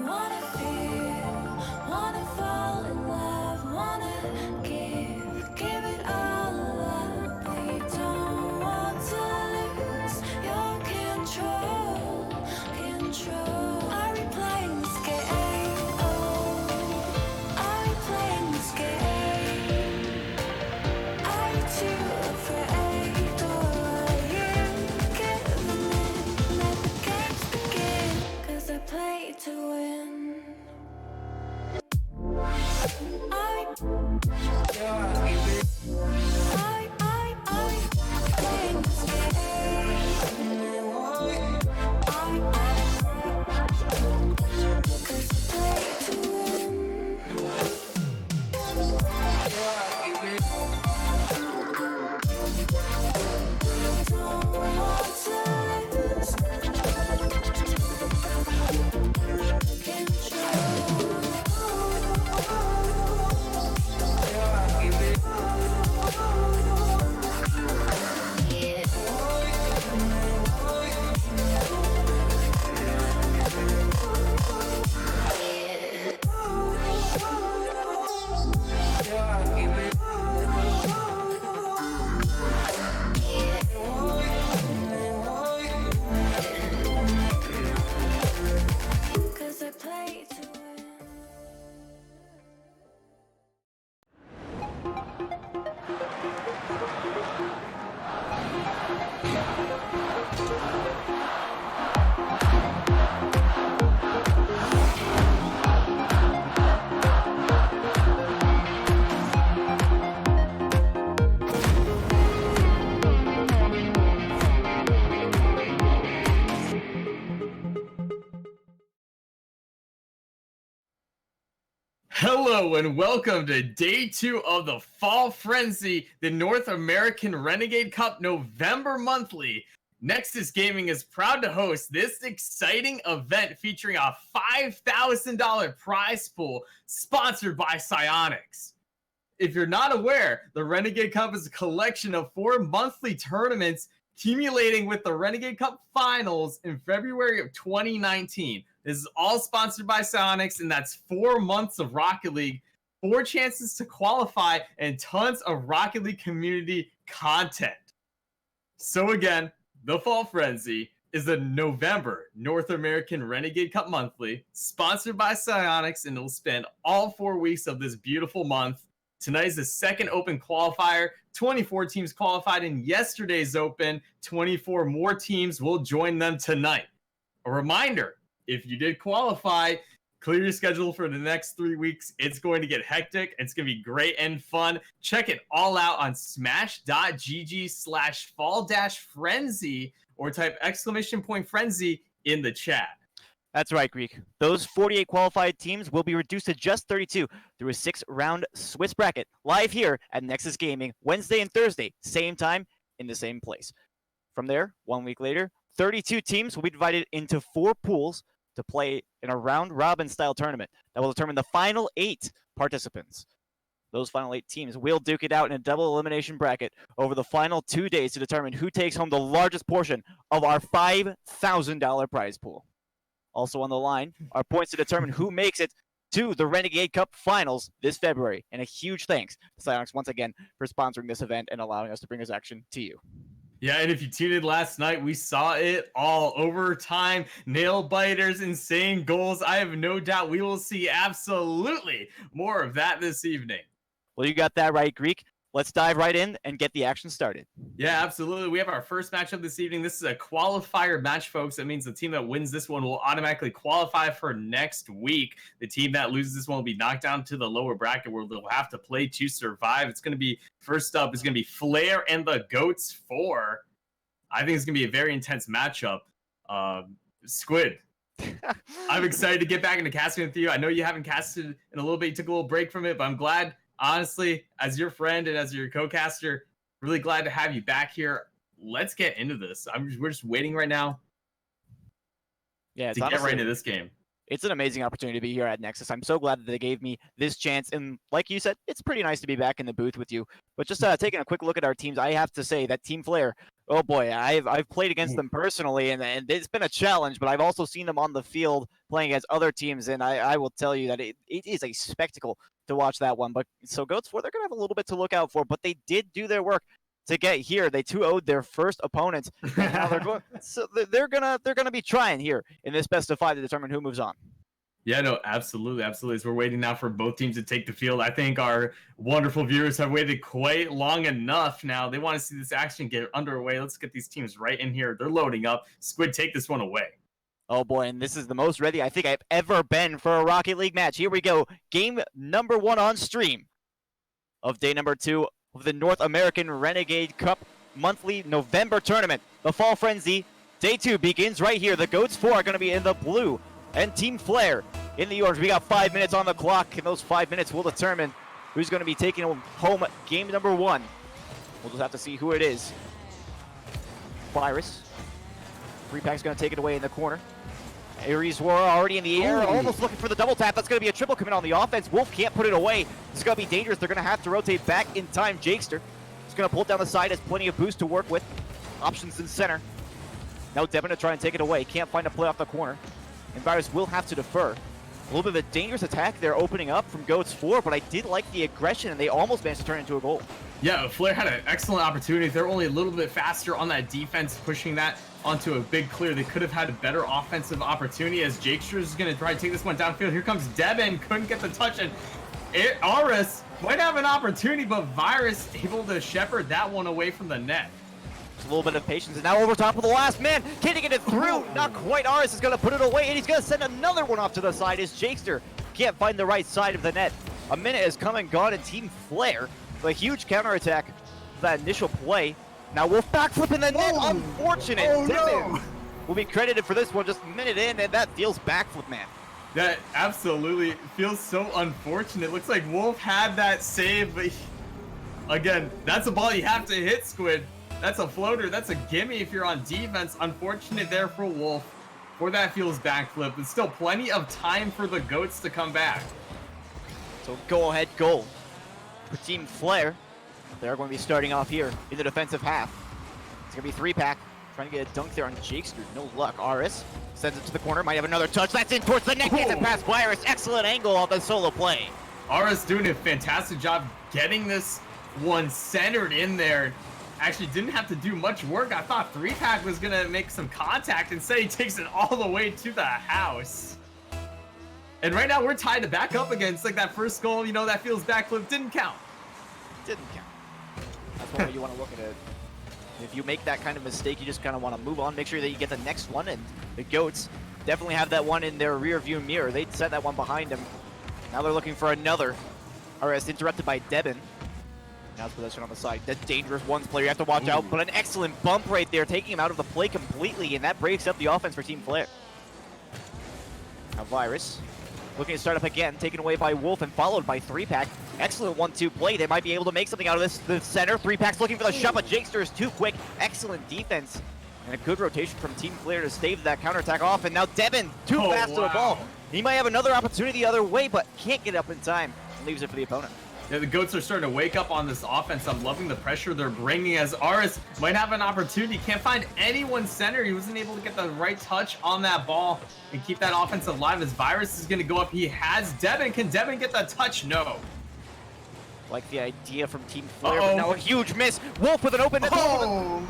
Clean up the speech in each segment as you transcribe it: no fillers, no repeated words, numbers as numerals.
wanna feel, wanna fall in love, wanna give it all up. But you don't want to lose your control. Are we playing this game? Oh, are we playing this game? Are you too afraid, or are you giving in? Let the games begin, 'cause I play to win. Are we playing this game? 'Cause I play to win. Don't want to lose Cause I play to win. Hello and welcome to day 2 of the Fall Frenzy, the North American Renegade Cup November Monthly. Nexus Gaming is proud to host this exciting event featuring a $5,000 prize pool sponsored by Psyonix. If you're not aware, the Renegade Cup is a collection of 4 monthly tournaments accumulating with the Renegade Cup Finals in February of 2019. This is all sponsored by Psyonix, and that's 4 months of Rocket League, 4 chances to qualify, and tons of Rocket League community content. So again, the Fall Frenzy is the November North American Renegade Cup Monthly, sponsored by Psyonix, and it'll spend all 4 weeks of this beautiful month. Tonight is the second open qualifier. 24 teams qualified in yesterday's open. 24 more teams will join them tonight. A reminder, if you did qualify, clear your schedule for the next 3 weeks. It's going to get hectic. It's going to be great and fun. Check it all out on smash.gg/fall-frenzy or type !frenzy in the chat. That's right, Greek. Those 48 qualified teams will be reduced to just 32 through a 6-round Swiss bracket, live here at Nexus Gaming, Wednesday and Thursday, same time, in the same place. From there, 1 week later, 32 teams will be divided into 4 pools to play in a round-robin style tournament that will determine the final 8 participants. Those final 8 teams will duke it out in a double elimination bracket over the final 2 days to determine who takes home the largest portion of our $5,000 prize pool. Also on the line are points to determine who makes it to the Renegade Cup Finals this February. And a huge thanks to Psyonix once again for sponsoring this event and allowing us to bring this action to you. Yeah, and if you tuned in last night, we saw it all. Overtime, nail biters, insane goals. I have no doubt we will see absolutely more of that this evening. Well, you got that right, Greek. Let's dive right in and get the action started. Yeah, absolutely. We have our first matchup this evening. This is a qualifier match, folks. That means the team that wins this one will automatically qualify for next week. The team that loses this one will be knocked down to the lower bracket where they'll have to play to survive. It's going to be, first up, is going to be Flair and the Goats 4. I think it's going to be a very intense matchup. Squid, I'm excited to get back into casting with you. I know you haven't casted in a little bit. You took a little break from it, but I'm glad, honestly, as your friend and as your co-caster, really glad to have you back here. Let's get into this. We're just waiting right now to get right into this game. It's an amazing opportunity to be here at Nexus. I'm so glad that they gave me this chance. And like you said, it's pretty nice to be back in the booth with you. But just taking a quick look at our teams, I have to say that Team Flare, oh boy, I've played against them personally, and it's been a challenge, but I've also seen them on the field playing against other teams, and I will tell you that it is a spectacle to watch that one. But so Goats 4, they're going to have a little bit to look out for, but they did do their work to get here. They 2-0'd their first opponent. Now they're gonna be trying here in this best of 5 to determine who moves on. Yeah, no, absolutely. As we're waiting now for both teams to take the field. I think our wonderful viewers have waited quite long enough now. They want to see this action get underway. Let's get these teams right in here. They're loading up. Squid, take this one away. Oh boy, and this is the most ready I think I've ever been for a Rocket League match. Here we go. Game number 1 on stream of day number 2 of the North American Renegade Cup monthly November tournament. The Fall Frenzy, day 2 begins right here. The Goats 4 are going to be in the blue, and Team Flare in the orange. We got 5 minutes on the clock, and those 5 minutes will determine who's going to be taking home game number 1. We'll just have to see who it is. Virus. 3-Pack's going to take it away in the corner. Ares War already in the air, almost looking for the double tap. That's going to be a triple coming on the offense. Wolf can't put it away. It's going to be dangerous. They're going to have to rotate back in time. Jakester is going to pull it down the side, has plenty of boost to work with. Options in center. Now Devin to try and take it away. Can't find a play off the corner. And Virus will have to defer. A little bit of a dangerous attack there opening up from Goats 4, but I did like the aggression, and they almost managed to turn it into a goal. Yeah, Flare had an excellent opportunity. They're only a little bit faster on that defense, pushing that onto a big clear. They could have had a better offensive opportunity as Jakester is going to try to take this one downfield. Here comes Devin, couldn't get the touch, and Aris might have an opportunity, but Virus able to shepherd that one away from the net. Just a little bit of patience, and now over top of the last man. Can he get it through? Not quite. Aris is going to put it away, and he's going to send another one off to the side as Jakester can't find the right side of the net. A minute has come and gone, and Team Flare, a huge counterattack for that initial play. Now Wolf backflip in the net. Unfortunate. Oh, no. Will be credited for this one just a minute in, and that feels backflip, man. That absolutely feels so unfortunate. Looks like Wolf had that save, but again, that's a ball you have to hit, Squid. That's a floater. That's a gimme if you're on defense. Unfortunate there for Wolf. For that feels backflip. There's still plenty of time for the Goats to come back. So go ahead goal for Team Flare. They're going to be starting off here in the defensive half. It's going to be 3-Pack. Trying to get a dunk there on Jakester. No luck. Aris sends it to the corner. Might have another touch. That's in towards the net. Gets it past Virus. Excellent angle off the solo play. Aris doing a fantastic job getting this one centered in there. Actually didn't have to do much work. I thought 3-Pack was going to make some contact. Instead, he takes it all the way to the house. And right now, we're tied to back up against like that first goal. You know, that feels backflip. Didn't count. Didn't count. That's one way you want to look at it. If you make that kind of mistake, you just kind of want to move on. Make sure that you get the next one. And the Goats definitely have that one in their rear view mirror. They set that one behind them. Now they're looking for another. RS interrupted by Devin. Now it's possession on the side. The dangerous ones player you have to watch out. But an excellent bump right there, taking him out of the play completely. And that breaks up the offense for Team Flare. Now Virus looking to start up again, taken away by Wolf and followed by 3-Pack. Excellent 1-2 play. They might be able to make something out of this. The center, 3-Pack's looking for the shot, but Jakester is too quick. Excellent defense. And a good rotation from Team Flare to stave that counterattack off. And now Devin, too fast to the ball. He might have another opportunity the other way, but can't get up in time. And leaves it for the opponent. Yeah, the Goats are starting to wake up on this offense. I'm loving the pressure they're bringing as Aris might have an opportunity. Can't find anyone center. He wasn't able to get the right touch on that ball and keep that offense alive as Virus is going to go up. He has Devin. Can Devin get the touch? No. Like the idea from Team Flare, but now a huge miss. Wolf with an open net.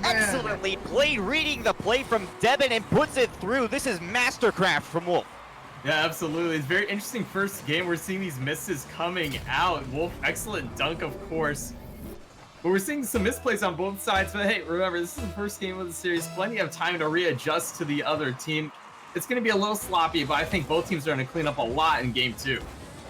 Excellently played, reading the play from Devin and puts it through. This is mastercraft from Wolf. Yeah, absolutely. It's a very interesting first game. We're seeing these misses coming out. Wolf, excellent dunk, of course. But we're seeing some misplays on both sides. But hey, remember, this is the first game of the series. Plenty of time to readjust to the other team. It's going to be a little sloppy, but I think both teams are going to clean up a lot in game 2.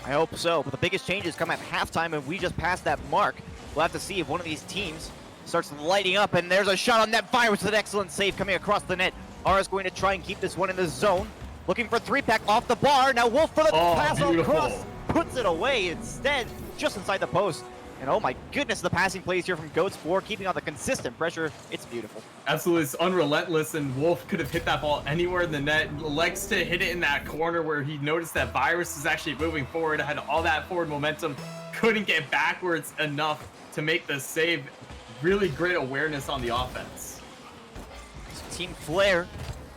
I hope so, but the biggest changes come at halftime, and we just passed that mark. We'll have to see if one of these teams starts lighting up, and there's a shot on net. Virus with an excellent save coming across the net. Ara's going to try and keep this one in the zone. Looking for 3-Pack off the bar. Now Wolf for the pass across. Puts it away instead, just inside the post. And oh my goodness, the passing plays here from Goats 4, keeping on the consistent pressure. It's beautiful. Absolutely, it's unrelentless, and Wolf could have hit that ball anywhere in the net. Likes to hit it in that corner where he noticed that Virus is actually moving forward, had all that forward momentum, couldn't get backwards enough to make the save. Really great awareness on the offense. Team Flare,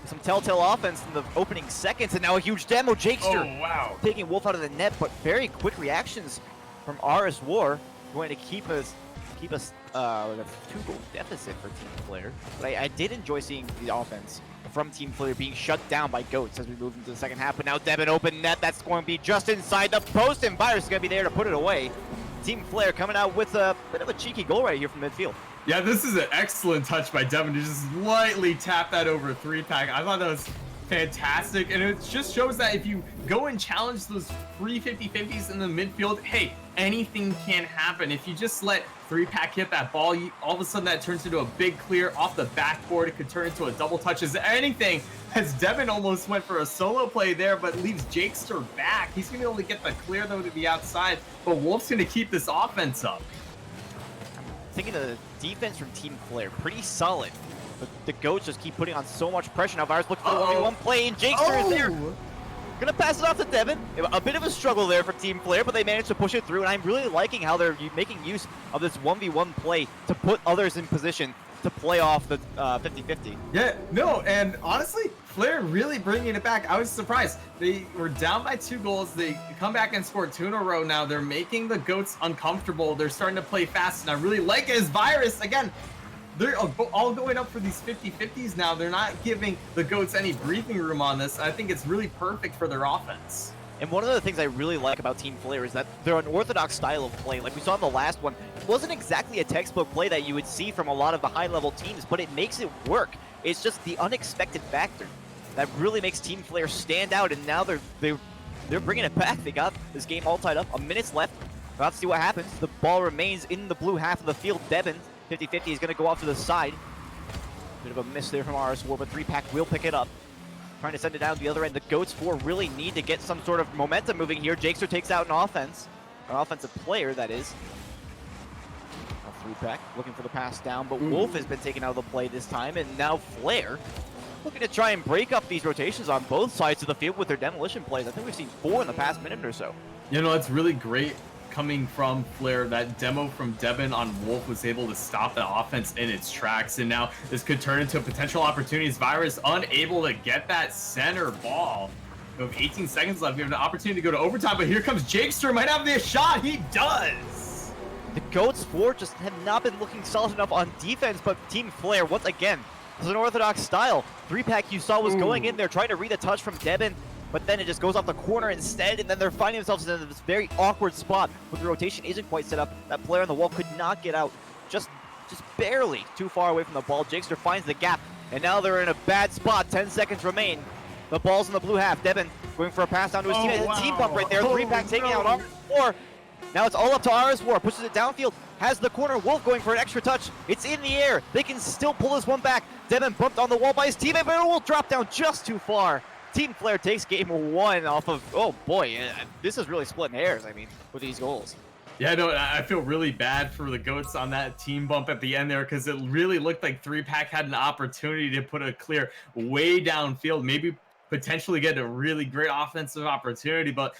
some telltale offense in the opening seconds, and now a huge demo. Jakester taking Wolf out of the net, but very quick reactions from RS War, going to keep us with a 2-goal deficit for Team Flare. But I did enjoy seeing the offense from Team Flare being shut down by Goats as we move into the second half. But now Devin open net, that's going to be just inside the post, and Virus is going to be there to put it away. Team Flare coming out with a bit of a cheeky goal right here from midfield. Yeah, this is an excellent touch by Devin to just lightly tap that over a 3-pack. I thought that was fantastic, and it just shows that if you go and challenge those free 50-50s in the midfield, hey, anything can happen. If you just let 3-pack hit that ball, all of a sudden that turns into a big clear off the backboard. It could turn into a double touch as anything, as Devin almost went for a solo play there, but leaves Jakester back. He's going to be able to get the clear, though, to the outside, but Wolf's going to keep this offense up. I'm thinking the defense from Team Flare, pretty solid. But the Goats just keep putting on so much pressure. Now Virus looking for the 1v1 play, and Jakester is there. Gonna pass it off to Devin. A bit of a struggle there for Team Flare, but they managed to push it through, and I'm really liking how they're making use of this 1v1 play to put others in position to play off the 50-50. Yeah, no, and honestly, Flare really bringing it back. I was surprised. They were down by 2 goals. They come back and score 2 in a row now. They're making the Goats uncomfortable. They're starting to play fast, and I really like it as Virus, again, they're all going up for these 50-50s now. They're not giving the Goats any breathing room on this. I think it's really perfect for their offense. And one of the things I really like about Team Flare is that they're an orthodox style of play. Like we saw in the last one, it wasn't exactly a textbook play that you would see from a lot of the high-level teams, but it makes it work. It's just the unexpected factor that really makes Team Flare stand out, and now they're bringing it back. They got this game all tied up. A minute's left. We'll have to see what happens. The ball remains in the blue half of the field. Devin, 50-50, is going to go off to the side. Bit of a miss there from RS War, but 3-pack will pick it up. Trying to send it down the other end. The Goats 4 really need to get some sort of momentum moving here. Jakester takes out an offensive player, that is. A 3-pack looking for the pass down, but Wolf has been taken out of the play this time, and now Flare looking to try and break up these rotations on both sides of the field with their demolition plays. I think we've seen 4 in the past minute or so. You know, it's really great coming from Flare. That demo from Devin on Wolf was able to stop the offense in its tracks, and now this could turn into a potential opportunity as Virus unable to get that center ball. We have 18 seconds left. We have an opportunity to go to overtime, but here comes Jakester. Might have the shot. He does. The Goats 4 just have not been looking solid enough on defense, but Team Flare, once again, is an orthodox style. 3-pack you saw was going in there, trying to read a touch from Devin, but then it just goes off the corner instead, and then they're finding themselves in this very awkward spot where the rotation isn't quite set up. That player on the wall could not get out, just barely too far away from the ball. Jakester finds the gap, and now they're in a bad spot. 10 seconds remain. The ball's in the blue half. Devin going for a pass down to his teammate. Wow. A team bump right there. 3-pack taking out RS War. Now it's all up to RS War. Pushes it downfield. Has the corner. Wolf going for an extra touch. It's in the air. They can still pull this one back. Devin bumped on the wall by his teammate, but it will drop down just too far. Team Flare takes game 1 off of, oh boy, this is really splitting hairs, I mean, with these goals. Yeah, no, I feel really bad for the Goats on that team bump at the end there, because it really looked like 3-pack had an opportunity to put a clear way downfield, maybe potentially get a really great offensive opportunity, but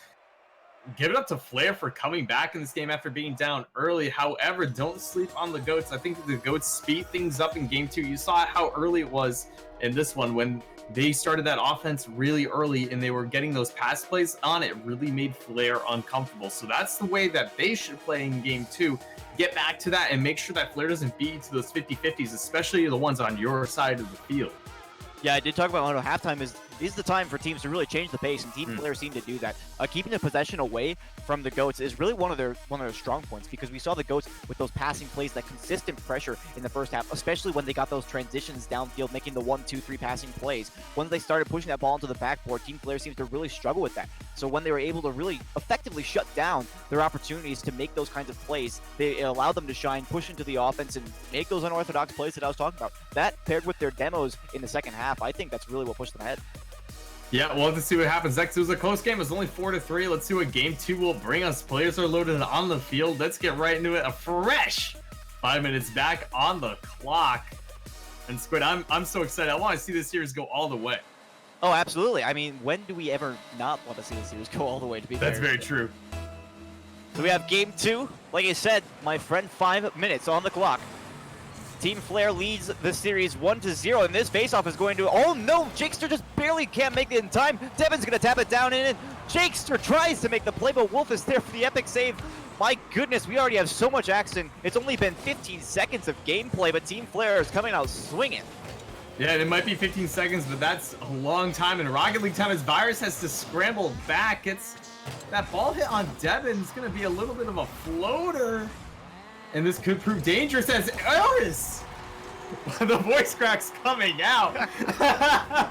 give it up to Flare for coming back in this game after being down early. However, don't sleep on the Goats. I think the Goats speed things up in game 2. You saw how early it was in this one when they started that offense really early and they were getting those pass plays on. It really made Flare uncomfortable. So that's the way that they should play in game 2. Get back to that and make sure that Flare doesn't beat you to those 50-50s, especially the ones on your side of the field. Yeah, I did talk about how halftime is the time for teams to really change the pace, and Team Flare seemed to do that. Keeping the possession away from the Goats is really one of their strong points, because we saw the Goats with those passing plays, that consistent pressure in the first half, especially when they got those transitions downfield, making the 1-2-3 passing plays. Once they started pushing that ball into the backboard, Team Flare seems to really struggle with that. So when they were able to really effectively shut down their opportunities to make those kinds of plays, it allowed them to shine, push into the offense, and make those unorthodox plays that I was talking about. That paired with their demos in the second half, I think that's really what pushed them ahead. Yeah, we'll have to see what happens next. It was a close game. It was only 4-3. Let's see what game 2 will bring us. Players are loaded on the field. Let's get right into it. A fresh 5 minutes back on the clock. And Squid, I'm so excited. I want to see this series go all the way. Oh, absolutely. I mean, when do we ever not want to see the series go all the way, to be fair? That's very true. So we have game 2. Like I said, my friend, 5 minutes on the clock. Team Flare leads the series 1-0, and this faceoff is going to... Oh no, Jakester just barely can't make it in time. Devin's going to tap it down in. Jakester tries to make the play, but Wolf is there for the epic save. My goodness, we already have so much action. It's only been 15 seconds of gameplay, but Team Flare is coming out swinging. Yeah, and it might be 15 seconds, but that's a long time in Rocket League time as Virus has to scramble back. It's that ball hit on Devin is going to be a little bit of a floater. And this could prove dangerous as Aris! The voice crack's coming out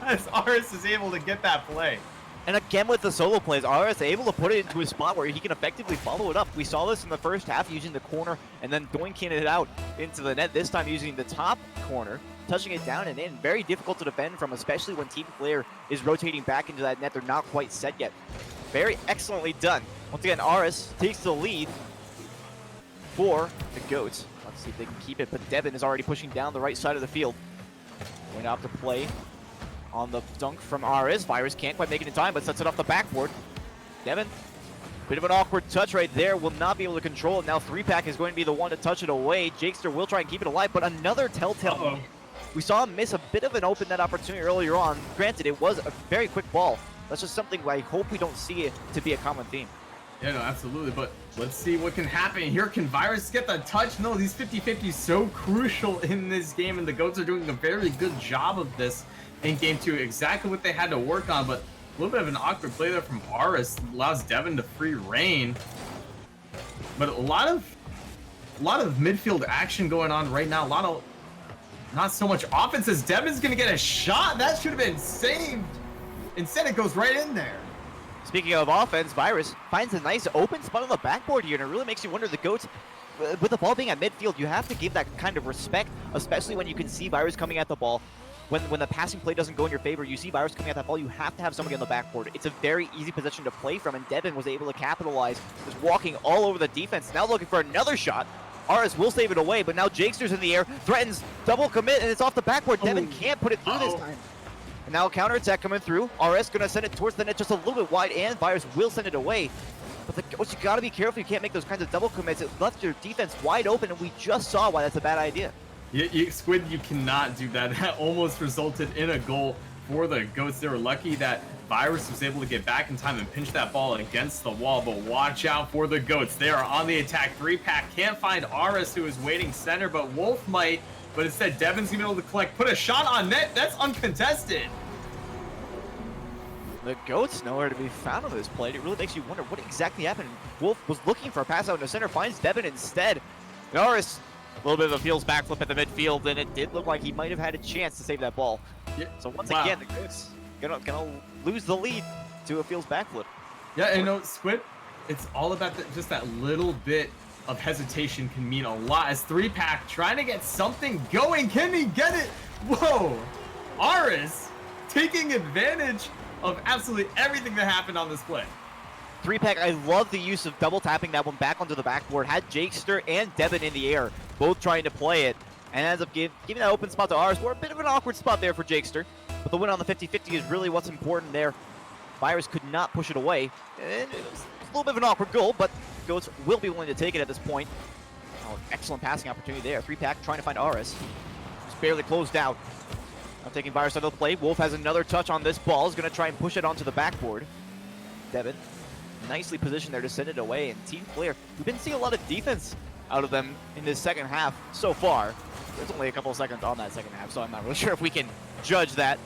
as Aris is able to get that play. And again with the solo plays, RS able to put it into a spot where he can effectively follow it up. We saw this in the first half using the corner and then doinking it out into the net, this time using the top corner, touching it down and in. Very difficult to defend from, especially when Team Flare is rotating back into that net. They're not quite set yet. Very excellently done. Once again, RS takes the lead for the Goats. Let's see if they can keep it, but Devin is already pushing down the right side of the field. Going out to play on the dunk from RS. Virus can't quite make it in time, but sets it off the backboard. Devin, bit of an awkward touch right there, will not be able to control it. Now 3-Pack is going to be the one to touch it away. Jakester will try and keep it alive, but another telltale. We saw him miss a bit of an open net opportunity earlier on. Granted, it was a very quick ball. That's just something I hope we don't see it to be a common theme. Yeah, no, absolutely. But let's see what can happen. Here, can Virus get the touch? No, these 50-50s so crucial in this game, and the Goats are doing a very good job of this in game 2. Exactly what they had to work on, but a little bit of an awkward play there from Aris allows Devin to free reign. But a lot of midfield action going on right now. Not so much offense as Devin's gonna get a shot. That should have been saved. Instead, it goes right in there. Speaking of offense, Virus finds a nice open spot on the backboard here, and it really makes you wonder, the Goats, with the ball being at midfield, you have to give that kind of respect, especially when you can see Virus coming at the ball. When the passing play doesn't go in your favor, you see Virus coming at that ball, you have to have somebody on the backboard. It's a very easy position to play from, and Devin was able to capitalize, just walking all over the defense. Now looking for another shot. RS will save it away, but now Jakester's in the air, threatens double commit, and it's off the backboard. Devin can't put it through this time. And now a counterattack coming through. RS gonna send it towards the net just a little bit wide, and Virus will send it away. But the Goats, you gotta be careful. You can't make those kinds of double commits. It left your defense wide open, and we just saw why that's a bad idea. Squid, you cannot do that. That almost resulted in a goal for the Goats. They were lucky that Virus was able to get back in time and pinch that ball against the wall, but watch out for the Goats. They are on the attack. 3-Pack can't find RS, who is waiting center, but Wolf might. But instead, Devin's gonna be able to collect, put a shot on net. That's uncontested. The Goats nowhere to be found on this play. It really makes you wonder what exactly happened. Wolf was looking for a pass out in the center, finds Devin instead. Norris, a little bit of a feels backflip at the midfield, and it did look like he might have had a chance to save that ball. Yeah. So once again, the Goats gonna lose the lead to a feels backflip. Yeah, and Squid, it's all about just that little bit of hesitation can mean a lot. As 3-Pack trying to get something going, can he get it? Whoa, Aris taking advantage of absolutely everything that happened on this play. 3-Pack, I love the use of double tapping that one back onto the backboard. Had Jakester and Devin in the air, both trying to play it, and ends up giving that open spot to Aris. For a bit of an awkward spot there for Jakester, but the win on the 50-50 is really what's important there. Virus could not push it away, and it was a little bit of an awkward goal, but Goats will be willing to take it at this point. Oh, excellent passing opportunity there. 3-Pack trying to find Aris. Just barely closed out. Now taking Virus out of the play. Wolf has another touch on this ball. Is going to try and push it onto the backboard. Devin, nicely positioned there to send it away. And Team Flare, we've been seeing a lot of defense out of them in this second half so far. There's only a couple of seconds on that second half, so I'm not really sure if we can judge that.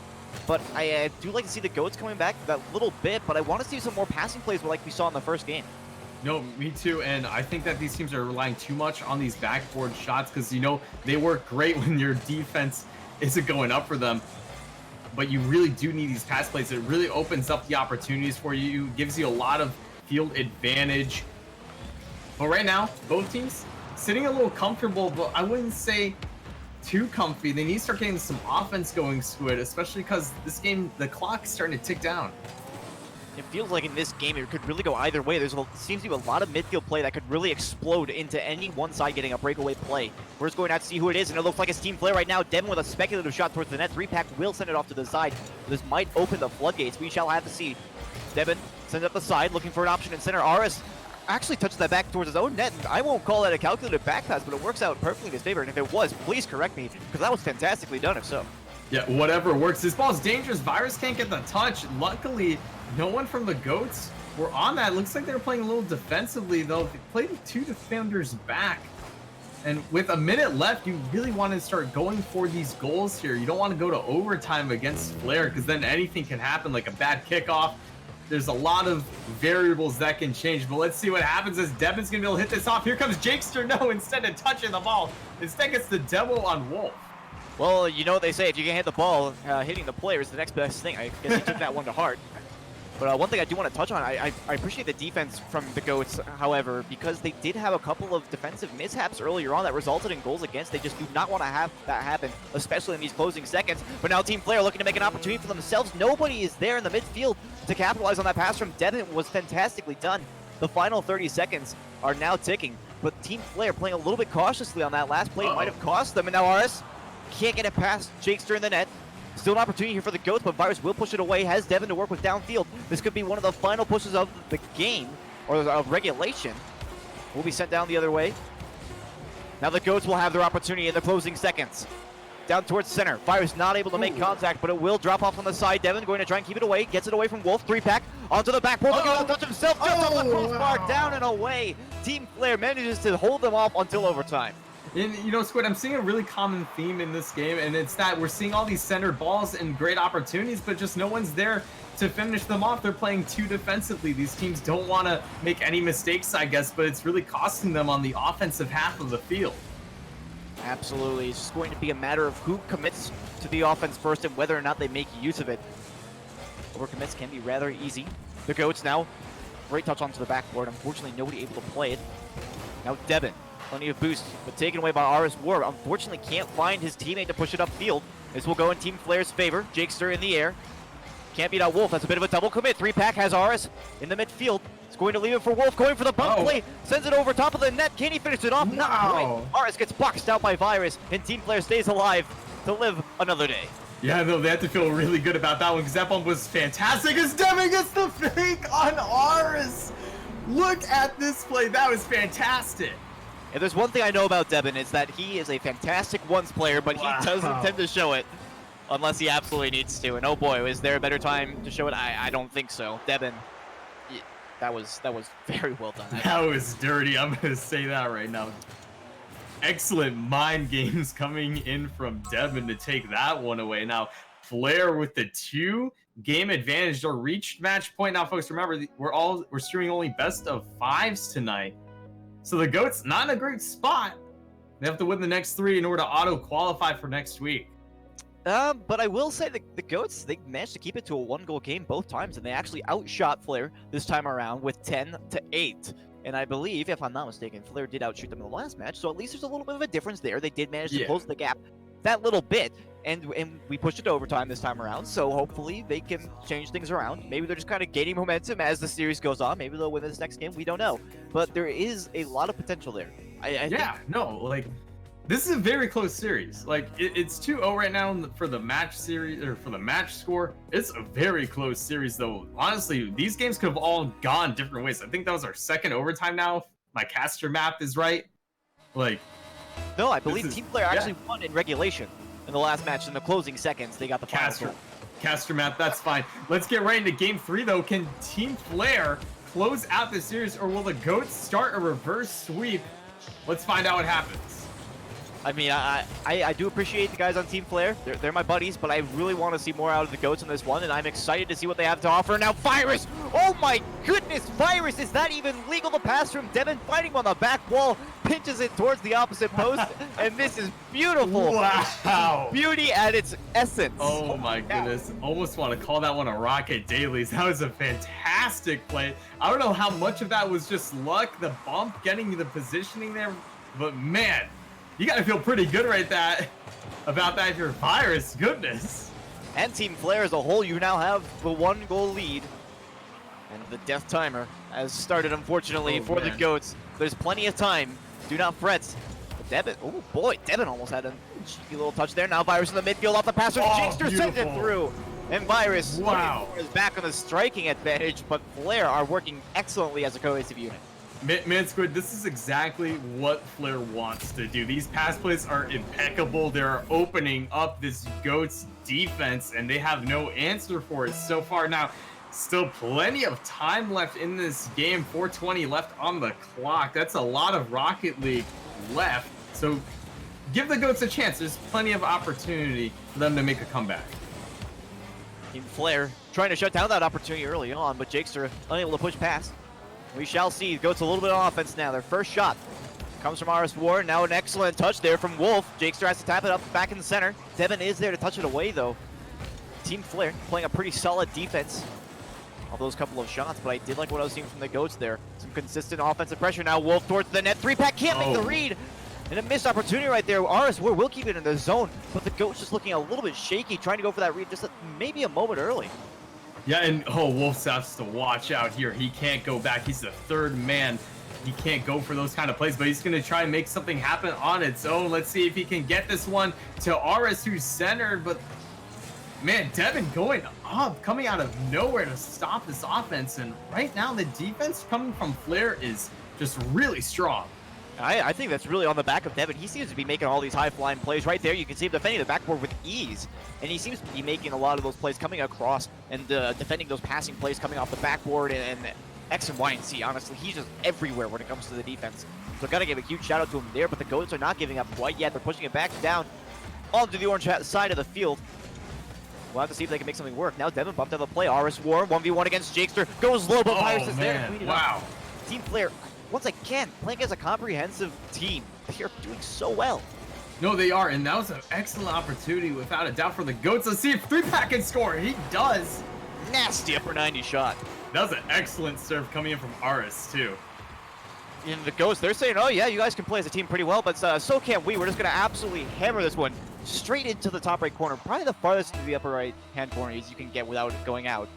But I do like to see the Goats coming back that little bit, but I want to see some more passing plays like we saw in the first game. No, me too, and I think that these teams are relying too much on these backboard shots because, they work great when your defense isn't going up for them. But you really do need these pass plays. It really opens up the opportunities for you, gives you a lot of field advantage. But right now, both teams sitting a little comfortable, but I wouldn't say too comfy. They need to start getting some offense going, Squid, especially because this game, the clock is starting to tick down. It feels like in this game it could really go either way. Seems to be a lot of midfield play that could really explode into any one side getting a breakaway play. We're just going out to see who it is, and it looks like it's Team Flare right now. Devin with a speculative shot towards the net. 3-pack will send it off to the side. This might open the floodgates. We shall have to see. Devin sends it up the side, looking for an option in center. Aris actually touches that back towards his own net, and I won't call that a calculated back pass, but it works out perfectly in his favor. And if it was, please correct me, because that was fantastically done if so. Yeah, whatever works. This ball's dangerous. Virus can't get the touch. Luckily, no one from the Goats were on that. Looks like they were playing a little defensively, though. They played 2 defenders back. And with a minute left, you really want to start going for these goals here. You don't want to go to overtime against Flare, because then anything can happen, like a bad kickoff. There's a lot of variables that can change, but let's see what happens as Devin's going to be able to hit this off. Here comes Jakester. No, instead of touching the ball, instead gets the devil on Wolf. Well, you know what they say, if you can hit the ball, hitting the player is the next best thing. I guess he took that one to heart. But one thing I do want to touch on, I appreciate the defense from the Goats, however, because they did have a couple of defensive mishaps earlier on that resulted in goals against. They just do not want to have that happen, especially in these closing seconds. But now Team Flare looking to make an opportunity for themselves. Nobody is there in the midfield to capitalize on that pass from Devin. Was fantastically done. The final 30 seconds are now ticking, but Team Flare playing a little bit cautiously on that last play might have cost them. And now RS can't get it past Jakester in the net. Still an opportunity here for the Goats, but Virus will push it away. Has Devin to work with downfield. This could be one of the final pushes of the game, or of regulation. Will be sent down the other way. Now the Goats will have their opportunity in the closing seconds. Down towards center. Virus not able to make contact, but it will drop off on the side. Devin going to try and keep it away. Gets it away from Wolf. 3-pack onto the backboard. Looking to touch himself. Just on the crossbar. Down and away. Team Flare manages to hold them off until overtime. And, you know, Squid, I'm seeing a really common theme in this game, and it's that we're seeing all these center balls and great opportunities, but just no one's there to finish them off. They're playing too defensively. These teams don't want to make any mistakes, I guess, but it's really costing them on the offensive half of the field. Absolutely. It's just going to be a matter of who commits to the offense first and whether or not they make use of it. Overcommits can be rather easy. The Goats now, great touch onto the backboard. Unfortunately, nobody able to play it. Now Devin. Plenty of boost, but taken away by RS War. Unfortunately, can't find his teammate to push it upfield. This will go in Team Flare's favor. Jakester in the air. Can't beat out Wolf. That's a bit of a double commit. 3-pack has RS in the midfield. It's going to leave it for Wolf. Going for the bump play. Sends it over top of the net. Can he finish it off? No. Not quite. RS gets boxed out by Virus, and Team Flare stays alive to live another day. Yeah, no, they have to feel really good about that one, because that bump was fantastic as Devin gets the fake on RS. Look at this play. That was fantastic. If there's one thing I know about Devin, it's that he is a fantastic ones player, but he doesn't tend to show it unless he absolutely needs to. And oh boy, is there a better time to show it? I don't think so. Devin, that was very well done. That was dirty. I'm going to say that right now. Excellent mind games coming in from Devin to take that one away. Now, Flare with the 2-game advantage or reached match point. Now, folks, remember, we're streaming only best of 5s tonight. So the Goats not in a great spot. They have to win the next 3 in order to auto-qualify for next week. But I will say the Goats, they managed to keep it to a 1-goal game both times, and they actually outshot Flare this time around with 10-8. And I believe, if I'm not mistaken, Flare did outshoot them in the last match, so at least there's a little bit of a difference there. They did manage to close the gap that little bit, and we pushed it to overtime this time around, so hopefully they can change things around. Maybe they're just kind of gaining momentum as the series goes on. Maybe they'll win this next game. We don't know. But there is a lot of potential there. I think... This is a very close series. Like, it's 2-0 right now for the match series, or for the match score. It's a very close series, though. Honestly, these games could have all gone different ways. I think that was our second overtime now, if my caster map is right. Like, no, I believe Team Flare actually won in regulation in the last match. In the closing seconds, they got the final caster map. That's fine. Let's get right into game 3, though. Can Team Flare close out the series, or will the Goats start a reverse sweep? Let's find out what happens. I mean, I do appreciate the guys on Team Flare. They're my buddies, but I really want to see more out of the Goats in this one, and I'm excited to see what they have to offer. Now, Virus! Oh my goodness, Virus! Is that even legal to pass from Devin? Fighting on the back wall, pinches it towards the opposite post, and this is beautiful. Wow! Beauty at its essence. Oh my goodness. Almost want to call that one a Rocket Dailies. That was a fantastic play. I don't know how much of that was just luck, the bump, getting the positioning there, but man, You gotta feel pretty good about that if you're Virus. Goodness. And Team Flare as a whole, you now have the 1-goal lead. And the death timer has started, unfortunately, for the Goats. There's plenty of time. Do not fret. Devin, oh boy, Devin almost had a cheeky little touch there. Now Virus in the midfield off the passer. Jinxter sends it through. And Virus is back on the striking advantage, but Flare are working excellently as a cohesive unit. Man, Squid, this is exactly what Flare wants to do. These pass plays are impeccable. They're opening up this Goats defense, and they have no answer for it so far. Now, still plenty of time left in this game. 4:20 left on the clock. That's a lot of Rocket League left. So give the Goats a chance. There's plenty of opportunity for them to make a comeback. Team Flare trying to shut down that opportunity early on, but Jakester unable to push past. We shall see. Goats a little bit of offense now. Their first shot comes from RS War. Now an excellent touch there from Wolf. Jakester has to tap it up back in the center. Devin is there to touch it away, though. Team Flare playing a pretty solid defense of those couple of shots, but I did like what I was seeing from the Goats there. Some consistent offensive pressure. Now Wolf towards the net. 3-pack can't make the read. And a missed opportunity right there. RS War will keep it in the zone, but the Goats just looking a little bit shaky, trying to go for that read just maybe a moment early. Yeah, and Wolf has to watch out here. He can't go back. He's the third man. He can't go for those kind of plays, but he's going to try and make something happen on its own. Let's see if he can get this one to RS, who's centered, but man, Devin going up, coming out of nowhere to stop this offense, and right now the defense coming from Flare is just really strong. I think that's really on the back of Devin. He seems to be making all these high-flying plays. Right there, you can see him defending the backboard with ease. And he seems to be making a lot of those plays coming across and defending those passing plays coming off the backboard and X and Y and Z. Honestly, he's just everywhere when it comes to the defense. So got to give a huge shout-out to him there, but the Goats are not giving up quite yet. They're pushing it back down onto the orange side of the field. We'll have to see if they can make something work. Now Devin bumped out the play. RS War, 1v1 against Jakester. Goes low, but Virus is there. Wow. Team Flare, once again, playing as a comprehensive team. They're doing so well. No, they are, and that was an excellent opportunity without a doubt for the Goats. Let's see if 3-pack can score. He does. Nasty upper 90 shot. That was an excellent serve coming in from RS, too. And the Goats, they're saying, oh yeah, you guys can play as a team pretty well, but so can we. We're just going to absolutely hammer this one straight into the top right corner. Probably the farthest to the upper right-hand corner as you can get without it going out,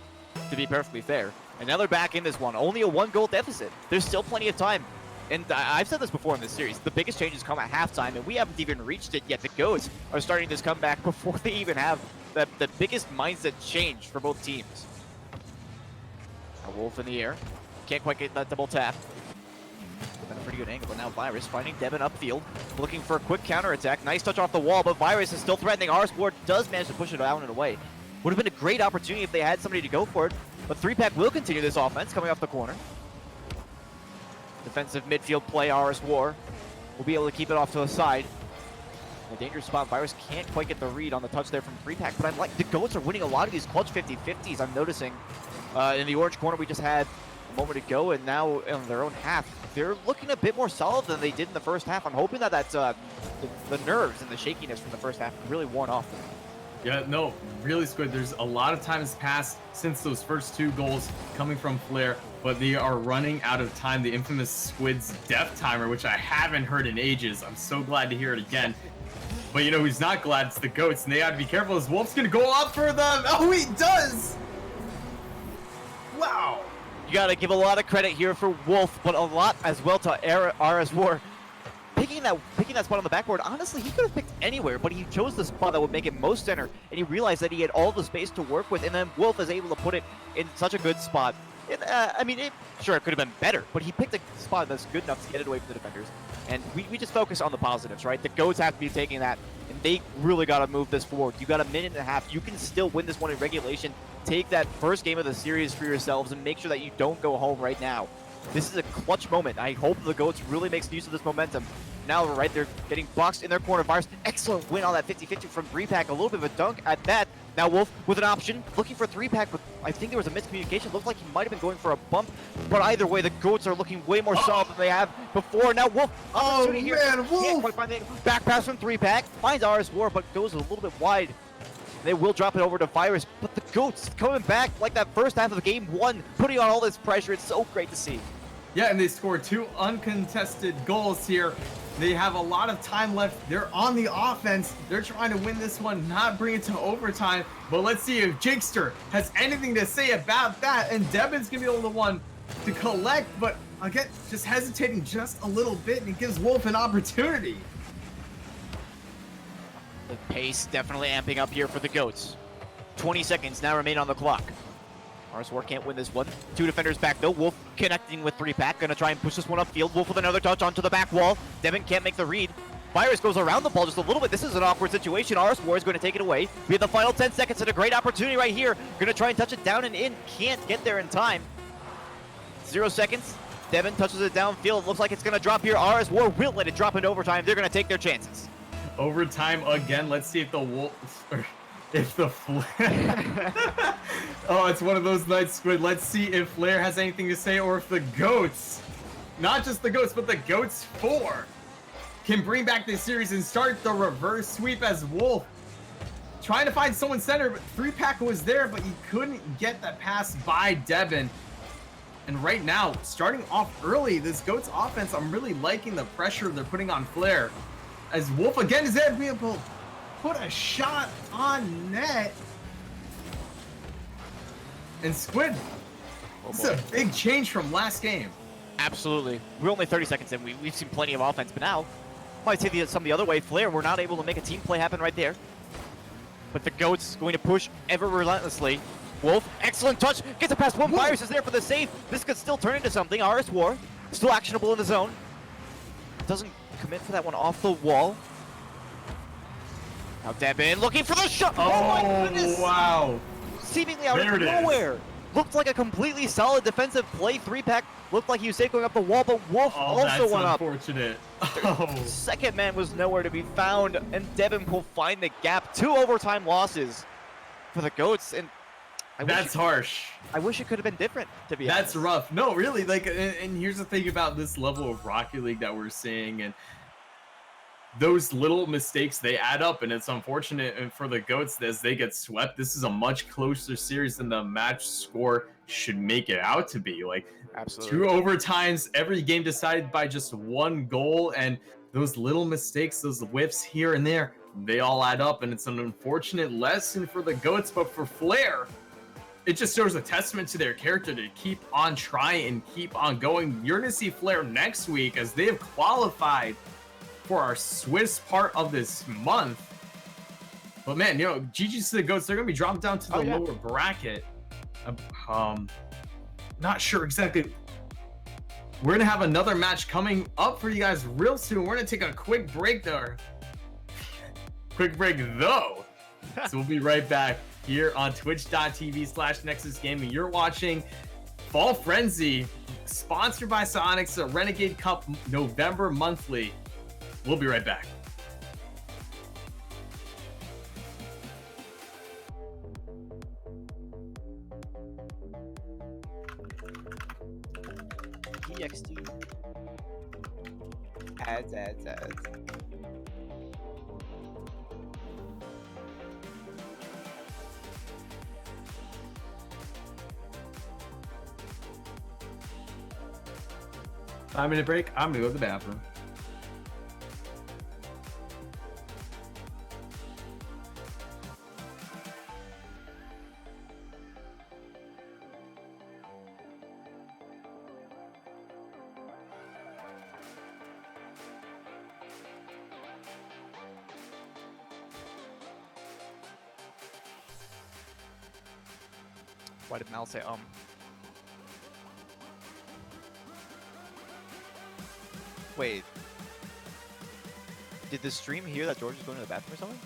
to be perfectly fair. And now they're back in this one. Only a 1-goal deficit. There's still plenty of time. And I've said this before in this series. The biggest changes come at halftime, and we haven't even reached it yet. The Goats are starting this comeback before they even have the biggest mindset change for both teams. A Wolf in the air. Can't quite get that double tap. Been a pretty good angle, but now Virus finding Devin upfield, looking for a quick counterattack. Nice touch off the wall, but Virus is still threatening. RS Ward does manage to push it out and away. Would have been a great opportunity if they had somebody to go for it, but 3-pack will continue this offense coming off the corner. Defensive midfield play, RS War will be able to keep it off to the side. A dangerous spot. Virus can't quite get the read on the touch there from 3-pack, but I'm like, the Goats are winning a lot of these clutch 50-50s. I'm noticing in the orange corner we just had a moment ago, and now in their own half, they're looking a bit more solid than they did in the first half. I'm hoping that that's the nerves and the shakiness from the first half really worn off. Yeah, no, really, Squid. There's a lot of time has passed since those first 2 goals coming from Flare, but they are running out of time. The infamous Squid's death timer, which I haven't heard in ages. I'm so glad to hear it again. But you know who's not glad? It's the Goats, and they have to be careful as Wolf's gonna go up for them. Oh, he does! Wow. You gotta give a lot of credit here for Wolf, but a lot as well to RS War. Picking that spot on the backboard, honestly, he could have picked anywhere, but he chose the spot that would make it most center, and he realized that he had all the space to work with, and then Wolf is able to put it in such a good spot. I mean, sure, it could have been better, but he picked a spot that's good enough to get it away from the defenders. And we just focus on the positives, right? The Goats have to be taking that, and they really got to move this forward. You got a minute and a half. You can still win this one in regulation. Take that first game of the series for yourselves and make sure that you don't go home right now. This is a clutch moment. I hope the Goats really makes use of this momentum. Now, right, they're getting boxed in their corner. Virus, excellent win on that 50-50 from 3-pack. A little bit of a dunk at that. Now Wolf with an option, looking for 3-pack, but I think there was a miscommunication. Looked like he might have been going for a bump, but either way, the Goats are looking way more solid than they have before. Now Wolf, opportunity here. Wolf! Can't quite find the back pass from 3-pack. Finds RS War, but goes a little bit wide. They will drop it over to Virus, but the Goats coming back like that first half of game 1, putting on all this pressure. It's so great to see. Yeah, and they scored 2 uncontested goals here. They have a lot of time left. They're on the offense. They're trying to win this one, not bring it to overtime. But let's see if Jigster has anything to say about that. And Devon's going to be able to one to collect, but again, just hesitating just a little bit, and it gives Wolf an opportunity. The pace definitely amping up here for the Goats. 20 seconds now remain on the clock. RS4 can't win this one. 2 defenders back though. Wolf connecting with 3-pack. Gonna try and push this one upfield. Wolf with another touch onto the back wall. Devon can't make the read. Virus goes around the ball just a little bit. This is an awkward situation. RS4 is going to take it away. We have the final 10 seconds and a great opportunity right here. Gonna try and touch it down and in. Can't get there in time. 0 seconds. Devon touches it downfield. Looks like it's gonna drop here. RS4 will let it drop into overtime. They're gonna take their chances. Overtime again. Let's see if the Wolves... If the oh, it's one of those nights, Squid. Let's see if Flair has anything to say, or if the Goats, not just the Goats, but the Goats 4 can bring back this series and start the reverse sweep as Wolf trying to find someone center, but 3-pack was there, but he couldn't get that pass by Devon. And right now, starting off early, this Goats offense, I'm really liking the pressure they're putting on Flair. As Wolf again is able to put a shot on net. And Squid, this is a big change from last game. Absolutely. We're only 30 seconds in. We've seen plenty of offense, but now, might say some the other way. Flair, we're not able to make a team play happen right there. But the Goats going to push ever relentlessly. Wolf, excellent touch, gets it past one. Virus is there for the save. This could still turn into something. RS War, still actionable in the zone. Doesn't commit for that one off the wall. Now Devon looking for the shot. Oh my goodness! Wow. Seemingly out of nowhere. Looked like a completely solid defensive play. 3-pack looked like he was safe going up the wall, but Wolf also went up. Unfortunate. Oh. Second man was nowhere to be found, and Devon will find the gap. 2 overtime losses for the Goats, and that's harsh. I wish it could have been different, to be honest. That's honest. rough. No, really, like, and here's the thing about this level of Rocket League that we're seeing, and those little mistakes, they add up, and it's unfortunate for the Goats as they get swept. This is a much closer series than the match score should make it out to be. Like, absolutely, 2 overtimes, every game decided by just 1 goal, and those little mistakes, those whiffs here and there, they all add up, and it's an unfortunate lesson for the Goats. But for Flair, it just shows a testament to their character to keep on trying and keep on going. You're going to see Flair next week as they have qualified for our Swiss part of this month. But man, you know, GG's to the Goats. They're going to be dropped down to the lower bracket. Not sure exactly. We're going to have another match coming up for you guys real soon. We're going to take a quick break there. Quick break though. So we'll be right back here on twitch.tv/Nexus Gaming. You're watching Fall Frenzy, sponsored by Sonics, the Renegade Cup November monthly. We'll be right back. EXT. Ads. Five-minute break. I'm gonna go to the bathroom. Why did Mal say Wait. Did the stream hear that George is going to the bathroom or something?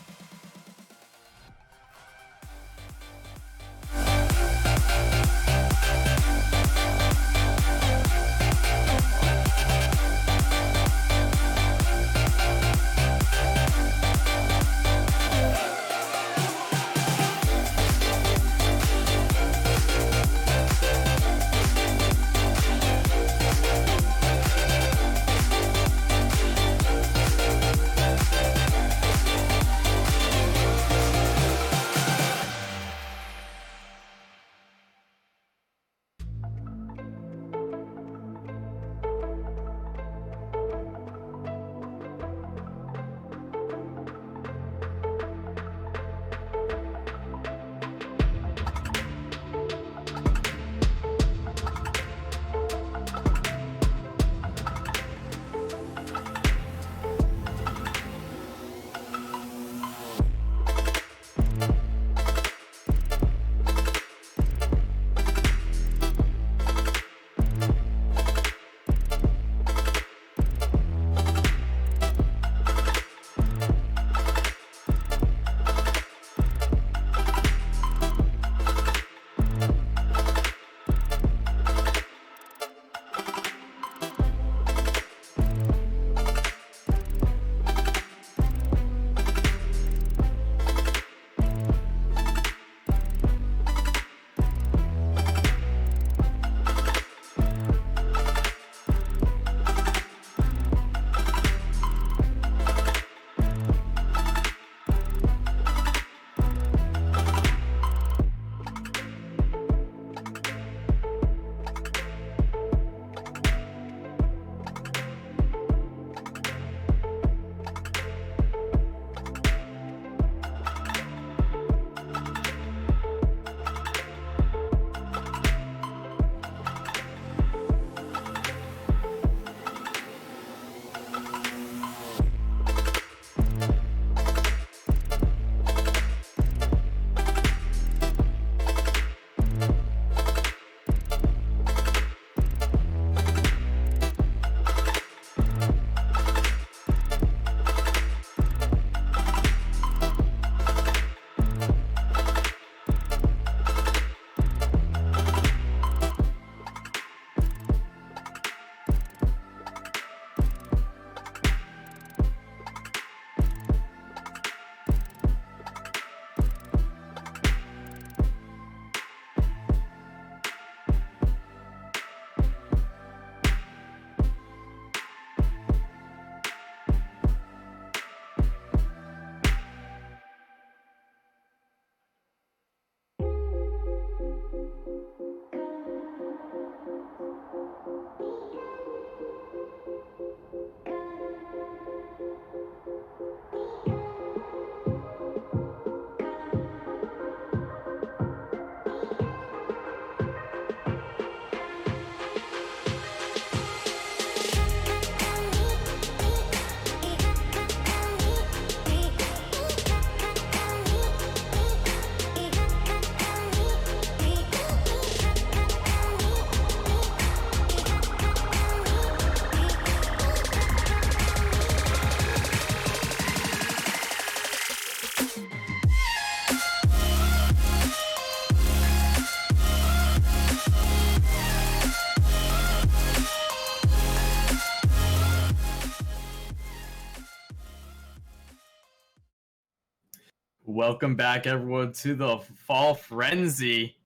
Welcome back, everyone, to the Fall Frenzy,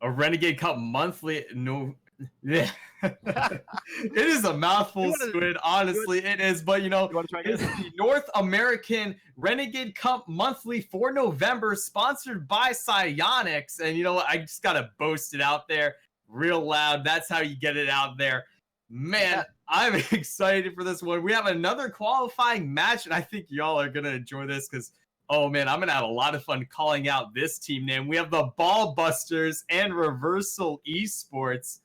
a Renegade Cup monthly. No, yeah, it is a mouthful, Squid. Honestly, it is. But You want to try it's again? the North American Renegade Cup monthly for November, sponsored by Psyonix. And you know what? I just gotta boast it out there real loud. That's how you get it out there, man. I'm excited for this one. We have another qualifying match, and I think y'all are gonna enjoy this because. Oh man, I'm gonna have a lot of fun calling out this team name. We have the Ball Busters and Reversal Esports.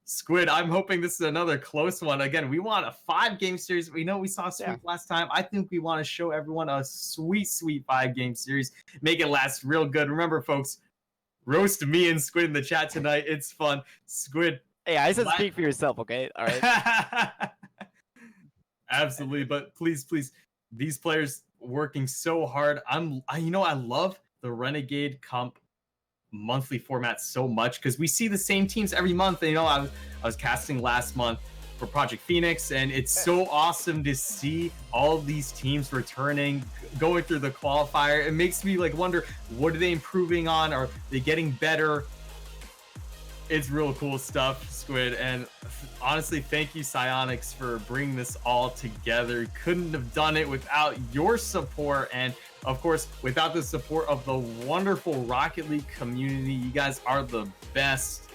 Squid, I'm hoping this is another close one. Again, we want a 5-game series. We know we saw a sweep last time. I think we want to show everyone a sweet 5-game series. Make it last real good. Remember, folks, roast me and Squid in the chat tonight. It's fun. Squid. Hey, I said speak for yourself, okay? All right. Absolutely, but please, these players working so hard. I love the Renegade Cup monthly format so much because we see the same teams every month. And I was casting last month for Project Phoenix, and it's so awesome to see all of these teams returning, going through the qualifier. It makes me wonder, what are they improving on? Are they getting better? It's real cool stuff, Squid, and honestly, thank you, Psyonix, for bringing this all together. Couldn't have done it without your support, and of course, without the support of the wonderful Rocket League community. You guys are the best.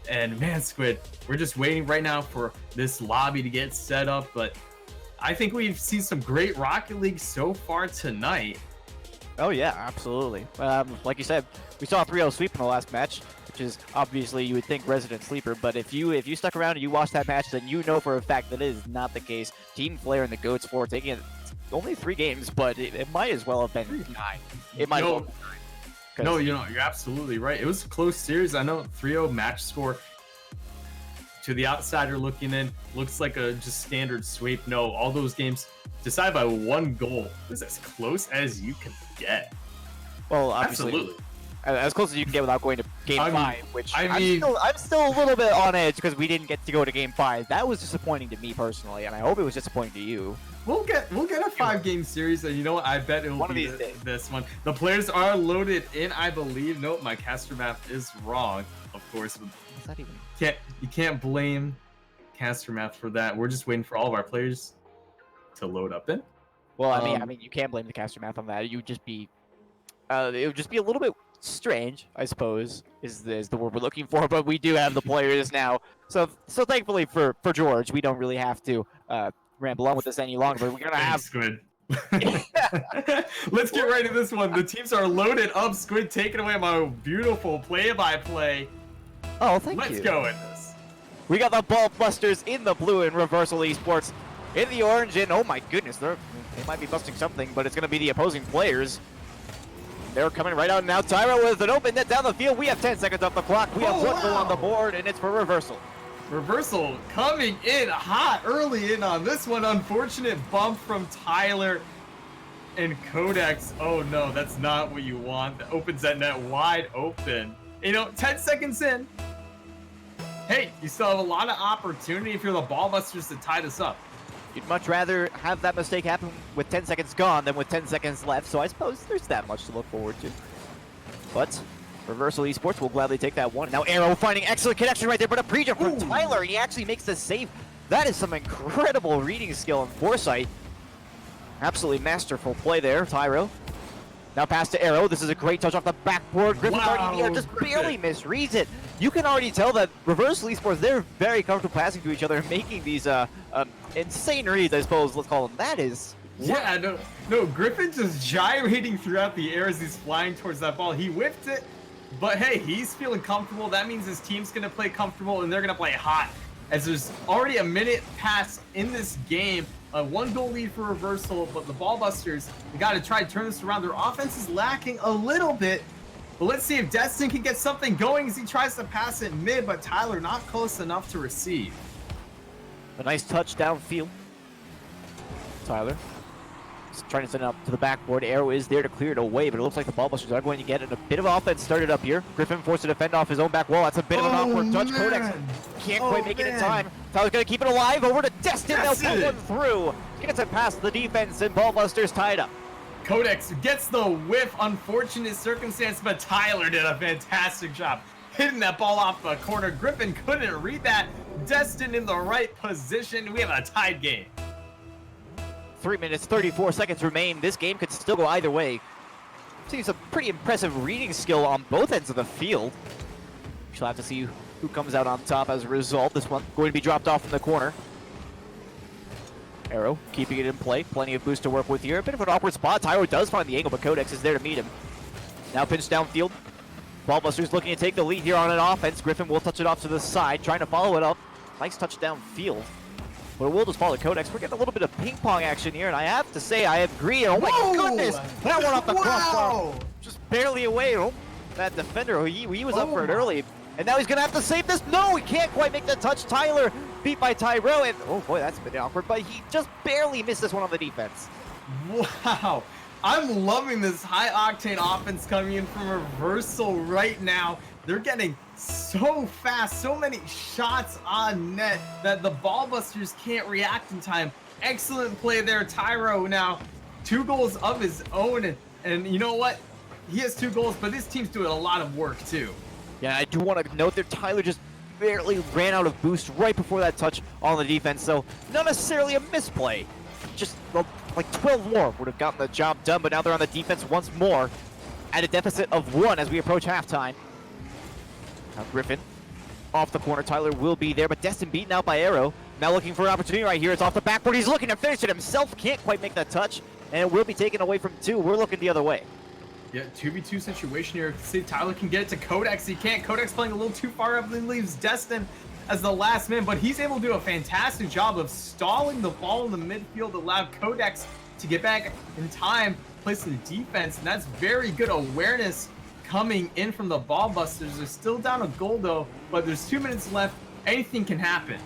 And man, Squid, we're just waiting right now for this lobby to get set up, but I think we've seen some great Rocket League so far tonight. Oh yeah, absolutely. Like you said, we saw a 3-0 sweep in the last match, which is obviously, you would think, resident sleeper. But if you stuck around and you watched that match, then you know for a fact that it is not the case. Team Flare and the Goats 4 taking it only 3 games, but it might as well have been 9. It might well have been 9. No, you're absolutely right. It was a close series. I know 3-0 match score. To the outsider looking in, looks like a just standard sweep. No, all those games decided by 1 goal. It was as close as you can get. Well, obviously, absolutely. As close as you can get without going to Game 5, which I'm still a little bit on edge because we didn't get to go to Game 5. That was disappointing to me personally, and I hope it was disappointing to you. We'll get a 5-game series, and you know what? I bet it'll be this one. The players are loaded in, I believe. Nope, my caster math is wrong. Of course, What's that even? You can't blame caster math for that. We're just waiting for all of our players to load up in. Well, I mean, you can't blame the caster math on that. It would just be a little bit strange, I suppose, is the word we're looking for. But we do have the players now, so thankfully for George, we don't really have to ramble on with this any longer. But we're gonna have Squid. Let's get right into this one. The teams are loaded up. Squid taking away my beautiful play-by-play. Oh, thank you. Let's go in this. We got the Ball Busters in the blue and Reversal Esports in the orange. And oh my goodness, they might be busting something, but it's going to be the opposing players. They're coming right out now. Tyra with an open net down the field. We have 10 seconds off the clock. We have 1 goal on the board, and it's for Reversal. Reversal coming in hot early in on this one. Unfortunate bump from Tyler and Codex. Oh no, that's not what you want. That opens that net wide open. 10 seconds in. Hey, you still have a lot of opportunity if you're the Ball Busters to tie this up. You'd much rather have that mistake happen with 10 seconds gone than with 10 seconds left, so I suppose there's that much to look forward to. But Reversal Esports will gladly take that one. Now Arrow finding excellent connection right there, but a pre-jump from Tyler, and he actually makes the save. That is some incredible reading skill and foresight. Absolutely masterful play there, Tyro. Now pass to Arrow. This is a great touch off the backboard. Griffin's already in the air, just barely misreads it. You can already tell that Reversal Esports, they're very comfortable passing to each other and making these insane reads, I suppose, let's call them. That is... Yeah, no, Griffin just gyrating throughout the air as he's flying towards that ball. He whipped it, but hey, he's feeling comfortable. That means his team's going to play comfortable, and they're going to play hot. As there's already a minute passed in this game, a 1-goal lead for Reversal, but the Ball Busters, they got to try to turn this around. Their offense is lacking a little bit, but let's see if Destin can get something going as he tries to pass it mid, but Tyler not close enough to receive. A nice touch downfield. Tyler trying to send it up to the backboard. Arrow is there to clear it away, but it looks like the Ball Busters are going to get a bit of offense started up here. Griffin forced to defend off his own back wall. That's a bit of an awkward touch. Codex can't quite make it in time. Tyler's going to keep it alive. Over to Destin. They'll put one through. Gets it past the defense, and Ball Busters tied up. Codex gets the whiff, unfortunate circumstance, but Tyler did a fantastic job hitting that ball off the corner. Griffin couldn't read that. Destin in the right position. We have a tied game. 3 minutes, 34 seconds remain. This game could still go either way. Seems a pretty impressive reading skill on both ends of the field. She'll have to see who comes out on top as a result. This one going to be dropped off in the corner. Arrow keeping it in play. Plenty of boost to work with here. A bit of an awkward spot. Tyro does find the angle, but Codex is there to meet him. Now pinched downfield. Ballbusters looking to take the lead here on an offense. Griffin will touch it off to the side, trying to follow it up. Nice touch downfield. But it will just follow Codex. We're getting a little bit of ping pong action here, and I have to say, I agree. Oh my goodness! That one off the crossbar. Just barely away. Oh, that defender, he was up for it early. And now he's going to have to save this. No, he can't quite make the touch. Tyler beat by Tyro. And oh boy, that's a bit awkward. But he just barely missed this one on the defense. Wow. I'm loving this high-octane offense coming in from Reversal right now. They're getting so fast, so many shots on net that the Ballbusters can't react in time. Excellent play there. Tyro now 2 goals of his own. And you know what? He has 2 goals, but this team's doing a lot of work too. Yeah, I do want to note that Tyler just barely ran out of boost right before that touch on the defense, so not necessarily a misplay. Just like 12 more would have gotten the job done, but now they're on the defense once more at a deficit of 1 as we approach halftime. Now Griffin off the corner. Tyler will be there, but Destin beaten out by Arrow. Now looking for an opportunity right here. It's off the backboard. He's looking to finish it himself. Can't quite make that touch, and it will be taken away from 2. We're looking the other way. Yeah, 2v2 situation here. See, Tyler can get it to Codex. He can't. Codex playing a little too far up and leaves Destin as the last man, but he's able to do a fantastic job of stalling the ball in the midfield, allowed Codex to get back in time, play some defense, and that's very good awareness coming in from the Ballbusters. They're still down a goal though, but there's 2 minutes left. Anything can happen.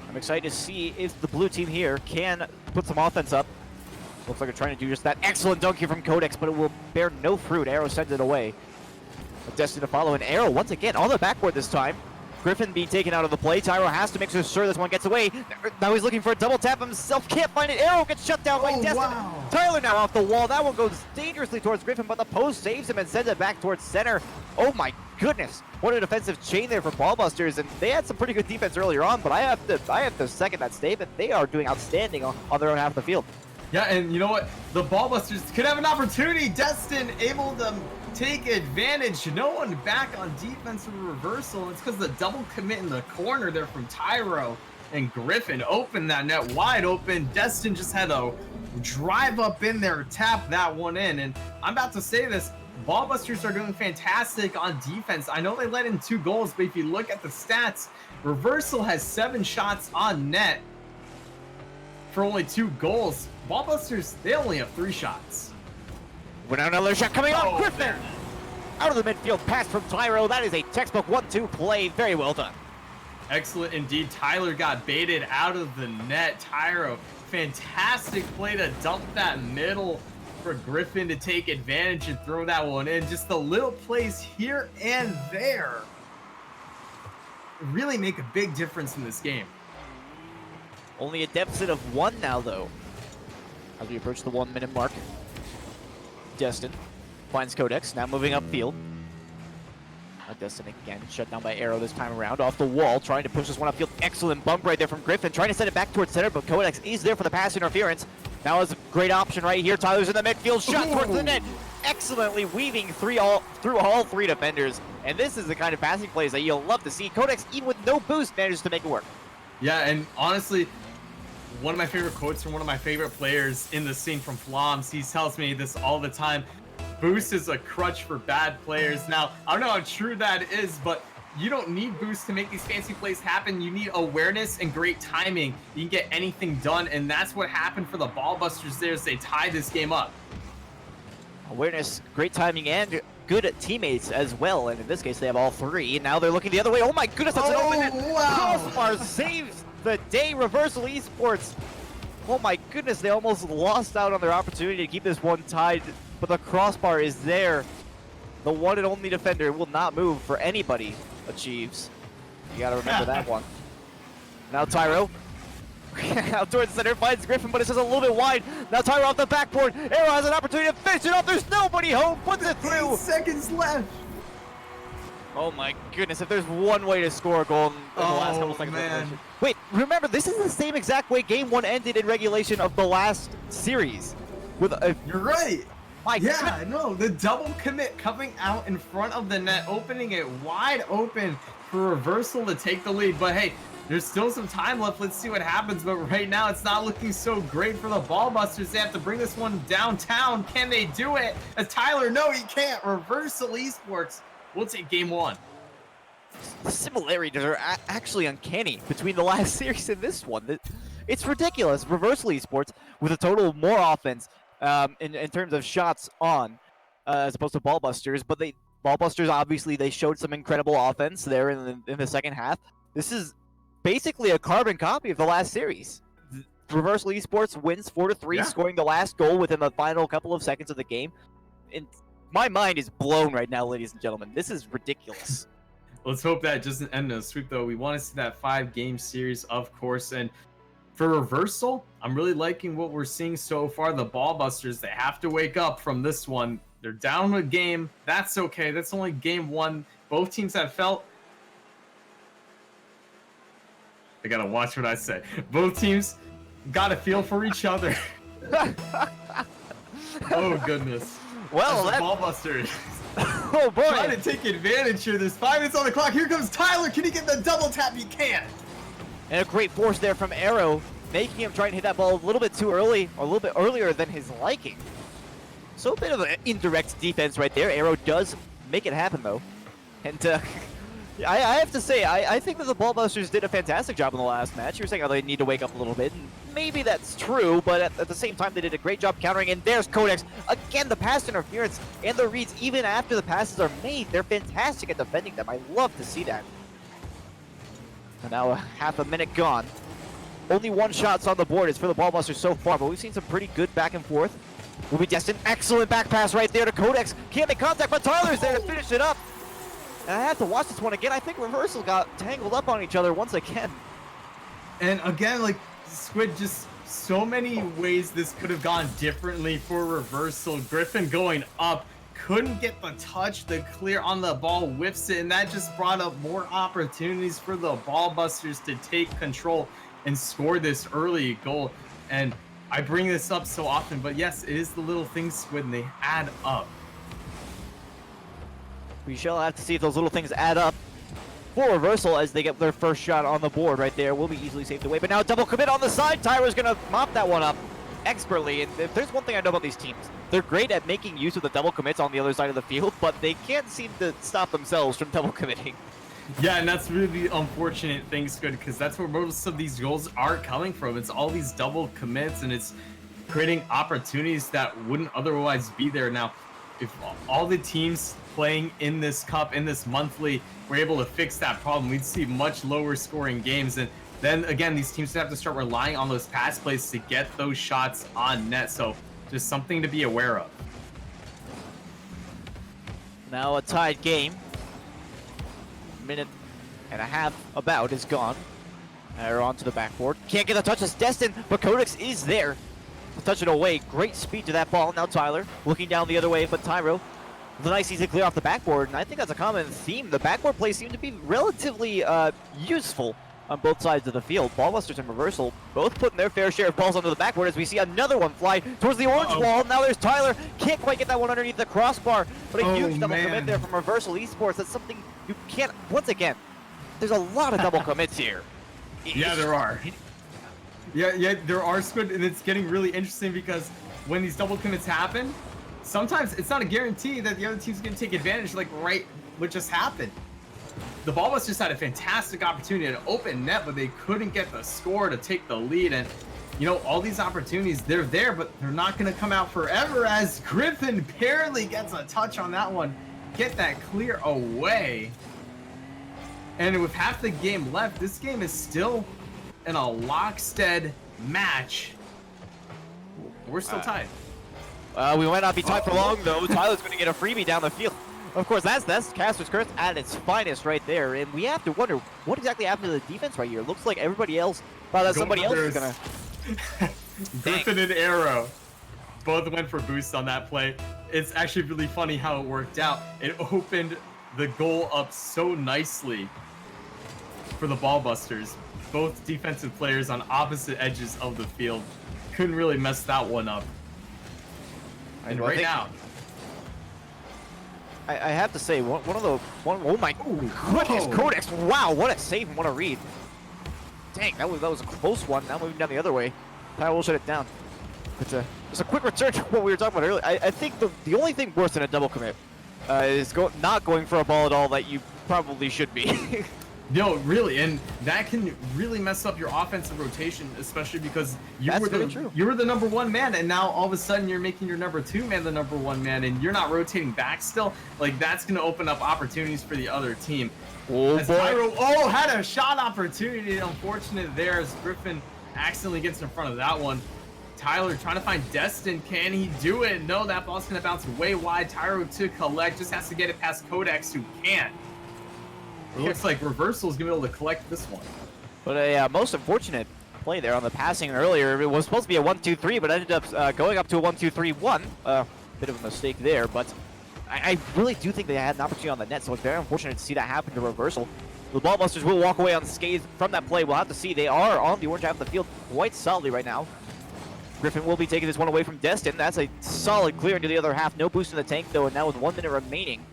I'm excited to see if the blue team here can put some offense up. Looks like they're trying to do just that. Excellent dunk here from Codex, but it will bear no fruit. Arrow sends it away. A Destin to follow, and Arrow once again on the backboard this time. Griffin being taken out of the play. Tyro has to make sure this one gets away. Now he's looking for a double tap himself. Can't find it. Arrow gets shut down by Destin. Wow. Tyler now off the wall. That one goes dangerously towards Griffin, but the post saves him and sends it back towards center. Oh my goodness. What a defensive chain there for Ballbusters, and they had some pretty good defense earlier on, but I have to second that statement. They are doing outstanding on their own half of the field. Yeah, and you know what? The Ballbusters could have an opportunity. Destin able to take advantage. No one back on defensive reversal. It's because the double commit in the corner there from Tyro, and Griffin opened that net wide open. Destin just had to drive up in there, tap that one in. And I'm about to say this, Ballbusters are doing fantastic on defense. I know they let in 2 goals, but if you look at the stats, Reversal has 7 shots on net for only 2 goals. Ballbusters, they only have 3 shots. We're now another shot coming on. Griffin there. out of the midfield pass from Tyro. That is a textbook 1-2 play. Very well done. Excellent indeed. Tyler got baited out of the net. Tyro, fantastic play to dump that middle for Griffin to take advantage and throw that one in. Just the little plays here and there really make a big difference in this game. Only a deficit of 1 now, though, as we approach the 1-minute mark. Destin finds Codex, now moving upfield. Destin again, shut down by Arrow this time around. Off the wall, trying to push this one upfield. Excellent bump right there from Griffin, trying to send it back towards center, but Codex is there for the pass interference. Now is a great option right here. Tyler's in the midfield, shot towards the net. Excellently weaving through all 3 defenders. And this is the kind of passing plays that you'll love to see. Codex, even with no boost, manages to make it work. Yeah, and honestly, one of my favorite quotes from one of my favorite players in the scene from Floms, he tells me this all the time: boost is a crutch for bad players. Now, I don't know how true that is, but you don't need boost to make these fancy plays happen. You need awareness and great timing. You can get anything done, and that's what happened for the Ballbusters there as they tied this game up. Awareness, great timing, and good teammates as well, and in this case they have all 3. Now they're looking the other way. Oh my goodness, that's an open net. Crossbar saves the day. Reversal Esports, oh my goodness, they almost lost out on their opportunity to keep this one tied, but the crossbar is there. The one and only defender will not move for anybody achieves. You gotta remember that one. Now Tyro Out towards center, finds Griffin, but it's just a little bit wide. Now Tyler off the backboard. Arrow has an opportunity to finish it off. There's nobody home. Puts it through. 8 seconds left. Oh my goodness, if there's one way to score a goal in the last couple seconds of regulation. Wait, remember, this is the same exact way Game 1 ended in regulation of the last series. With You're right. My Yeah, no, the double commit coming out in front of the net, opening it wide open for reversal to take the lead. But hey, there's still some time left. Let's see what happens. But right now, it's not looking so great for the Ballbusters. They have to bring this one downtown. Can they do it? As Tyler, no, he can't. Reversal Esports. We'll take game 1. The similarities are actually uncanny between the last series and this one. It's ridiculous. Reversal Esports with a total more offense in terms of shots on as opposed to Ballbusters. But Ballbusters, obviously, they showed some incredible offense there in the second half. This is basically a carbon copy of the last series. Reversal Esports wins 4-3, scoring the last goal within the final couple of seconds of the game. And my mind is blown right now, ladies and gentlemen. This is ridiculous. Let's hope that doesn't end in a sweep, though. We want to see that 5-game series, of course. And for Reversal, I'm really liking what we're seeing so far. The Ballbusters, they have to wake up from this one. They're down a game. That's okay. That's only game 1. Both teams have felt... I gotta watch what I say. Both teams got a feel for each other. Oh, goodness. Well, that's the Ballbusters. Oh, boy. Trying to take advantage here. There's 5 minutes on the clock. Here comes Tyler. Can he get the double tap? He can. And a great force there from Arrow, making him try and hit that ball a little bit too early, or a little bit earlier than his liking. So a bit of an indirect defense right there. Arrow does make it happen, though. And I have to say, I think that the Ballbusters did a fantastic job in the last match. You were saying how they need to wake up a little bit, and maybe that's true, but at the same time, they did a great job countering, and there's Codex. Again, the pass interference and the reads, even after the passes are made, they're fantastic at defending them. I love to see that. And now half a minute gone. Only 1 shot's on the board. It's for the Ballbusters so far, but we've seen some pretty good back and forth. Will be destined. Excellent back pass right there to Codex. Can't make contact, but Tyler's there to finish it up. And I have to watch this one again. I think Reversal got tangled up on each other once again. And again, like, Squid, just so many ways this could have gone differently for Reversal. Griffin going up, couldn't get the touch, the clear on the ball, whiffs it, and that just brought up more opportunities for the Ballbusters to take control and score this early goal. And I bring this up so often, but yes, it is the little things, Squid, and they add up. We shall have to see if those little things add up for Reversal as they get their first shot on the board right there. Will be easily saved away, but now double commit on the side. Tyra's going to mop that one up expertly. And if there's one thing I know about these teams, they're great at making use of the double commits on the other side of the field, but they can't seem to stop themselves from double committing. Yeah, and that's really the unfortunate thing, Squid, because that's where most of these goals are coming from. It's all these double commits, and it's creating opportunities that wouldn't otherwise be there. Now, if all the teams playing in this cup, in this monthly, were able to fix that problem, we'd see much lower scoring games. And then again, these teams have to start relying on those pass plays to get those shots on net. So just something to be aware of. Now a tied game. Minute and a half about is gone. They're onto the backboard. Can't get the touch as Destin, but Codex is there to touch it away. Great speed to that ball. Now Tyler looking down the other way, but Tyro with a nice easy clear off the backboard, and I think that's a common theme. The backboard plays seem to be relatively useful on both sides of the field. Ballbusters and Reversal both putting their fair share of balls onto the backboard as we see another one fly towards the orange wall. Now there's Tyler. Can't quite get that one underneath the crossbar, but a huge double commit there from Reversal Esports. That's something you can't, once again, there's a lot of double commits here. Yeah, there are. Yeah, there are, Squid, and it's getting really interesting because when these double commits happen, sometimes it's not a guarantee that the other team's going to take advantage, like right what just happened. The Ballbusters had a fantastic opportunity to open net, but they couldn't get the score to take the lead. And, you know, all these opportunities, they're there, but they're not going to come out forever as Griffin barely gets a touch on that one. Get that clear away. And with half the game left, this game is still in a lockstead match. We're still tied. We might not be tied for long, though. Tyler's going to get a freebie down the field. Of course, that's Caster's Curse at its finest right there, and we have to wonder what exactly happened to the defense right here. Looks like everybody else thought that somebody else was gonna. Griffin and Arrow both went for boost on that play. It's actually really funny how it worked out. It opened the goal up so nicely for the Ball Busters. Both defensive players on opposite edges of the field couldn't really mess that one up. And right now, I have to say, oh my goodness, Codex! Wow, what a save and what a read! Dang, that was a close one. Now moving down the other way, Tyler will shut it down. It's a quick return to what we were talking about earlier. I think the only thing worse than a double commit is not going for a ball at all that you probably should be. No, really, and that can really mess up your offensive rotation, especially because you were the number one man, and now all of a sudden you're making your number two man the number one man, and you're not rotating back still. Like, that's gonna open up opportunities for the other team. Oh as boy! Tyro, had a shot opportunity. Unfortunate there as Griffin accidentally gets in front of that one. Tyler trying to find Destin. Can he do it? No, that ball's gonna bounce way wide. Tyro to collect, just has to get it past Codex, who can't. It looks like Reversal is going to be able to collect this one. But a most unfortunate play there on the passing earlier. It was supposed to be a 1-2-3, but ended up going up to a 1-2-3-1. Bit of a mistake there, but I really do think they had an opportunity on the net, so it's very unfortunate to see that happen to Reversal. The Ballbusters will walk away unscathed from that play. We'll have to see. They are on the orange half of the field quite solidly right now. Griffin will be taking this one away from Destin. That's a solid clear into the other half. No boost in the tank, though, and now with 1 minute remaining.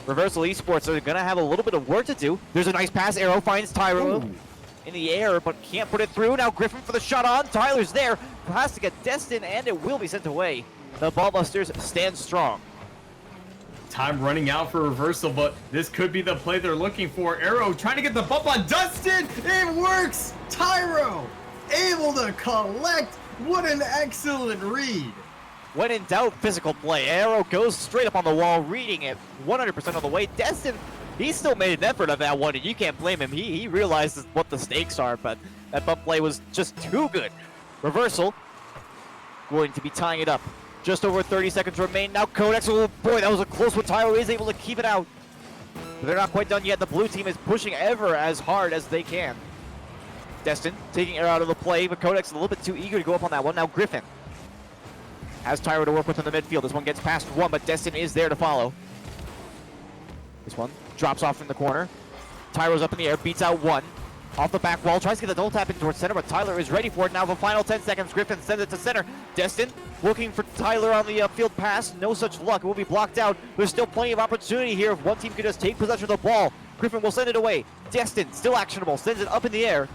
Reversal Esports are going to have a little bit of work to do. There's a nice pass. Arrow finds Tyro in the air, but can't put it through. Now Griffin for the shot on. Tyler's there. Has to get Destin, and it will be sent away. The Ballbusters stand strong. Time running out for Reversal, but this could be the play they're looking for. Arrow trying to get the bump on Dustin. It works. Tyro able to collect. What an excellent read. When in doubt, physical play. Arrow goes straight up on the wall, reading it 100% of the way. Destin, he still made an effort of that one, and you can't blame him. He realizes what the stakes are, but that bump play was just too good. Reversal going to be tying it up. Just over 30 seconds remain. Now Codex, oh boy, that was a close one. Tyro is able to keep it out. But they're not quite done yet. The blue team is pushing ever as hard as they can. Destin taking air out of the play, but Codex a little bit too eager to go up on that one. Now Griffin has Tyro to work with in the midfield. This one gets past one, but Destin is there to follow. This one drops off in the corner. Tyro's up in the air, beats out one. Off the back wall, tries to get the double tap in towards center, but Tyler is ready for it now. The final 10 seconds, Griffin sends it to center. Destin looking for Tyler on the field pass. No such luck. It will be blocked out. There's still plenty of opportunity here if one team could just take possession of the ball. Griffin will send it away. Destin, still actionable, sends it up in the air.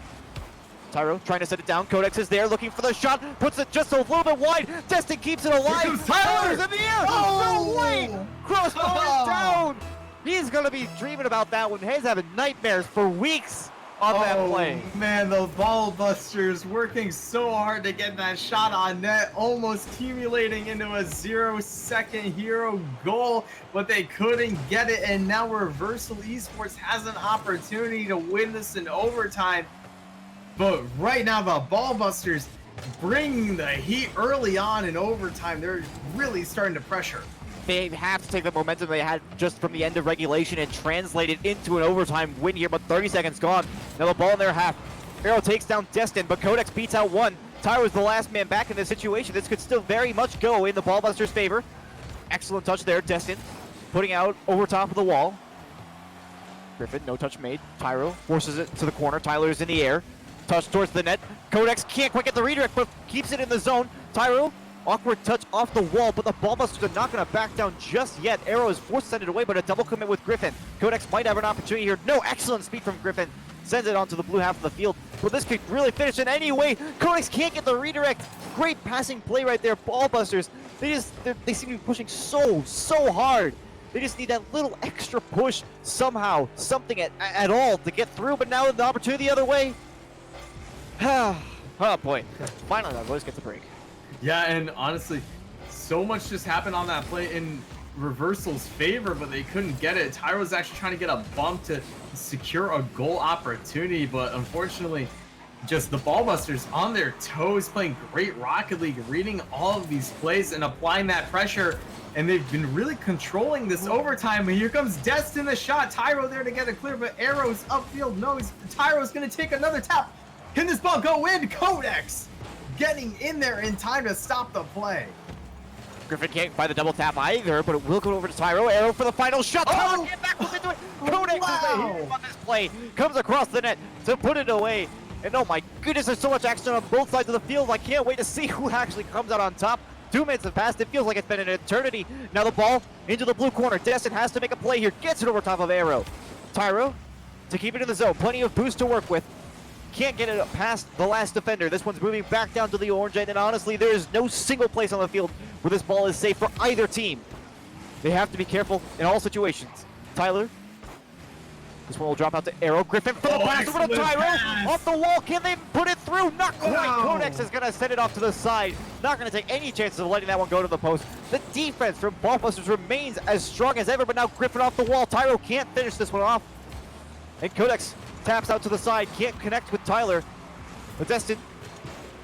Tyro trying to set it down. Codex is there looking for the shot. Puts it just a little bit wide. Destin keeps it alive. Tyler's in the air. No way. Crossbar is down. He's going to be dreaming about that one. He's having nightmares for weeks on that play. Man, the Ballbusters working so hard to get that shot on net, almost accumulating into a 0-second hero goal, but they couldn't get it, and now Reversal Esports has an opportunity to win this in overtime. But right now, the Ballbusters bring the heat early on in overtime. They're really starting to pressure. They have to take the momentum they had just from the end of regulation and translate it into an overtime win here, but 30 seconds gone. Now the ball in their half. Arrow takes down Destin, but Codex beats out one. Tyro is the last man back in this situation. This could still very much go in the Ballbusters' favor. Excellent touch there, Destin putting out over top of the wall. Griffin, no touch made. Tyro forces it to the corner. Tyler's in the air. Touch towards the net. Codex can't quite get the redirect, but keeps it in the zone. Tyro, awkward touch off the wall, but the Ballbusters are not going to back down just yet. Arrow is forced to send it away, but a double commit with Griffin. Codex might have an opportunity here. No, excellent speed from Griffin. Sends it onto the blue half of the field. But this could really finish in any way. Codex can't get the redirect. Great passing play right there. Ballbusters, they seem to be pushing so hard. They just need that little extra push somehow, something at all to get through. But now the opportunity the other way. Oh boy, finally our voice gets a break. Yeah, and honestly, so much just happened on that play in Reversal's favor, but they couldn't get it. Tyro was actually trying to get a bump to secure a goal opportunity, but unfortunately, just the Ballbusters on their toes, playing great Rocket League, reading all of these plays and applying that pressure. And they've been really controlling this overtime. And here comes Destin, the shot. Tyro there to get it clear, but Arrow's upfield. No, Tyro's going to take another tap. Can this ball go in? Codex getting in there in time to stop the play. Griffin can't find the double tap either, but it will go over to Tyro. Arrow for the final shot. Tyro get back into it. Codex is the hero on this play. Comes across the net to put it away. And oh my goodness, there's so much action on both sides of the field. I can't wait to see who actually comes out on top. 2 minutes have passed. It feels like it's been an eternity. Now the ball into the blue corner. Destin has to make a play here. Gets it over top of Arrow. Tyro to keep it in the zone. Plenty of boost to work with. Can't get it past the last defender. This one's moving back down to the orange end. And honestly, there is no single place on the field where this ball is safe for either team. They have to be careful in all situations. Tyler. This one will drop out to Arrow. Griffin for the pass over to Tyro. Off the wall. Can they put it through? Not quite. Codex is going to send it off to the side. Not going to take any chances of letting that one go to the post. The defense from Ballbusters remains as strong as ever, but now Griffin off the wall. Tyro can't finish this one off. And Codex taps out to the side. Can't connect with Tyler. But Destin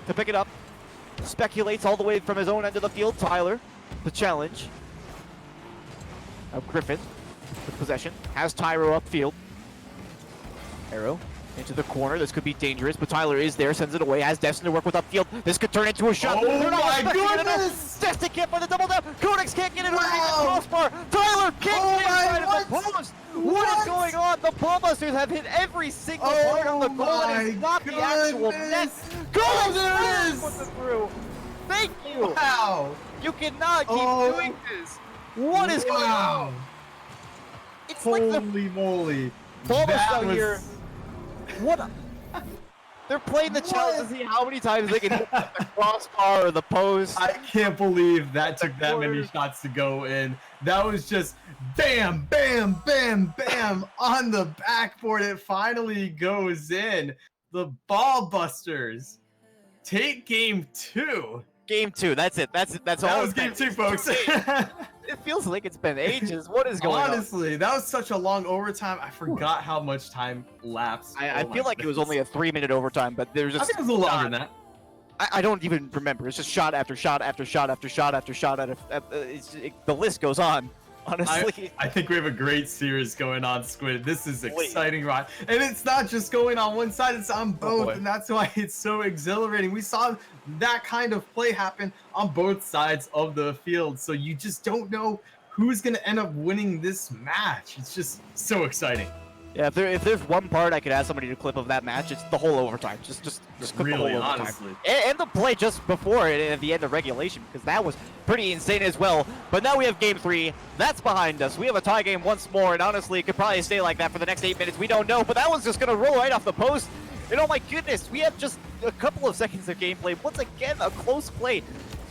to pick it up. Speculates all the way from his own end of the field. Tyler, the challenge. Now Griffin with possession. Has Tyro upfield. Arrow into the corner. This could be dangerous, but Tyler is there, sends it away, has Destin to work with upfield. This could turn into a shot. Oh my goodness! Destin can't find the double down. Codex can't get it underneath the crossbar. Tyler can't get inside of the post. What is going on? The Ballbusters have hit every single part on the goal, and it's not the actual net. Codex there it is! puts it through. Thank you. Wow! You cannot keep doing this. What is going on? It's like the Holy moly! Ballbusters That out was- here. What? They're playing the challenge to see how many times they can hit the crossbar or the post. I can't believe that took that many corner. shots to go in. That was just bam, bam, bam, bam on the backboard. It finally goes in. The Ballbusters take game 2. Game 2. That's it. That's all. That was it's been. game 2, folks. It feels like it's been ages. What is going on? Honestly, that was such a long overtime. I forgot how much time lapsed. I Oh feel my like it was goodness. only a 3-minute overtime, but there's I just. think it was a little longer than that. I don't even remember. It's just shot after shot after shot after shot after shot. The list goes on. Honestly. I think we have a great series going on, Squid. This is exciting, right? And it's not just going on one side, it's on both, boy. and that's why it's so exhilarating. We saw that kind of play happen on both sides of the field, so you just don't know who's going to end up winning this match. It's just so exciting. Yeah, if there's one part I could ask somebody to clip of that match, it's the whole overtime. Just clip Really, the whole overtime. honestly. And the play just before it at the end of regulation, because that was pretty insane as well. But now we have game 3. That's behind us. We have a tie game once more, and honestly, it could probably stay like that for the next 8 minutes. We don't know, but that one's just going to roll right off the post. And oh my goodness, we have just a couple of seconds of gameplay. Once again, a close play.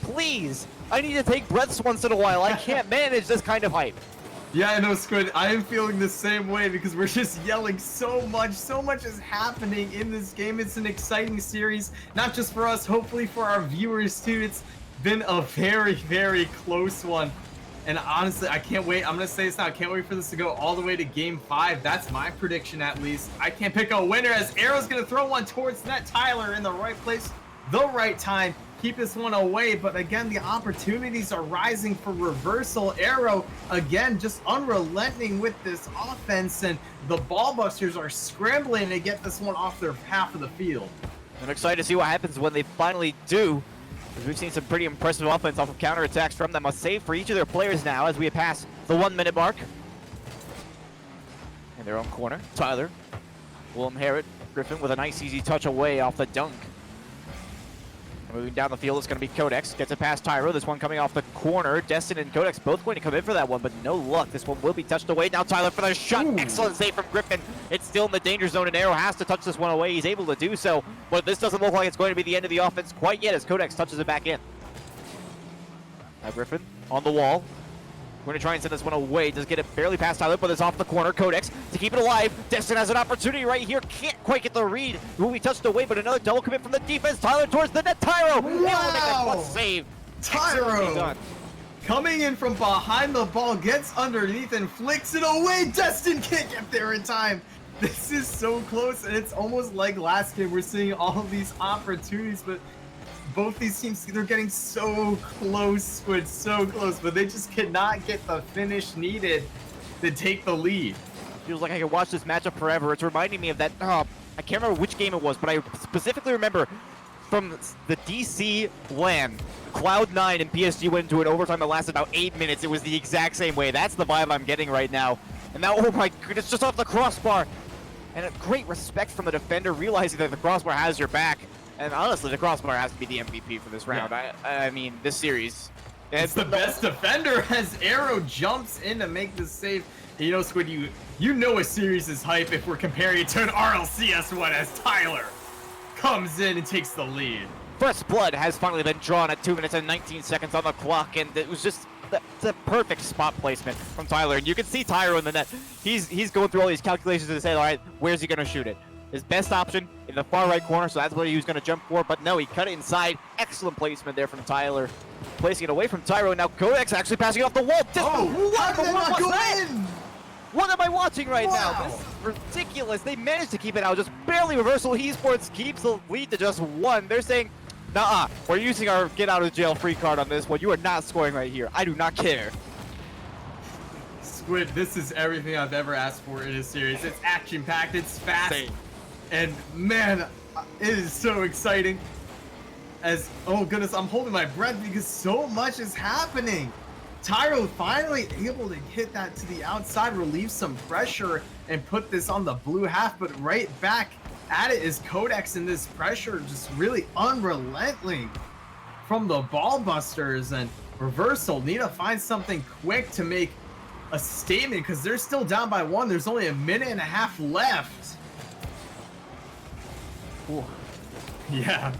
Please, I need to take breaths once in a while. I can't manage this kind of hype. Yeah, I know, Squid. I am feeling the same way because we're just yelling so much. So much is happening in this game. It's an exciting series, not just for us, hopefully for our viewers too. It's been a very, very close one. And honestly, I can't wait. I'm going to say this now. I can't wait for this to go all the way to game 5. That's my prediction, at least. I can't pick a winner as Arrow's going to throw one towards net. Tyler in the right place, the right time. Keep this one away, but again, the opportunities are rising for reversal. Arrow, again, just unrelenting with this offense, and the Ballbusters are scrambling to get this one off their half of the field. I'm excited to see what happens when they finally do. Because we've seen some pretty impressive offense off of counterattacks from them. A save for each of their players now as we pass the 1-minute mark. In their own corner, Tyler will inherit Griffin with a nice easy touch away off the dunk. Moving down the field, it's going to be Codex. Gets it past Tyro. This one coming off the corner. Destin and Codex both going to come in for that one, but no luck. This one will be touched away. Now Tyler for the shot. Ooh. Excellent save from Griffin. It's still in the danger zone, and Arrow has to touch this one away. He's able to do so, but this doesn't look like it's going to be the end of the offense quite yet as Codex touches it back in. Now Griffin on the wall. We're going to try and send this one away. Does get it barely past Tyler, but it's off the corner. Codex to keep it alive. Destin has an opportunity right here. Can't quite get the read. Will be touched away, but another double commit from the defense. Tyler towards the net. Tyro! Able to make that Wow! plus save. Tyro! Excellently done. Coming in from behind the ball, gets underneath and flicks it away. Destin can't get there in time. This is so close, and it's almost like last game. We're seeing all of these opportunities, but both these teams, they're getting so close, Squid, so close, but they just cannot get the finish needed to take the lead. Feels like I could watch this matchup forever. It's reminding me of that, I can't remember which game it was, but I specifically remember from the DC LAN, Cloud9 and PSG went into an overtime that lasted about 8 minutes. It was the exact same way. That's the vibe I'm getting right now. And now, oh my goodness, just off the crossbar. And a great respect from the defender, realizing that the crossbar has your back. And honestly, the crossbar has to be the MVP for this round. Yeah. I mean, this series. It's the best defender as Arrow jumps in to make the save. You know, Squid, you know a series is hype if we're comparing it to an RLCS one as Tyler comes in and takes the lead. First blood has finally been drawn at 2 minutes and 19 seconds on the clock, and it was just the perfect spot placement from Tyler. And you can see Tyro in the net. He's going through all these calculations to say, all right, where's he going to shoot it? His best option in the far right corner, so that's what he was going to jump for. But no, he cut it inside. Excellent placement there from Tyler. Placing it away from Tyro. Now Codex actually passing it off the wall. How did that not go in? What am I watching right now? Wow. This is ridiculous. They managed to keep it out. Just barely. Reversal Esports keeps the lead to just 1. They're saying, nah, we're using our get out of jail free card on this one. You are not scoring right here. I do not care. Squid, this is everything I've ever asked for in a series. It's action-packed, it's fast, Same. and man, it is so exciting. As, oh goodness, I'm holding my breath because so much is happening. Tyro finally able to hit that to the outside, relieve some pressure, and put this on the blue half, but right back at it is Codex, in this pressure just really unrelenting from the ball busters. And Reversal need to find something quick to make a statement because they're still down by 1. There's only a minute and a half left. Ooh. Yeah.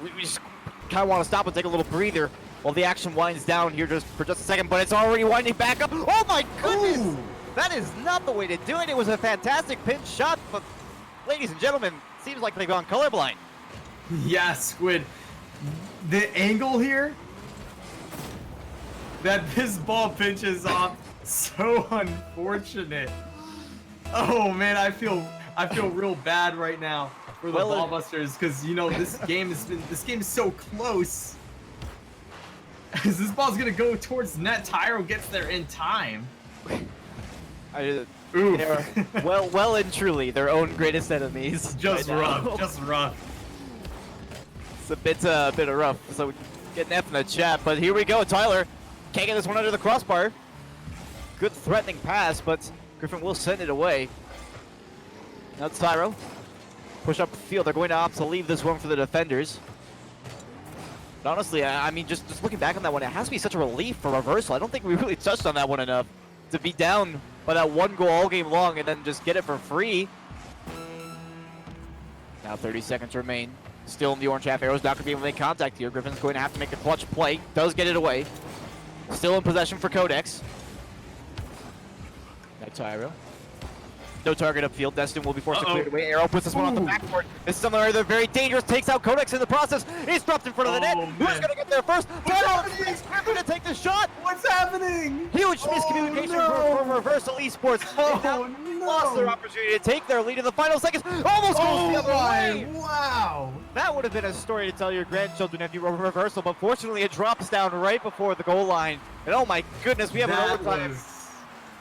We just kind of want to stop and take a little breather while the action winds down here for just a second, but it's already winding back up. Oh my goodness! Ooh. That is not the way to do it. It was a fantastic pinch shot, but ladies and gentlemen, seems like they've gone colorblind. Yeah, Squid. The angle here that this ball pinches off, so unfortunate. Oh man, I feel real bad right now for the ball busters because you know this game is so close. As this ball's gonna go towards net, Tyro gets there in time. Ooh. Ooh. well and truly their own greatest enemies. Just right now. rough, just rough. It's a bit of rough. So getting F in the chat, but here we go. Tyler can't get this one under the crossbar. Good threatening pass, but Griffin will send it away. Now it's Tyro. Push up the field. They're going to opt to leave this one for the defenders. But honestly, I mean, just looking back on that one, it has to be such a relief for Reversal. I don't think we really touched on that one enough. To be down by that 1 goal all game long and then just get it for free. Now 30 seconds remain. Still in the orange half. Arrow's not going to be able to make contact here. Griffin's going to have to make a clutch play. Does get it away. Still in possession for Codex. Now Tyro. No target upfield. Destin will be forced to clear it away. Arrow puts this one on the backboard. This is something they're very dangerous. Takes out Codex in the process. He's dropped in front of the net. Who's going to get there first? Griffin to take the shot. What's happening? Huge miscommunication from Reversal Esports. They lost their opportunity to take their lead in the final seconds. Almost goes the other way. Wow. That would have been a story to tell your grandchildren if you were Reversal, but fortunately it drops down right before the goal line. And oh my goodness, we have an overtime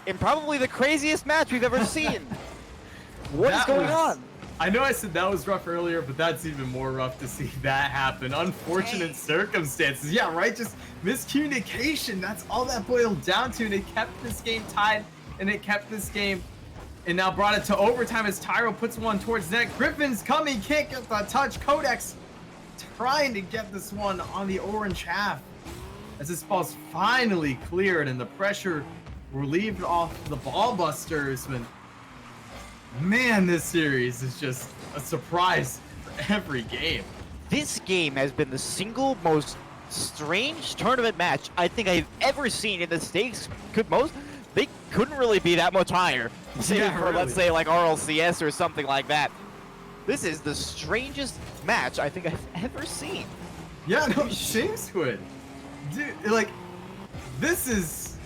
in probably the craziest match we've ever seen. What is going on? I know I said that was rough earlier, but that's even more rough to see that happen. Unfortunate circumstances. Yeah, right? Just miscommunication. That's all that boiled down to, and it kept this game tied, and it kept this game, and now brought it to overtime as Tyro puts one towards net. Griffin's coming, can't get the touch. Codex trying to get this one on the orange half as this ball's finally cleared and the pressure relieved off the ball busters. But man, this series is just a surprise for every game. This game has been the single most strange tournament match I think I've ever seen, and the stakes they couldn't really be that much higher. Yeah, for, really. let's say, like RLCS or something like that. This is the strangest match I think I've ever seen. Yeah, no, Squid. Dude, like, this is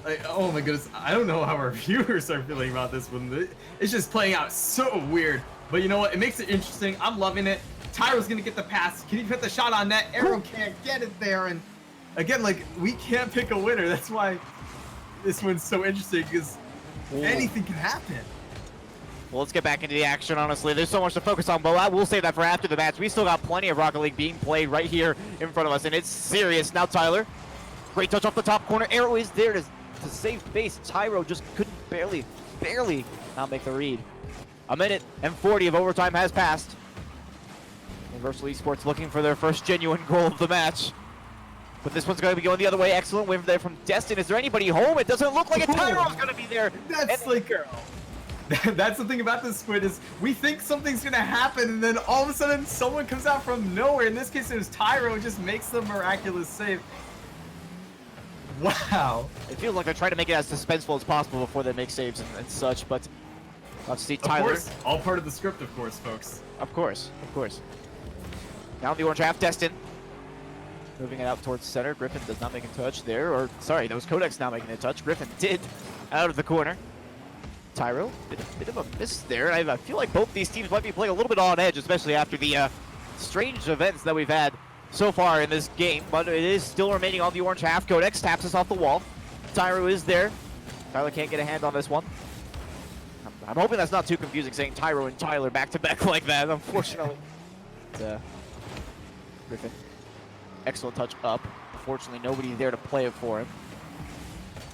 Like, oh my goodness, I don't know how our viewers are feeling about this one. It's just playing out so weird. But you know what? It makes it interesting. I'm loving it. Tyro's gonna get the pass. Can he put the shot on net? Arrow can't get it there. And again, like, we can't pick a winner. That's why this one's so interesting, because anything can happen. Well, let's get back into the action, honestly. There's so much to focus on, but we'll save that for after the match. We still got plenty of Rocket League being played right here in front of us, and it's serious. Now Tyler, great touch off the top corner. Arrow is there to save base. Tyro just couldn't barely not make the read. A minute and 40 of overtime has passed. Universal Esports looking for their first genuine goal of the match. But this one's going to be going the other way. Excellent win there from Destin. Is there anybody home? It doesn't look like it. Tyro's going to be there. That's like... That's the thing about this Squid, is we think something's gonna happen, and then all of a sudden someone comes out from nowhere. In this case, it was Tyro, just makes the miraculous save. Wow. It feels like they're trying to make it as suspenseful as possible before they make saves and such, but let's see Tyler. Of course, all part of the script, of course, folks. Of course. Now in the orange half, Destin. Moving it out towards center. Griffin does not make a touch there, or sorry, that was Codex not making a touch. Griffin did, out of the corner. Tyro, bit of a miss there. I feel like both these teams might be playing a little bit on edge, especially after the strange events that we've had so far in this game, but it is still remaining on the orange half. Codex taps us off the wall. Tyro is there. Tyler can't get a hand on this one. I'm hoping that's not too confusing, saying Tyro and Tyler back-to-back like that, unfortunately. Griffin, excellent touch up. Unfortunately, nobody there to play it for him.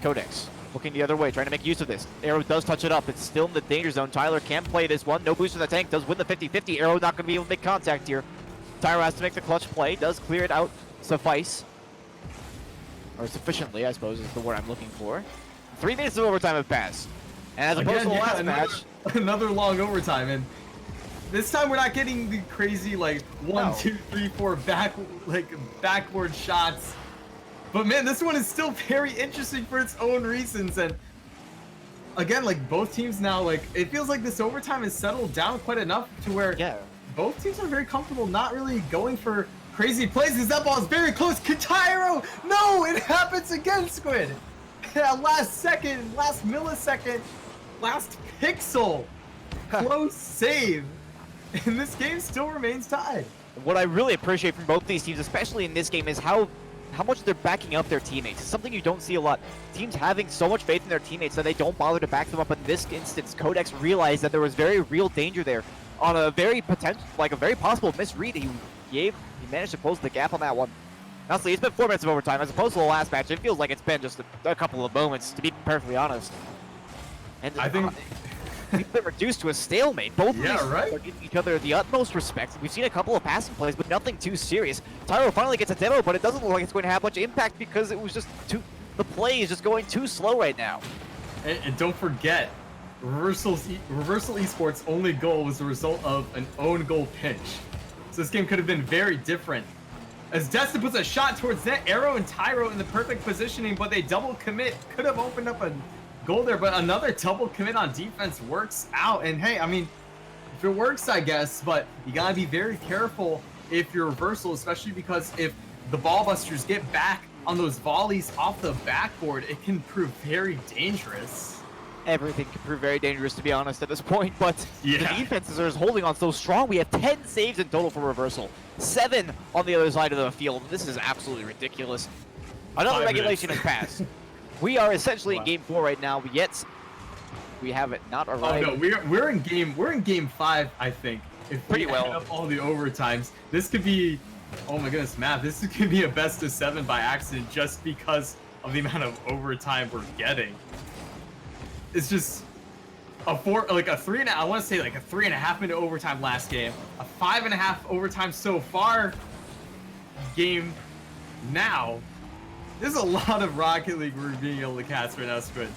Codex looking the other way, trying to make use of this. Arrow does touch it up. It's still in the danger zone. Tyler can play this one. No boost in the tank. Does win the 50-50. Arrow not going to be able to make contact here. Tyro has to make the clutch play. Does clear it out. Suffice. Or sufficiently, I suppose, is the word I'm looking for. 3 minutes of overtime have passed. And as opposed to the last match... Another long overtime. And this time we're not getting the crazy, like, 1, 2, 3, 4 backward shots. But man, this one is still very interesting for its own reasons. And again, like, both teams now, like, it feels like this overtime has settled down quite enough to where both teams are very comfortable not really going for crazy plays, because that ball is very close. Tyro! No! It happens again, Squid! Last second, last millisecond, last pixel. Close save. And this game still remains tied. What I really appreciate from both these teams, especially in this game, is how much they're backing up their teammates. It's something you don't see a lot. Teams having so much faith in their teammates that they don't bother to back them up. In this instance, Codex realized that there was very real danger there on a very possible misread. He managed to close the gap on that one. Honestly, it's been 4 minutes of overtime. As opposed to the last match, it feels like it's been just a couple of moments, to be perfectly honest. And I think we've been reduced to a stalemate. Both of these right. are giving each other the utmost respect. We've seen a couple of passing plays, but nothing too serious. Tyro finally gets a demo, but it doesn't look like it's going to have much impact because it was just the play is just going too slow right now. And don't forget, Reversal Esports' only goal was the result of an own goal pinch. So this game could have been very different. As Destin puts a shot towards net, Arrow and Tyro in the perfect positioning, but they double commit. Could have opened up a goal there, but another double commit on defense works out. And hey, I mean, if it works, I guess, but you gotta be very careful if you're Reversal, especially because if the ball busters get back on those volleys off the backboard, it can prove very dangerous. Everything can prove very dangerous, to be honest, at this point, but the defenses are holding on so strong. We have 10 saves in total for Reversal, 7 on the other side of the field. This is absolutely ridiculous. Another regulation has passed. We are essentially in Game 4 right now, yet we have it not arrived. Oh no, we're in game 5, I think. If pretty we well add up all the overtimes, this could be, oh my goodness, math. This could be a best of 7 by accident just because of the amount of overtime we're getting. It's just a 3.5. I want to say like a 3.5 minute overtime last game, a 5.5 overtime so far game now. There's a lot of Rocket League we're being able to cast right now, Squid.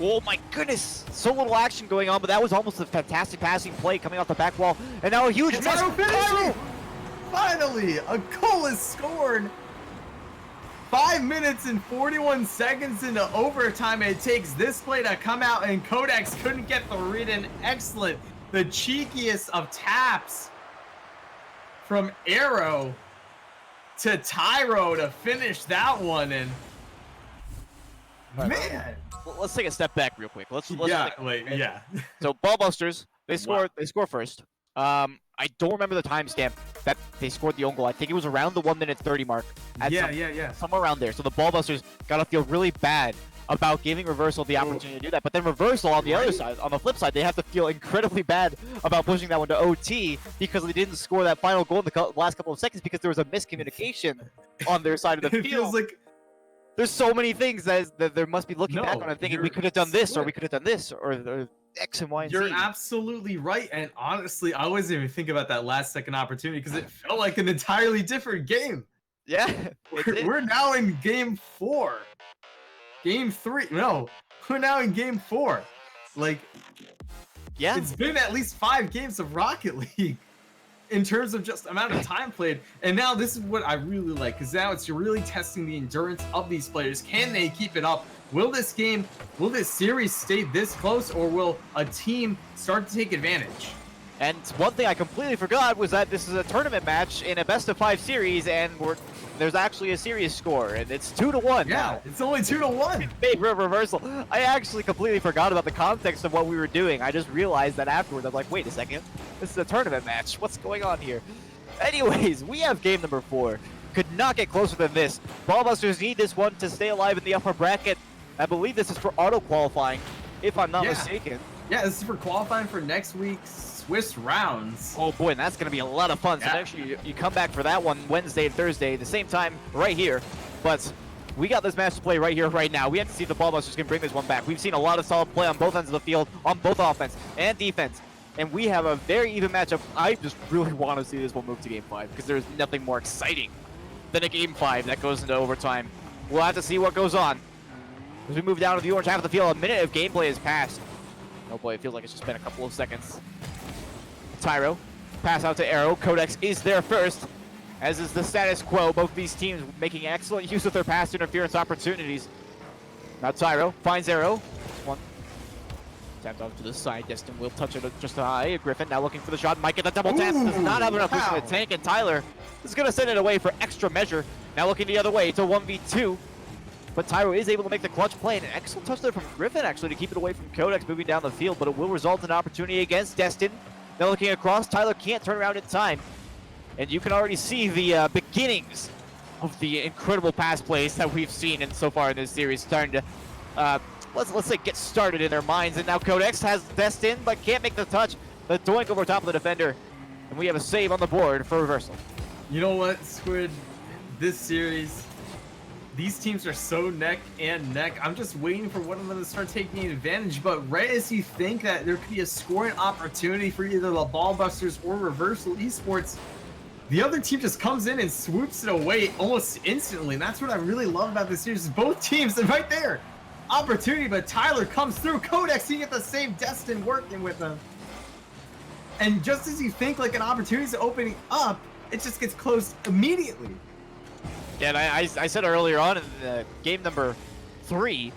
Oh my goodness, so little action going on, but that was almost a fantastic passing play coming off the back wall, and now a huge miss. Tyro! Finally, a goal is scored. 5 minutes and 41 seconds into overtime. It takes this play to come out, and Codex couldn't get the read in. Excellent. The cheekiest of taps from Arrow to Tyro to finish that one. And Man. Let's take a step back real quick. Let's Yeah, think- yeah. So Ballbusters, they Wow. score first. I don't remember the timestamp that they scored the own goal. I think it was around the 1 minute 30 mark. Yeah. Somewhere around there. So the Ballbusters gotta feel really bad about giving Reversal the opportunity to do that. But then Reversal on the other side, on the flip side, they have to feel incredibly bad about pushing that one to OT because they didn't score that final goal in the last couple of seconds because there was a miscommunication on their side of the It field. feels like There's so many things that there must be looking back No, on and thinking you're we could have done this or split. we could have done this or X and Y and you're Z. absolutely right. And honestly, I wasn't even thinking about that last second opportunity because it felt like an entirely different game. Yeah. We're now in game 4. Game 3. No, we're now in game 4. Like, Yeah. it's been at least 5 games of Rocket League in terms of just amount of time played. And now this is what I really like, because now it's really testing the endurance of these players. Can they keep it up? Will this series stay this close, or will a team start to take advantage? And one thing I completely forgot was that this is a tournament match in a best-of-5 series, and there's actually a series score, and it's 2-1 Yeah, now. it's only 2-1. Favor of Reversal. I actually completely forgot about the context of what we were doing. I just realized that afterwards. I'm like, wait a second. This is a tournament match. What's going on here? Anyways, we have game number 4. Could not get closer than this. Ballbusters need this one to stay alive in the upper bracket. I believe this is for auto-qualifying, if I'm not mistaken. Yeah, this is for qualifying for next week's Swiss rounds. Oh boy, and that's going to be a lot of fun. So Yeah. actually, you come back for that one Wednesday and Thursday, the same time right here. But we got this match to play right here, right now. We have to see if the Ballbusters can bring this one back. We've seen a lot of solid play on both ends of the field, on both offense and defense. And we have a very even matchup. I just really want to see this one move to Game 5 because there's nothing more exciting than a Game 5 that goes into overtime. We'll have to see what goes on. As we move down to the orange half of the field, a minute of gameplay has passed. Oh boy, it feels like it's just been a couple of seconds. Tyro, pass out to Arrow. Codex is there first, as is the status quo. Both these teams making excellent use of their pass interference opportunities. Now Tyro finds Arrow. One. Tapped off to the side. Destin will touch it just high. Griffin now looking for the shot. Might get the double tap. Does not have enough push in the tank. And Tyler is going to send it away for extra measure. Now looking the other way to 1v2. But Tyro is able to make the clutch play. And an excellent touch there from Griffin, actually, to keep it away from Codex moving down the field. But it will result in an opportunity against Destin. Now looking across, Tyler can't turn around in time. And you can already see the beginnings of the incredible pass plays that we've seen so far in this series starting to, let's say, get started in their minds. And now Codex has Destin, but can't make the touch. The doink over top of the defender. And we have a save on the board for Reversal. You know what, Squid? This series, these teams are so neck and neck. I'm just waiting for one of them to start taking advantage. But right as you think that there could be a scoring opportunity for either the Ballbusters or Reversal Esports, the other team just comes in and swoops it away almost instantly. And that's what I really love about this series. Both teams, and right there, opportunity, but Tyler comes through. Codex, he get the same Destin working with him. And just as you think like an opportunity is opening up, it just gets closed immediately. Yeah, and I said earlier on in game number 3,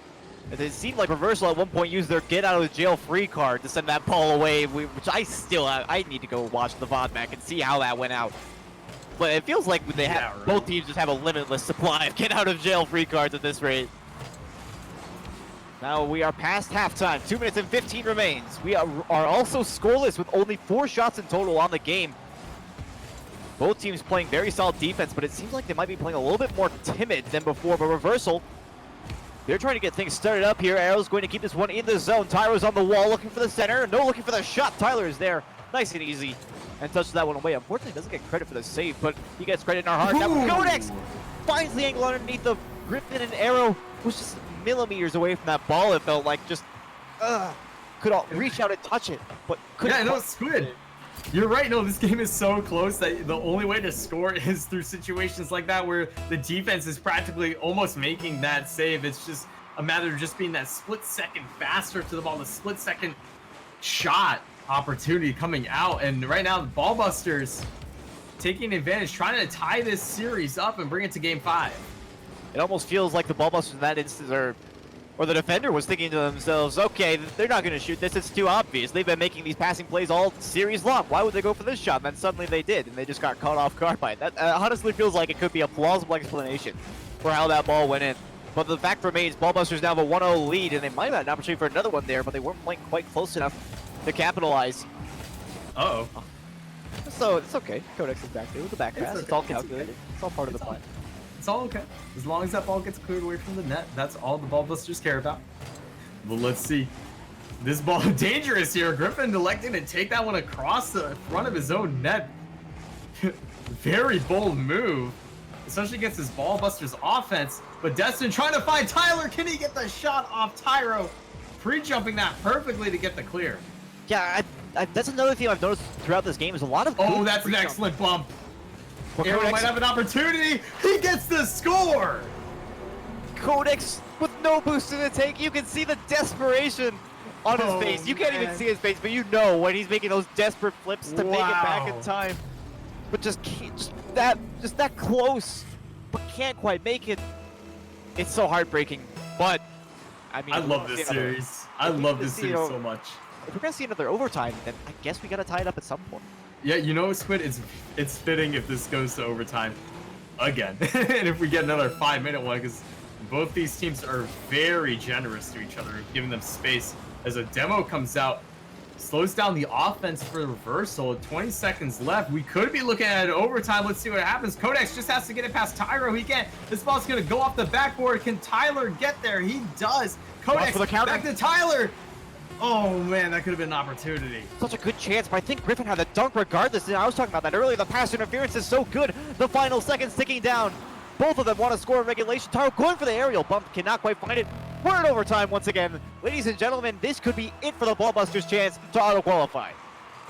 that it seemed like Reversal at one point used their get out of the jail free card to send that ball away, which I need to go watch the VOD back and see how that went out. But it feels like they have both teams just have a limitless supply of get out of jail free cards at this rate. Now we are past halftime. 2 minutes and 15 remains. We are also scoreless with only 4 shots in total on the game. Both teams playing very solid defense, but it seems like they might be playing a little bit more timid than before. But Reversal, they're trying to get things started up here. Arrow's going to keep this one in the zone. Tyro's on the wall looking for the center. No, looking for the shot. Tyler is there. Nice and easy. And touches that one away. Unfortunately, doesn't get credit for the save, but he gets credit in our heart. Now Codex finds the angle underneath the Griffin, and Arrow was just millimeters away from that ball. It felt like just could reach out and touch it, but couldn't. Yeah, no, Squid. You're right. No, this game is so close that the only way to score is through situations like that where the defense is practically almost making that save. It's just a matter of just being that split second faster to the ball, the split second shot opportunity coming out. And right now, the Ballbusters taking advantage, trying to tie this series up and bring it to game 5. It almost feels like the Ballbusters in that instance or the defender was thinking to themselves, okay, they're not going to shoot this. It's too obvious. They've been making these passing plays all series long. Why would they go for this shot? And then suddenly they did, and they just got caught off guard by it. That honestly feels like it could be a plausible explanation for how that ball went in. But the fact remains, Ballbusters now have a 1-0 lead, and they might have had an opportunity for another one there, but they weren't playing quite close enough to capitalize. Uh-oh. So it's okay. Codex is back there with the back pass. okay. It's all It's calculated. okay. It's all part of the plan. It's all okay. As long as that ball gets cleared away from the net, that's all the Ballbusters care about. Well, let's see. This ball dangerous here. Griffin electing to take that one across the front of his own net. Very bold move, especially against his Ballbusters offense. But Destin trying to find Tyler. Can he get the shot off Tyro? Pre-jumping that perfectly to get the clear. Yeah, that's another thing I've noticed throughout this game is a lot of. Oh, good that's an pre-jump. excellent bump. Well, Arrow Codex, might have an opportunity. He gets the score. Codex with no boost in the tank. You can see the desperation on his face. You can't even man. see his face, but you know when he's making those desperate flips to make it back in Wow. time. But just that close, but can't quite make it. It's so heartbreaking. But I mean, I if love we're this gonna see series. I if we love can this see, series you know, so much. if we're gonna see another overtime, then I guess we gotta tie it up at some point. Yeah, you know, Squid, it's fitting if this goes to overtime again. And if we get another 5-minute one, because both these teams are very generous to each other, giving them space. As a demo comes out, slows down the offense for the reversal. 20 seconds left. We could be looking at an overtime. Let's see what happens. Codex just has to get it past Tyro. He can't. This ball's going to go off the backboard. Can Tyler get there? He does. Codex for the counter. back to Tyler. Oh, man, that could have been an opportunity. Such a good chance, but I think Griffin had the dunk regardless. And I was talking about that earlier. The pass interference is so good. The final seconds ticking down. Both of them want to score in regulation. Tyro going for the aerial bump. Cannot quite find it. We're in overtime once again. Ladies and gentlemen, this could be it for the Ballbusters' chance to auto-qualify.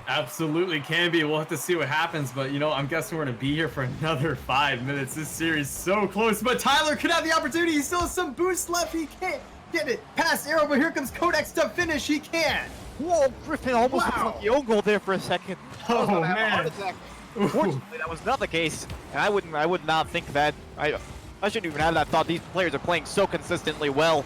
Absolutely can be. We'll have to see what happens, but you know, I'm guessing we're gonna be here for another 5 minutes. This series so close, but Tyler could have the opportunity. He still has some boost left. He can't get it past Arrow, but here comes Codex to finish. He can. Whoa, Griffin almost Wow. looked like the own goal there for a second. I was Oh, gonna have a heart man. attack. Ooh. Fortunately, that was not the case, and I would not think that. I shouldn't even have that thought. These players are playing so consistently well.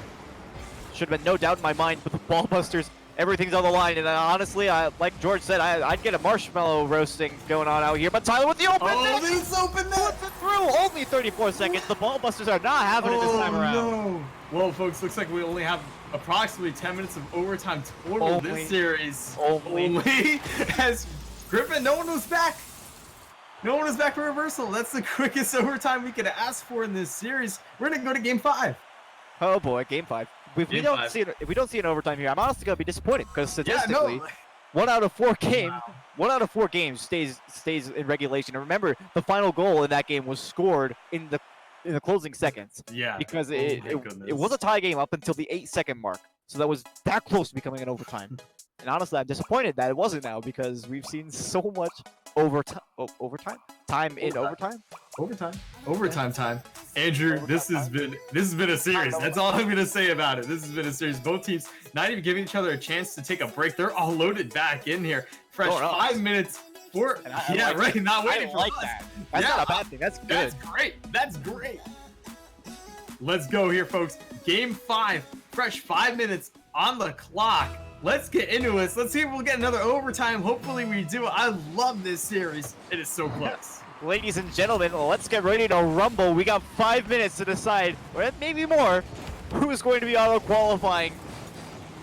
Should have been no doubt in my mind, but the Ballbusters, everything's on the line. And honestly, like George said, I'd get a marshmallow roasting going on out here. But Tyler with the open Oh, net, this open net. puts it through. Only 34 seconds. The Ballbusters are not having it this time around. No. Well, folks, looks like we only have approximately 10 minutes of overtime total Only. this series. Only. As Griffin, no one was back. No one was back for reversal. That's the quickest overtime we could ask for in this series. We're gonna go to game 5. Oh boy, game 5. If we Game don't five. see if we don't see an overtime here, I'm honestly gonna be disappointed because Yeah, statistically, no. 1 out of 4 games, Wow. 1 out of 4 games stays in regulation. And remember, the final goal in that game was scored in the closing seconds Yeah. because Oh my it goodness. was a tie game up until the 8-second mark. So that was that close to becoming an overtime. And honestly, I'm disappointed that it wasn't now because we've seen so much overtime time in overtime. Overtime time. Andrew, this has been a series. That's all I'm gonna say about it. This has been a series. Both teams not even giving each other a chance to take a break. They're all loaded back in here. Fresh Going up. 5 minutes for And I yeah, like right. that. Not waiting I for like us. that. That's Yeah, not a bad thing. That's good. That's great. That's great. Let's go here, folks. Game 5. Fresh 5 minutes on the clock. Let's get into it. Let's see if we'll get another overtime. Hopefully we do. I love this series. It is so close. Ladies and gentlemen, let's get ready to rumble. We got 5 minutes to decide, or maybe more, who's going to be auto-qualifying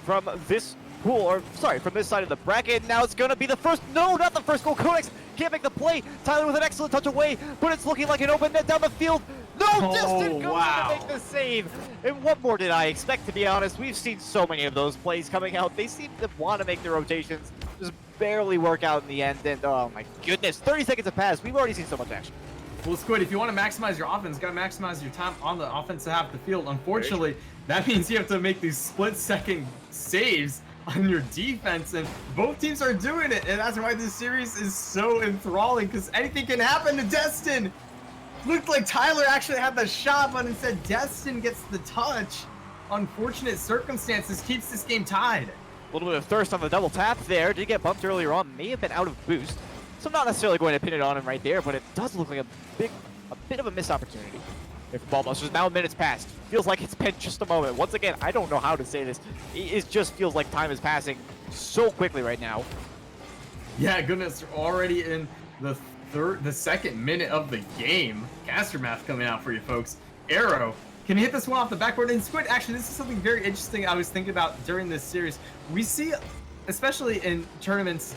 from this pool, or sorry, from this side of the bracket. Now it's going to be the first, no, not the first goal. Codex can't make the play. Tyler with an excellent touch away, but it's looking like an open net down the field. No, Distant goes wow. to make the save. And what more did I expect, to be honest? We've seen so many of those plays coming out. They seem to want to make their rotations, just barely work out in the end. And oh my goodness, 30 seconds have passed. We've already seen so much action. Well, Squid, if you want to maximize your offense, you got to maximize your time on the offensive half of the field. Unfortunately, that means you have to make these split-second saves on your defense, and both teams are doing it, and that's why this series is so enthralling, because anything can happen to Destin. Looked like Tyler actually had the shot, but instead Destin gets the touch. Unfortunate circumstances keeps this game tied. A little bit of thirst on the double tap there. Did get bumped earlier on. May have been out of boost. So I'm not necessarily going to pin it on him right there, but it does look like a bit of a missed opportunity. If Ballbusters now minutes passed. Feels like it's been just a moment. Once again, I don't know how to say this. It just feels like time is passing so quickly right now. Yeah, goodness, we're already in the second minute of the game. Caster math coming out for you folks. Arrow Can he hit this one off the backboard? And Squid, actually, this is something very interesting I was thinking about during this series. We see, especially in tournaments,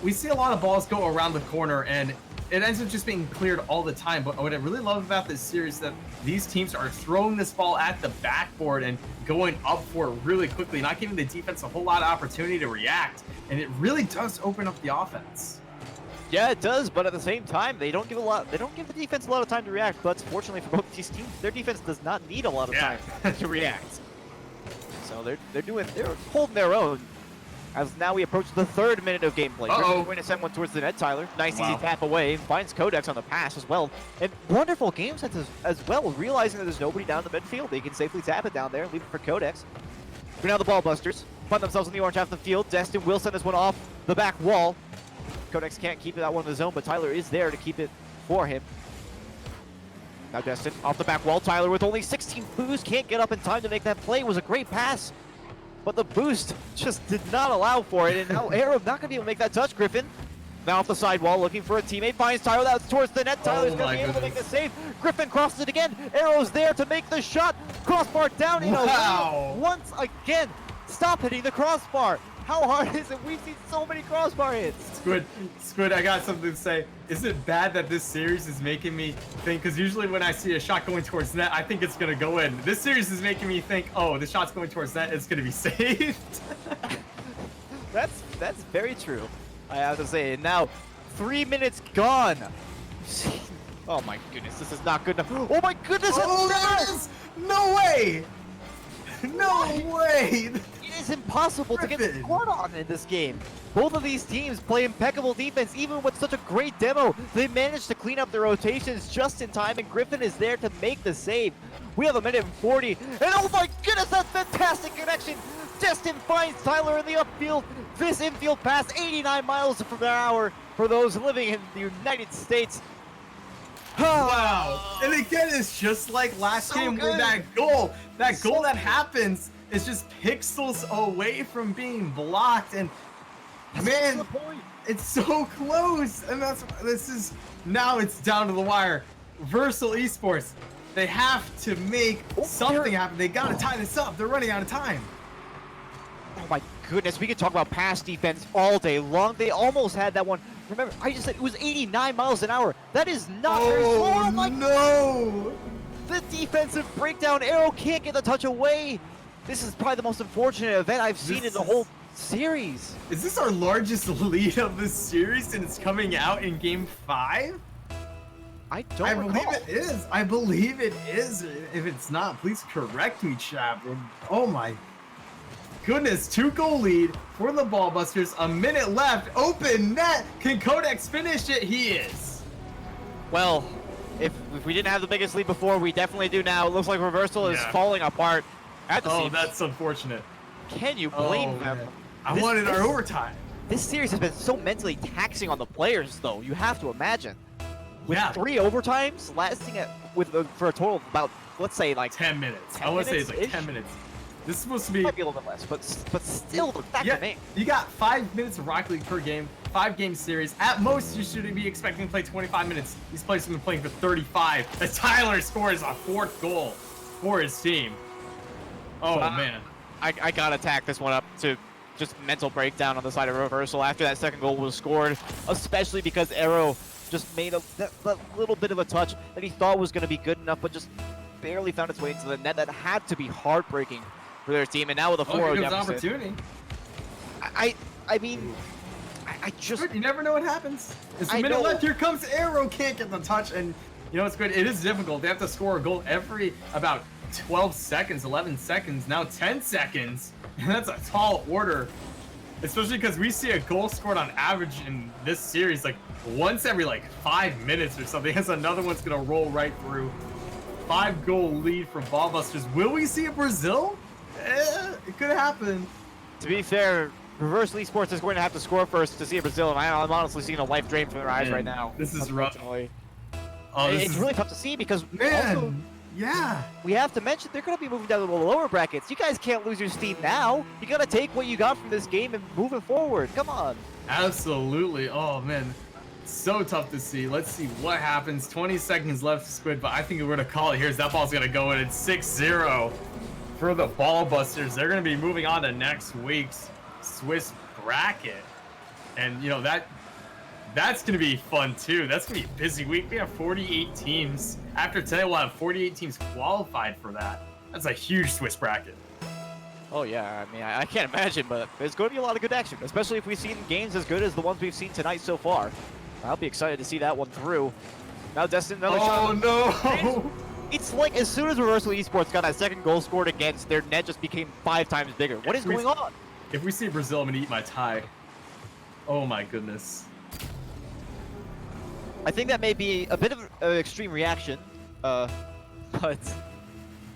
we see a lot of balls go around the corner, and it ends up just being cleared all the time. But what I really love about this series is that these teams are throwing this ball at the backboard and going up for it really quickly, not giving the defense a whole lot of opportunity to react. And it really does open up the offense. Yeah, it does, but at the same time, they don't give the defense a lot of time to react. But fortunately for both these teams, their defense does not need a lot of time to react. So they're holding their own. As now we approach the 3rd minute of gameplay. Griffin's going to send one towards the net, Tyler. Nice easy tap away. Finds Codex on the pass as well. And wonderful game sense as well, realizing that there's nobody down the midfield. They can safely tap it down there, leave it for Codex. But now the ball busters find themselves in the orange half of the field. Destin will send this one off the back wall. Codex can't keep that one in the zone, but Tyler is there to keep it for him. Now Destin off the back wall. Tyler with only 16 boost can't get up in time to make that play. It was a great pass, but the boost just did not allow for it. And now Arrow not going to be able to make that touch. Griffin now off the sidewall looking for a teammate. Finds Tyler. That's towards the net. Tyler's going to be able to make the save. Griffin crosses it again. Arrow's there to make the shot. Crossbar down in a lane once again. Stop hitting the crossbar. How hard is it? We've seen so many crossbar hits. Squid, I got something to say. Is it bad that this series is making me think, because usually when I see a shot going towards net, I think it's going to go in. This series is making me think, oh, the shot's going towards net, it's going to be saved. That's very true, I have to say. And now, 3 minutes gone. Oh my goodness, this is not good enough. Oh my goodness! Oh, there it is! No way! No way! It is impossible to get scored on in this game. Both of these teams play impeccable defense, even with such a great demo. They managed to clean up their rotations just in time, and Griffin is there to make the save. We have 1:40, and oh my goodness, that's fantastic connection! Destin finds Tyler in the upfield. This infield pass, 89 miles per hour for those living in the United States. Wow! And again, it's just like last game where that goal that happens is just pixels away from being blocked, and man, it's so close. And now it's down to the wire. Versal Esports, they have to make something happen. They gotta tie this up. They're running out of time. Oh my goodness, we could talk about pass defense all day long. They almost had that one. Remember, I just said it was 89 miles an hour. That is not very slow. Oh my no! The defensive breakdown. Arrow can't get the touch away. This is probably the most unfortunate event I've seen in the whole series. Is this our largest lead of this series since coming out in Game 5? I believe it is. I believe it is. If it's not, please correct me, chat. Oh my goodness, 2-goal lead for the Ballbusters. A minute left. Open net. Can Codex finish it? He is. Well, if we didn't have the biggest lead before, we definitely do now. It looks like Reversal is falling apart at the seams. That's unfortunate. Can you blame them? Man. I wanted our overtime. This series has been so mentally taxing on the players, though. You have to imagine. With 3 overtimes lasting for a total of about, let's say, like 10 minutes. I want to say it's like 10 minutes. This is supposed to be... Might be a little bit less, but still, the fact remains. You got 5 minutes of Rocket League per game, 5-game series. At most, you should be expecting to play 25 minutes. These players have been playing for 35. As Tyler scores a 4th goal for his team. Oh, man. I gotta tack this one up to just mental breakdown on the side of Reversal after that 2nd goal was scored, especially because Arrow just made that little bit of a touch that he thought was going to be good enough, but just barely found its way into the net. That had to be heartbreaking for their team. And now with a 4-0 deficit. Opportunity. I mean, I just... You never know what happens. It's a minute left. Here comes Arrow. Can't get the touch. And you know what's good? It is difficult. They have to score a goal every about 12 seconds, 11 seconds, now 10 seconds. And that's a tall order. Especially because we see a goal scored on average in this series like once every like 5 minutes or something. As another one's gonna roll right through. 5-goal lead for Ballbusters. Will we see a Brazil? It could happen. To be fair, Reverse Esports is going to have to score first to see a Brazil, and I'm honestly seeing a life drain from their eyes right now. This is rough. It's really tough to see because also, we have to mention they're going to be moving down to the lower brackets. You guys can't lose your steam now. You got to take what you got from this game and move it forward. Come on. Absolutely. Oh man, So tough to see. Let's see what happens. 20 seconds left, Squid, but I think we're going to call it here. That ball's going to go in. It's 6-0 for the Ball Busters. They're going to be moving on to next week's Swiss bracket. And, you know, that's going to be fun, too. That's going to be a busy week. We have 48 teams. After today, we'll have 48 teams qualified for that. That's a huge Swiss bracket. Oh, yeah. I mean, I can't imagine, but there's going to be a lot of good action, especially if we've seen games as good as the ones we've seen tonight so far. I'll be excited to see that one through. Now, Destin, another shot. Oh, no! It's like as soon as Reversal Esports got that second goal scored against, their net just became 5 times bigger. What is going on? If we see Brazil, I'm going to eat my tie. Oh, my goodness. I think that may be a bit of an extreme reaction, but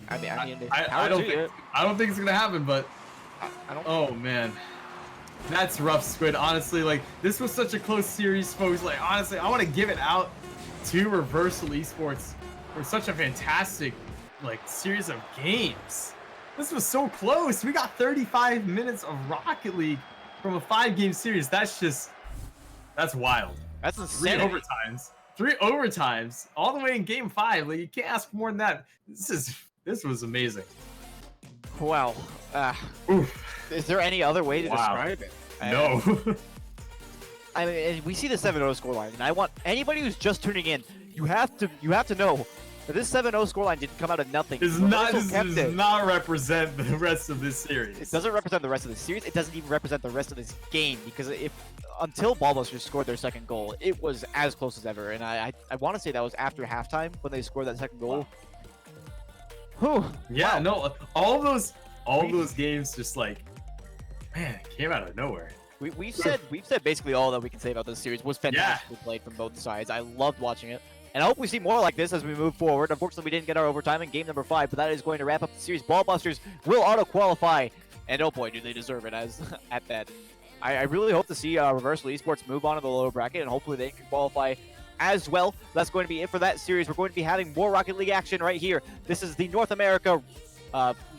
I mean, I don't think it's gonna happen, but I don't. Oh man, that's rough, Squid. Honestly, like this was such a close series, folks. Like honestly, I want to give it out to Reversal Esports for such a fantastic like series of games. This was so close. We got 35 minutes of Rocket League from a 5-game series. That's wild. That's insane. 3 overtimes, all the way in Game 5. Like you can't ask for more than that. This was amazing. Wow. Is there any other way to describe it? No. I mean, we see the 7-0 scoreline, and I want anybody who's just tuning in. You have to know that this 7-0 scoreline didn't come out of nothing. This does not represent the rest of this series. It doesn't represent the rest of the series. It doesn't even represent the rest of this game because until Ballbusters scored their second goal, it was as close as ever. And I want to say that was after halftime when they scored that second goal. Whew. Yeah, no, all those games just like, man, came out of nowhere. We've said basically all that we can say about this series. Was fantastically played from both sides. I loved watching it. And I hope we see more like this as we move forward. Unfortunately, we didn't get our overtime in game number 5, but that is going to wrap up the series. Ballbusters will auto-qualify, and oh boy, do they deserve it as at that. I really hope to see Reversal Esports move on to the lower bracket, and hopefully they can qualify as well. That's going to be it for that series. We're going to be having more Rocket League action right here. This is the North America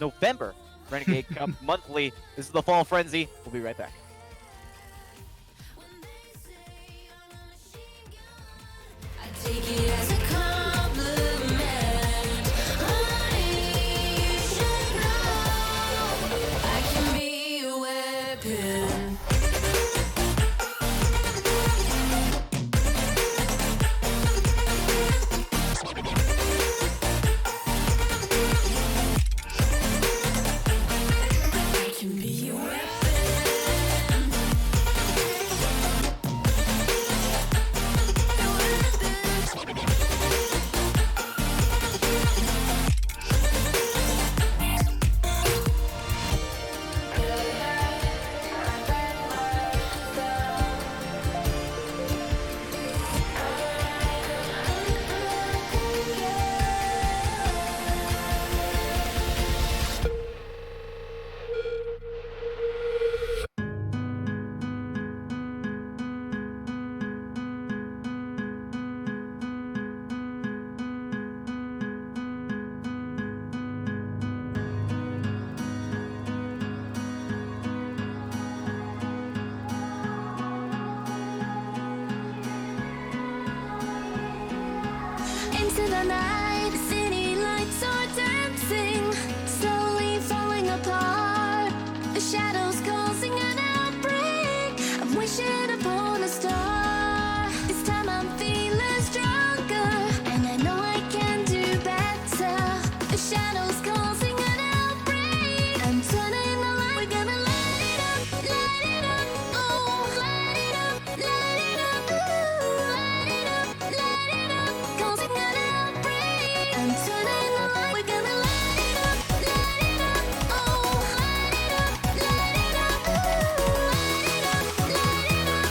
November Renegade Cup Monthly. This is the Fall Frenzy. We'll be right back. Take it as a compliment. I should know I can be a weapon. I can be a weapon. Into the night, the city lights are dancing, slowly falling apart. The shadows causing an outbreak. I'm wishing upon a star. This time I'm feeling stronger, and I know I can do better. The shadows causing an outbreak. I'm turning the light. We're gonna light it up, oh, light it up, ooh, light it up, causing an outbreak. I'm turning the light. We're gonna light it up, oh, light it up, ooh, light it up,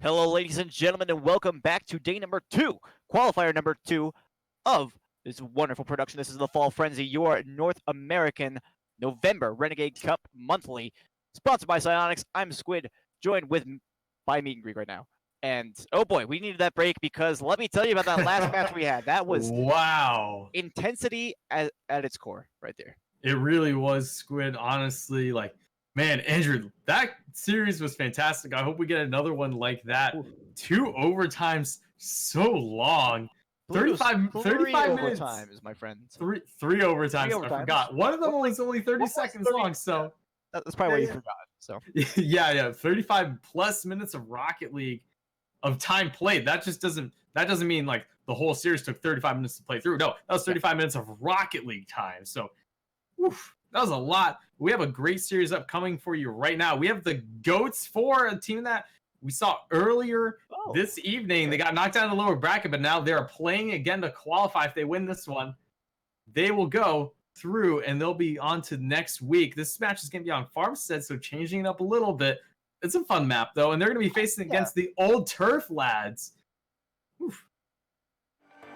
Hello, ladies and gentlemen, and welcome back to day number 2, qualifier number 2 of this wonderful production. This is the Fall Frenzy, your North American November Renegade Cup Monthly, sponsored by Psyonix. I'm Squid, joined by Meet and Greek right now. And oh boy, we needed that break because let me tell you about that last match we had. That was wow, intensity at its core right there. It really was, Squid. Honestly, like, man, Andrew, that series was fantastic. I hope we get another one like that. Ooh. 2 overtimes, so long. 35 minutes. Overtimes, my friend. Three overtimes. I forgot. One of them was only 30 seconds long, so that's probably why you forgot. So yeah, 35 plus minutes of Rocket League of time played. That doesn't mean like the whole series took 35 minutes to play through. No, that was 35 minutes of Rocket League time. So oof, that was a lot. We have a great series upcoming for you right now. We have the GOATs for a team that we saw earlier this evening. They got knocked out in the lower bracket, but now they're playing again to qualify. If they win this one, they will go through and they'll be on to next week. This match is going to be on Farmstead, so changing it up a little bit. It's a fun map, though, and they're going to be facing against the Old Turf lads. Oof.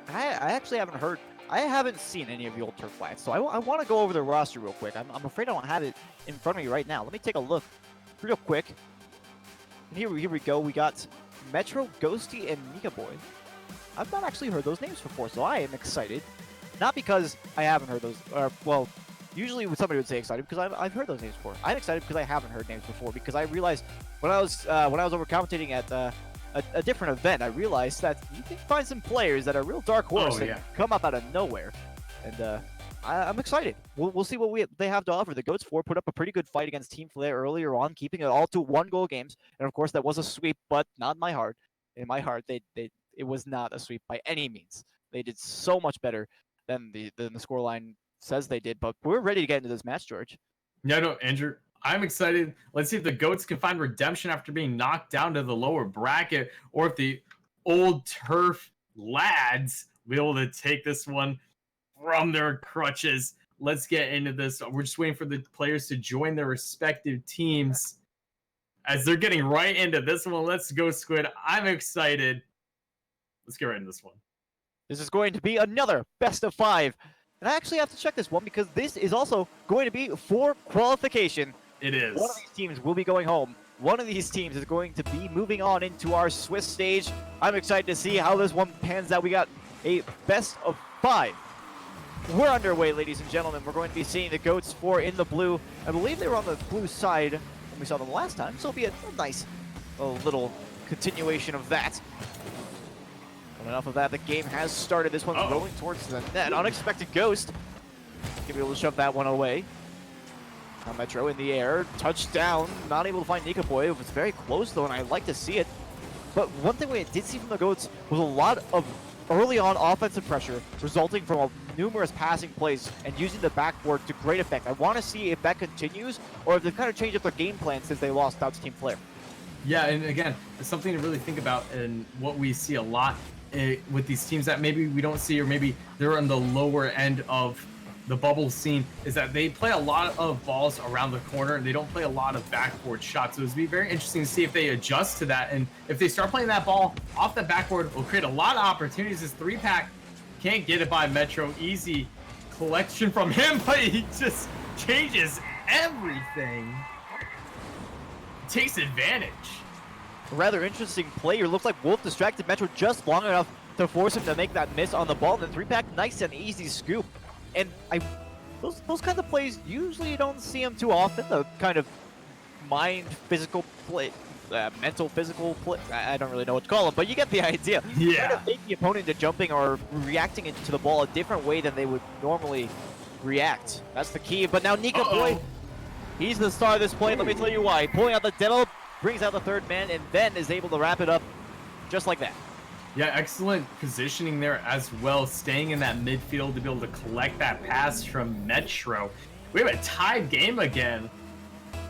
I actually haven't heard. I haven't seen any of the Old Turf lads, so I want to go over their roster real quick. I'm afraid I don't have it in front of me right now. Let me take a look real quick. And here we go. We got Metro, Ghosty, and Nika Boy. I've not actually heard those names before, so I am excited. Not because I haven't heard those, well, usually somebody would say excited because I've heard those names before. I'm excited because I haven't heard names before, because I realized when I was over commentating at a different event, I realized that you can find some players that are real dark horse and come up out of nowhere, and I'm excited. We'll see what they have to offer. The GOATs 4 put up a pretty good fight against Team Flare earlier on, keeping it all to 1-goal games, and of course that was a sweep, but not in my heart. In my heart, it was not a sweep by any means. They did so much better than the scoreline says they did, but we're ready to get into this match, George. Yeah, no, Andrew, I'm excited. Let's see if the GOATs can find redemption after being knocked down to the lower bracket, or if the Old Turf lads will be able to take this one from their crutches. Let's get into this. We're just waiting for the players to join their respective teams as they're getting right into this one. Let's go, Squid. I'm excited. Let's get right into this one. This is going to be another best of 5. And I actually have to check this one because this is also going to be for qualification. It is. One of these teams will be going home. One of these teams is going to be moving on into our Swiss stage. I'm excited to see how this one pans out. We got a best of 5. We're underway, ladies and gentlemen. We're going to be seeing the GOATs 4 in the blue. I believe they were on the blue side when we saw them last time, so it'll be a nice little continuation of that. Enough of that, the game has started. This one's rolling towards the net. Unexpected Ghost. Gonna be able to shove that one away. Now Metro in the air. Touchdown. Not able to find Nika Boy. It was very close though, and I like to see it. But one thing we did see from the GOATs was a lot of early on offensive pressure resulting from numerous passing plays and using the backboard to great effect. I want to see if that continues or if they've kind of changed up their game plan since they lost out to Team Flare. Yeah, and again, it's something to really think about, and what we see a lot with these teams that maybe we don't see, or maybe they're on the lower end of the bubble scene, is that they play a lot of balls around the corner and they don't play a lot of backboard shots. So it's be very interesting to see if they adjust to that, and if they start playing that ball off the backboard, it will create a lot of opportunities. This 3-pack can't get it by Metro. Easy collection from him, but he just changes everything. Takes advantage. A rather interesting play. It looks like Wolf distracted Metro just long enough to force him to make that miss on the ball. And the 3-pack, nice and easy scoop. And those kinds of plays, usually you don't see them too often. The kind of physical play, mental physical play. I don't really know what to call them, but you get the idea. Yeah. Kind of take the opponent into jumping or reacting into the ball a different way than they would normally react. That's the key. But now Nika Boy, he's the star of this play. Let me tell you why. Pulling out the demo, brings out the third man, and then is able to wrap it up just like that. Yeah, excellent positioning there as well, staying in that midfield to be able to collect that pass from Metro. We have a tied game again.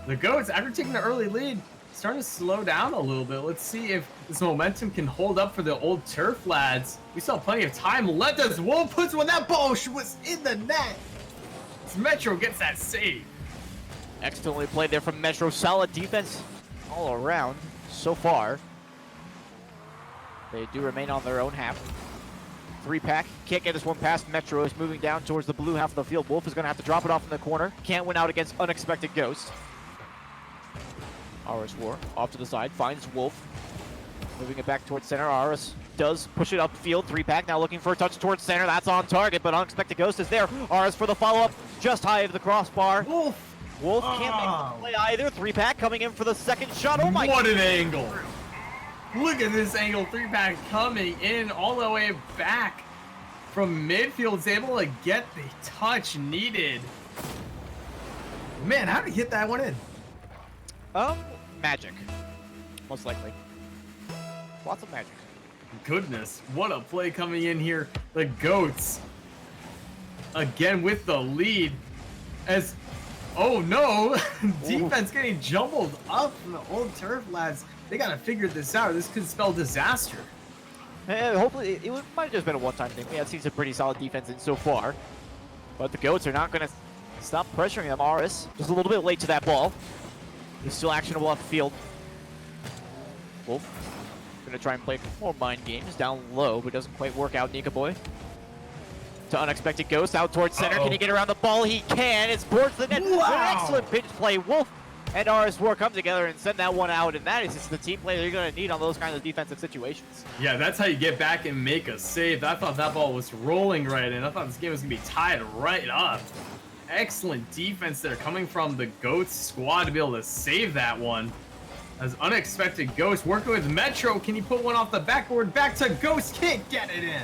The GOATs, after taking the early lead, starting to slow down a little bit. Let's see if this momentum can hold up for the old turf lads. We still have plenty of time left as Wolf puts one. That ball was in the net. As Metro gets that save. Excellently played there from Metro. Solid defense all around so far. They do remain on their own half. 3-pack, can't get this one past. Metro is moving down towards the blue half of the field. Wolf is going to have to drop it off in the corner. Can't win out against Unexpected Ghost. Aris War off to the side, finds Wolf. Moving it back towards center. Aris does push it upfield. 3-pack now looking for a touch towards center. That's on target, but Unexpected Ghost is there. Aris for the follow-up, just high of the crossbar. Wolf Can't make the play either. 3-pack coming in for the second shot. Oh my! What an angle! Look at this angle. 3-pack coming in all the way back from midfield. Is able to get the touch needed. Man, how did he hit that one in? Magic. Most likely. Lots of magic. Goodness, what a play coming in here. The Goats again with the lead as, oh no, defense getting jumbled up from the old turf lads. They gotta figure this out. This could spell disaster. Hopefully, it might have just been a one-time thing. We have seen some pretty solid defense in so far. But the Goats are not going to stop pressuring them. Aris just a little bit late to that ball. He's still actionable off the field. Wolf going to try and play more mind games down low, but doesn't quite work out. Nika Boy to Unexpected Ghost out towards center. Can he get around the ball? He can. It's towards the net. Wow. An excellent pinch play. Wolf and Aris War come together and send that one out, and that is just the team play you're going to need on those kinds of defensive situations. Yeah, that's how you get back and make a save. I thought that ball was rolling right in. I thought this game was going to be tied right up. Excellent defense there coming from the Goats squad to be able to save that one. As Unexpected Ghost working with Metro. Can he put one off the backboard? Back to Ghost. Can't get it in.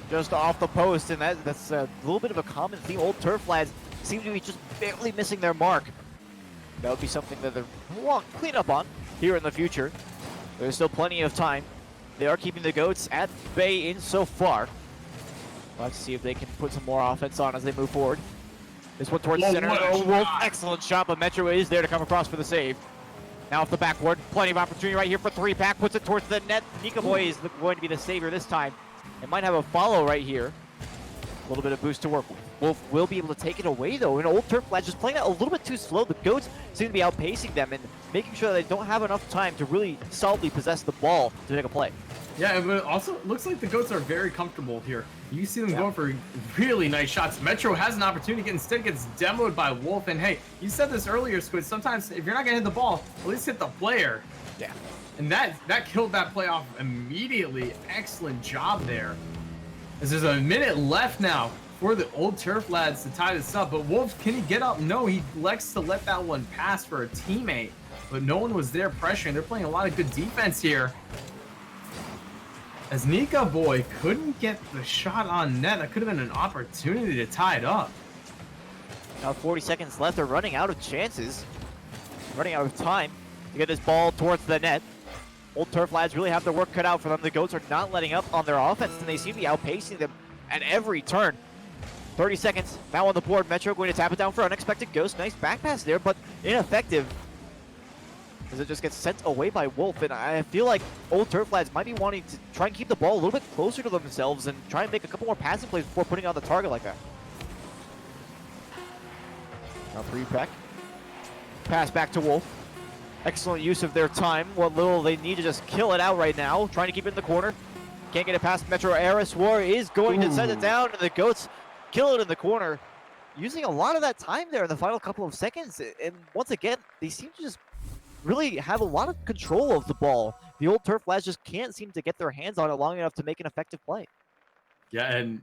Just off the post, and that's a little bit of a common theme. Old turf lads seem to be just barely missing their mark. That would be something that they're want to clean up on here in the future. There's still plenty of time. They are keeping the Goats at bay in so far. Let's see if they can put some more offense on as they move forward. This one towards center. Oh, Wolf, excellent shot, but Metro is there to come across for the save. Now off the backboard, plenty of opportunity right here for 3-pack. Puts it towards the net. Nika Boy is going to be the savior this time. It might have a follow right here. A little bit of boost to work with. Wolf will be able to take it away, though. And old turf lads just playing that a little bit too slow. The Goats seem to be outpacing them and making sure that they don't have enough time to really solidly possess the ball to make a play. Yeah, but also it looks like the Goats are very comfortable here. You see them going for really nice shots. Metro has an opportunity, instead gets demoed by Wolf. And hey, you said this earlier, Squid. Sometimes if you're not gonna hit the ball, at least hit the player. Yeah. And that killed that play off immediately. Excellent job there. As there's a minute left now for the old turf lads to tie this up. But Wolf, can he get up? No, he likes to let that one pass for a teammate. But no one was there pressuring. They're playing a lot of good defense here. As Nika Boy couldn't get the shot on net, that could have been an opportunity to tie it up. Now 40 seconds left. They're running out of chances. Running out of time to get this ball towards the net. Old turf lads really have their work cut out for them. The Goats are not letting up on their offense, and they seem to be outpacing them at every turn. 30 seconds now on the board. Metro going to tap it down for Unexpected Ghost. Nice back pass there, but ineffective as it just gets sent away by Wolf. And I feel like old turf lads might be wanting to try and keep the ball a little bit closer to themselves and try and make a couple more passing plays before putting on the target like that. Now 3-pack. Pass back to Wolf. Excellent use of their time. What little they need to just kill it out right now. Trying to keep it in the corner. Can't get it past Metro. Aris War is going to send it down, and the Goats kill it in the corner. Using a lot of that time there in the final couple of seconds. And once again, they seem to just really have a lot of control of the ball. The old turf lads just can't seem to get their hands on it long enough to make an effective play. Yeah, and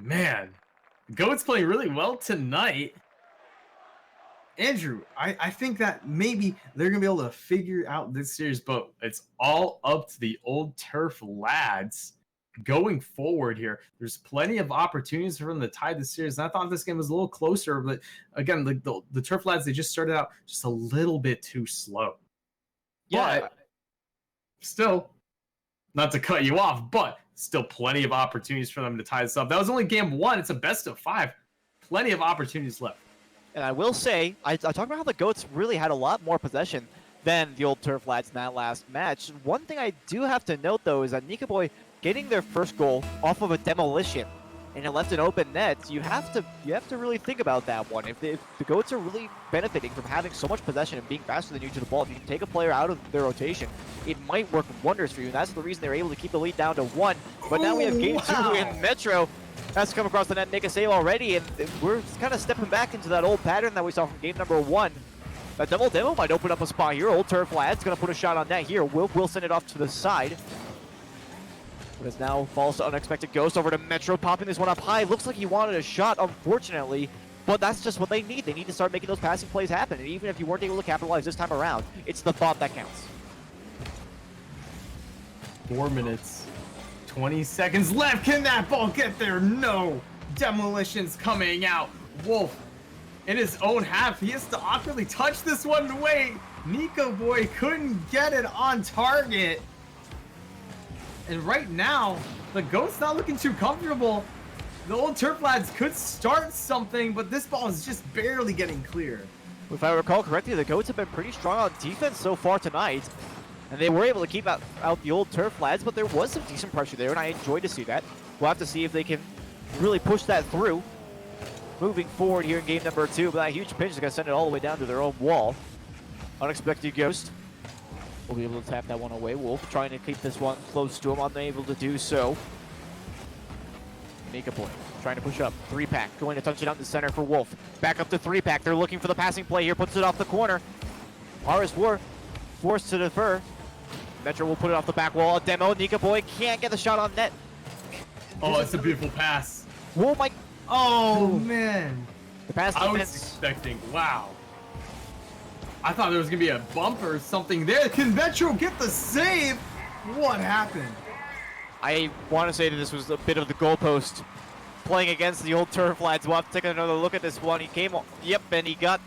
man, Goats playing really well tonight. Andrew, I think that maybe they're going to be able to figure out this series, but it's all up to the old turf lads going forward here. There's plenty of opportunities for them to tie the series. And I thought this game was a little closer, but again, the turf lads, they just started out just a little bit too slow. Yeah. But still, not to cut you off, but still plenty of opportunities for them to tie this up. That was only game one. It's a best of 5. Plenty of opportunities left. And I will say, I talked about how the Goats really had a lot more possession than the old Turf Lads in that last match. One thing I do have to note, though, is that Nika Boy getting their first goal off of a demolition, and it left an open net. You have to really think about that one. If the Goats are really benefiting from having so much possession and being faster than you to the ball, if you can take a player out of their rotation, it might work wonders for you. And that's the reason they're able to keep the lead down to 1. But now we have game 2 in Metro. That's come across the net, make a save already, and we're kind of stepping back into that old pattern that we saw from game number 1. That double demo might open up a spot here. Old Turf Lad's going to put a shot on net here. Will send it off to the side. But as now falls to Unexpected Ghost over to Metro, popping this one up high. Looks like he wanted a shot, unfortunately, but that's just what they need. They need to start making those passing plays happen, and even if you weren't able to capitalize this time around, it's the thought that counts. 4 minutes, 20 seconds left. Can that ball get there? No. Demolition's coming out. Wolf in his own half. He has to awkwardly touch this one away. Nika Boy couldn't get it on target. And right now, the Goat's not looking too comfortable. The old Turf Lads could start something, but this ball is just barely getting clear. If I recall correctly, the Goats have been pretty strong on defense so far tonight. And they were able to keep out the old Turf Lads, but there was some decent pressure there, and I enjoyed to see that. We'll have to see if they can really push that through. Moving forward here in game number 2, but that huge pinch is going to send it all the way down to their own wall. Unexpected Ghost will be able to tap that one away. Wolf trying to keep this one close to him, unable to do so. Nika Boy trying to push up. 3-pack going to touch it out in the center for Wolf. Back up to 3-pack. They're looking for the passing play here. Puts it off the corner. RS War forced to defer. Metro will put it off the back wall. A demo. Nika Boy can't get the shot on net. Oh, it's a beautiful pass. Whoa, my. Oh, man. The pass I was defense. expecting, wow. I thought there was going to be a bump or something there. Can Metro get the save? What happened? I want to say that this was a bit of the goalpost playing against the old Turf Lads. We'll have to take another look at this one. He came, yep, and he got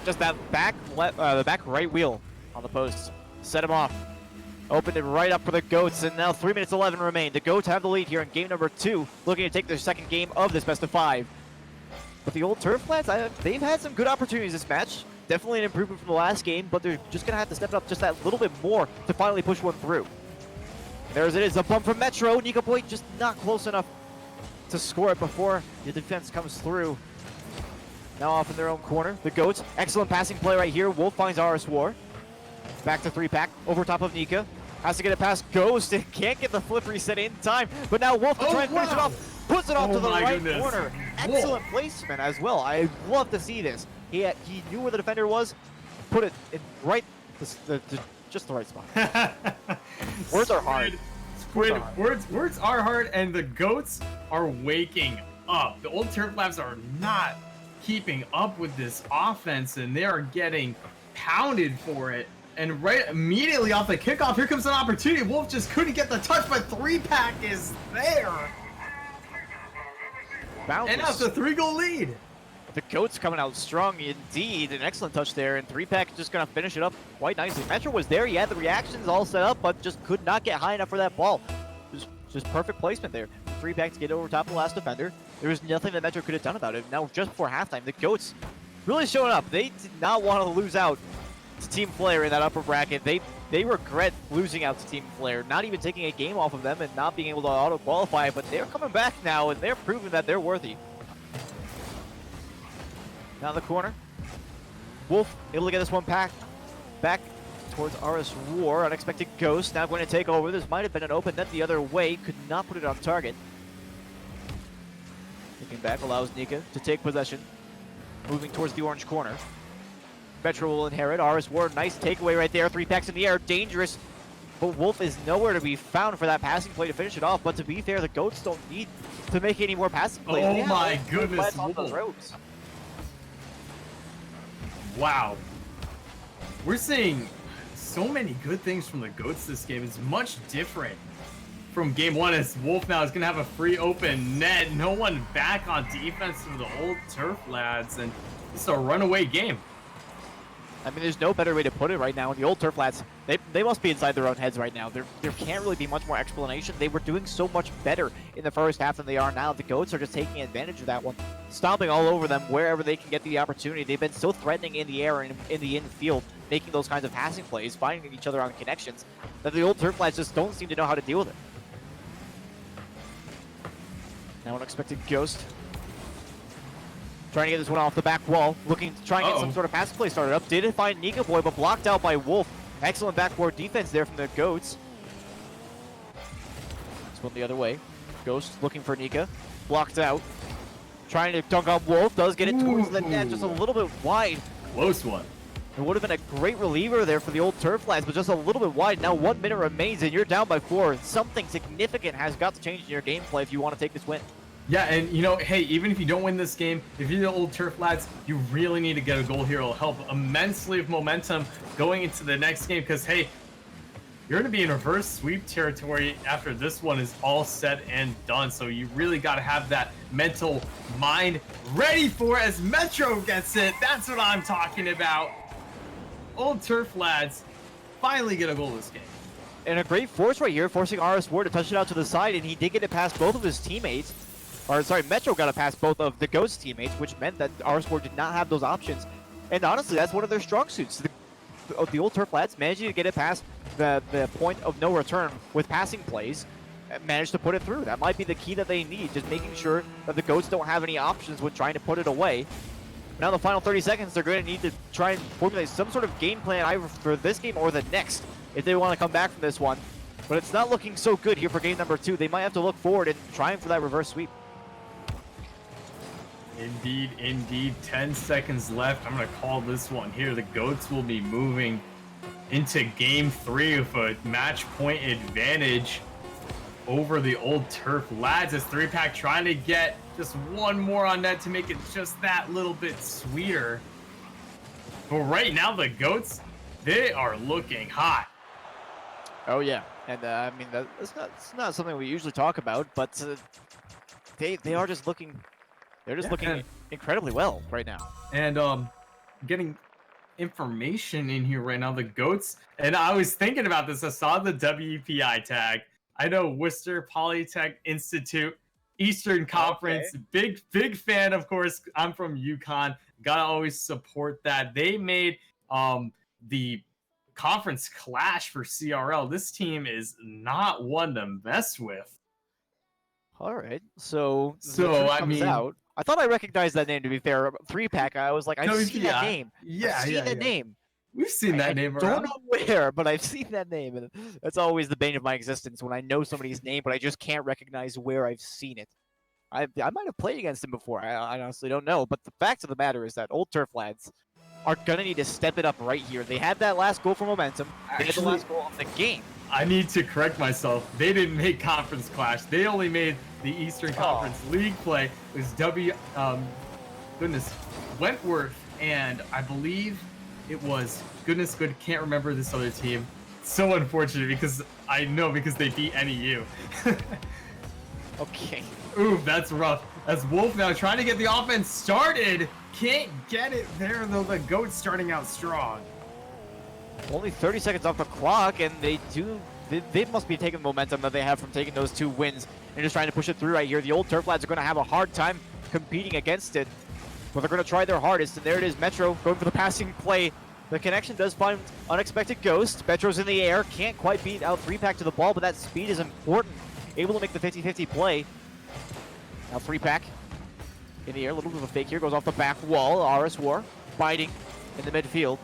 just that the back right wheel on the post. Set him off. Opened it right up for the Goats, and now 3 minutes 11 remain. The Goats have the lead here in game number 2, looking to take their second game of this best of 5. But the old Turf Lads, they've had some good opportunities this match. Definitely an improvement from the last game, but they're just going to have to step it up just that little bit more to finally push one through. There's it is, a bump from Metro. Nika Boy just not close enough to score it before the defense comes through. Now off in their own corner. The Goats, excellent passing play right here. Wolf finds RS War. Back to 3-pack, over top of Nika. Has to get it past Ghost and can't get the flip reset in time. But now Wolf to try and finish it off. Puts it off to the right corner. Excellent placement as well. I love to see this. He knew where the defender was. Put it in right, just the right spot. Words are hard. Words are hard, and the Goats are waking up. The old Turf Labs are not keeping up with this offense, and they are getting pounded for it. And right immediately off the kickoff, here comes an opportunity. Wolf just couldn't get the touch, but 3-pack is there. Bounces. And that's a 3-goal lead. The Goats coming out strong indeed. An excellent touch there, and 3-pack just going to finish it up quite nicely. Metro was there. He had the reactions all set up, but just could not get high enough for that ball. Just perfect placement there. 3-pack to get over top of the last defender. There was nothing that Metro could have done about it. Now, just before halftime, the Goats really showing up. They did not want to lose out to Team Flare in that upper bracket. They regret losing out to Team Flare, not even taking a game off of them and not being able to auto-qualify, but they're coming back now, and they're proving that they're worthy. Now in the corner. Wolf able to get this one back towards RS War. Unexpected Ghost now going to take over. This might have been an open net the other way. Could not put it on target. Looking back allows Nika to take possession. Moving towards the orange corner. Metro will inherit. RS War, nice takeaway right there. 3-packs in the air, dangerous. But Wolf is nowhere to be found for that passing play to finish it off. But to be fair, the Goats don't need to make any more passing plays. Oh my goodness. On the ropes. Wow. We're seeing so many good things from the Goats this game. It's much different from game 1, as Wolf now is going to have a free open net. No one back on defense for the old Turf Lads, and it's a runaway game. I mean, there's no better way to put it right now. And the old Turf Lads They must be inside their own heads right now. There can't really be much more explanation. They were doing so much better in the first half than they are now. The Goats are just taking advantage of that one, stomping all over them wherever they can get the opportunity. They've been so threatening in the air and in the infield, making those kinds of passing plays, finding each other on connections, that the old Turf Lads just don't seem to know how to deal with it. Now unexpected Ghost. Trying to get this one off the back wall, looking to try and get some sort of passing play started up. Did find Nika Boy, but blocked out by Wolf. Excellent backboard defense there from the Goats. This one the other way. Ghost looking for Nika. Blocked out. Trying to dunk on Wolf. Does get it towards the net, just a little bit wide. Close one. It would have been a great reliever there for the old Turf Lads, but just a little bit wide. Now 1 minute remains, and you're down by 4. Something significant has got to change in your gameplay if you want to take this win. Yeah, and you know, hey, even if you don't win this game, if you're the old Turf Lads, you really need to get a goal here. It'll help immensely with momentum going into the next game, because, hey, you're going to be in reverse sweep territory after this one is all said and done. So you really got to have that mental mind ready for as Metro gets it. That's what I'm talking about. Old Turf Lads finally get a goal this game. And a great force right here, forcing RS Ward to touch it out to the side, and he did get it past both of his teammates. Or, sorry, Metro got it past both of the Ghost teammates, which meant that RS Ward did not have those options. And honestly, that's one of their strong suits. The old Turf Lads managing to get it past the point of no return with passing plays, and managed to put it through. That might be the key that they need, just making sure that the Goats don't have any options when trying to put it away. Now the final 30 seconds, they're going to need to try and formulate some sort of game plan either for this game or the next if they want to come back from this one. But it's not looking so good here for game number 2. They might have to look forward and trying for that reverse sweep. Indeed, indeed. 10 seconds left. I'm going to call this one here. The Goats will be moving into game 3 with a match point advantage over the old Turf Lads as 3-pack trying to get just one more on net to make it just that little bit sweeter. But right now, the Goats, they are looking hot. Oh, yeah. And, I mean, it's not something we usually talk about, but they are just looking... They're just looking incredibly well right now. And getting information in here right now, the Goats. And I was thinking about this. I saw the WPI tag. I know Worcester Polytech Institute, Eastern Conference. Okay. Big fan, of course. I'm from UConn. Gotta always support that. They made the conference clash for CRL. This team is not one to mess with. All right. So I mean, out. I thought I recognized that name, to be fair. 3-pack, I was like, I've seen that name. Yeah, I've seen that name. We've seen that name around. I don't know where, but I've seen that name. And that's always the bane of my existence, when I know somebody's name, but I just can't recognize where I've seen it. I might have played against him before. I honestly don't know. But the fact of the matter is that old Turf Lads are going to need to step it up right here. They had that last goal for momentum. They had the last goal of the game. I need to correct myself. They didn't make Conference Clash. They only made the Eastern Conference League play. It was Wentworth, and I believe it was can't remember this other team. So unfortunate because I know because they beat NEU. Okay. Ooh, that's rough. That's Wolf now trying to get the offense started. Can't get it there though. The Goats starting out strong. Only 30 seconds off the clock, and they must be taking the momentum that they have from taking those 2 wins and just trying to push it through right here. The old Turf Lads are going to have a hard time competing against it, but they're going to try their hardest. And there it is, Metro going for the passing play. The connection does find unexpected Ghost. Metro's in the air, can't quite beat out 3-pack to the ball, but that speed is important. Able to make the 50-50 play. Now 3-pack in the air, a little bit of a fake here, goes off the back wall. RS War biting in the midfield.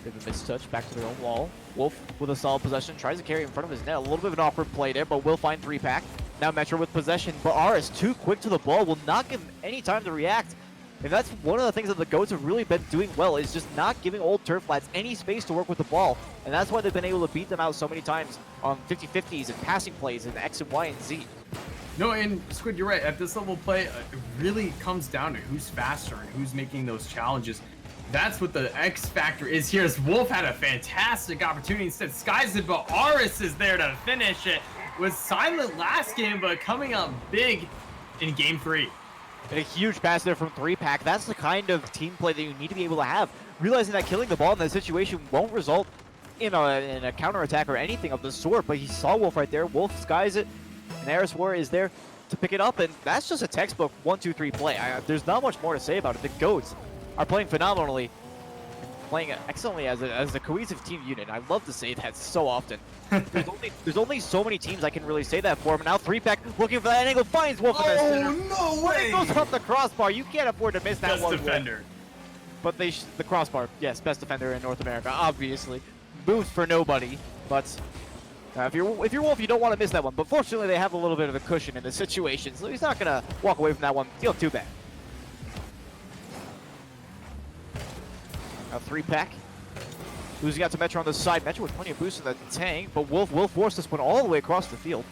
Bit of a mistouch, back to their own wall. Wolf with a solid possession, tries to carry in front of his net. A little bit of an awkward play there, but will find 3-pack. Now Metro with possession, but RS too quick to the ball, will not give him any time to react. And that's one of the things that the Goats have really been doing well, is just not giving old Turf Lads any space to work with the ball. And that's why they've been able to beat them out so many times on 50-50s and passing plays and X and Y and Z. No, and Squid, you're right. At this level of play, it really comes down to who's faster and who's making those challenges. That's what the X factor is here. As Wolf had a fantastic opportunity. Instead, Skies did, but Aris is there to finish it. Was silent last game, but coming up big in game 3. And a huge pass there from 3-pack. That's the kind of team play that you need to be able to have realizing that killing the ball in that situation won't result in a counterattack or anything of the sort, but he saw Wolf right there. Wolf skies it, and Aris War is there to pick it up, and that's just a textbook 1-2-3 play. There's not much more to say about it. The GOATs are playing phenomenally, playing excellently as a cohesive team unit. I love to say that so often. There's only so many teams I can really say that for. But now 3-pack looking for that angle, finds Wolf in the center. Oh, no way! It goes off the crossbar. You can't afford to miss that Best one. defender. But the crossbar, yes, best defender in North America, obviously. Moves for nobody, but if you're Wolf, you don't want to miss that one. But fortunately, they have a little bit of a cushion in the situation, so he's not gonna walk away from that one. Feel too bad. Now 3-pack. Losing out to Metro on the side. Metro with plenty of boost in the tank, but Wolf will force this one all the way across the field.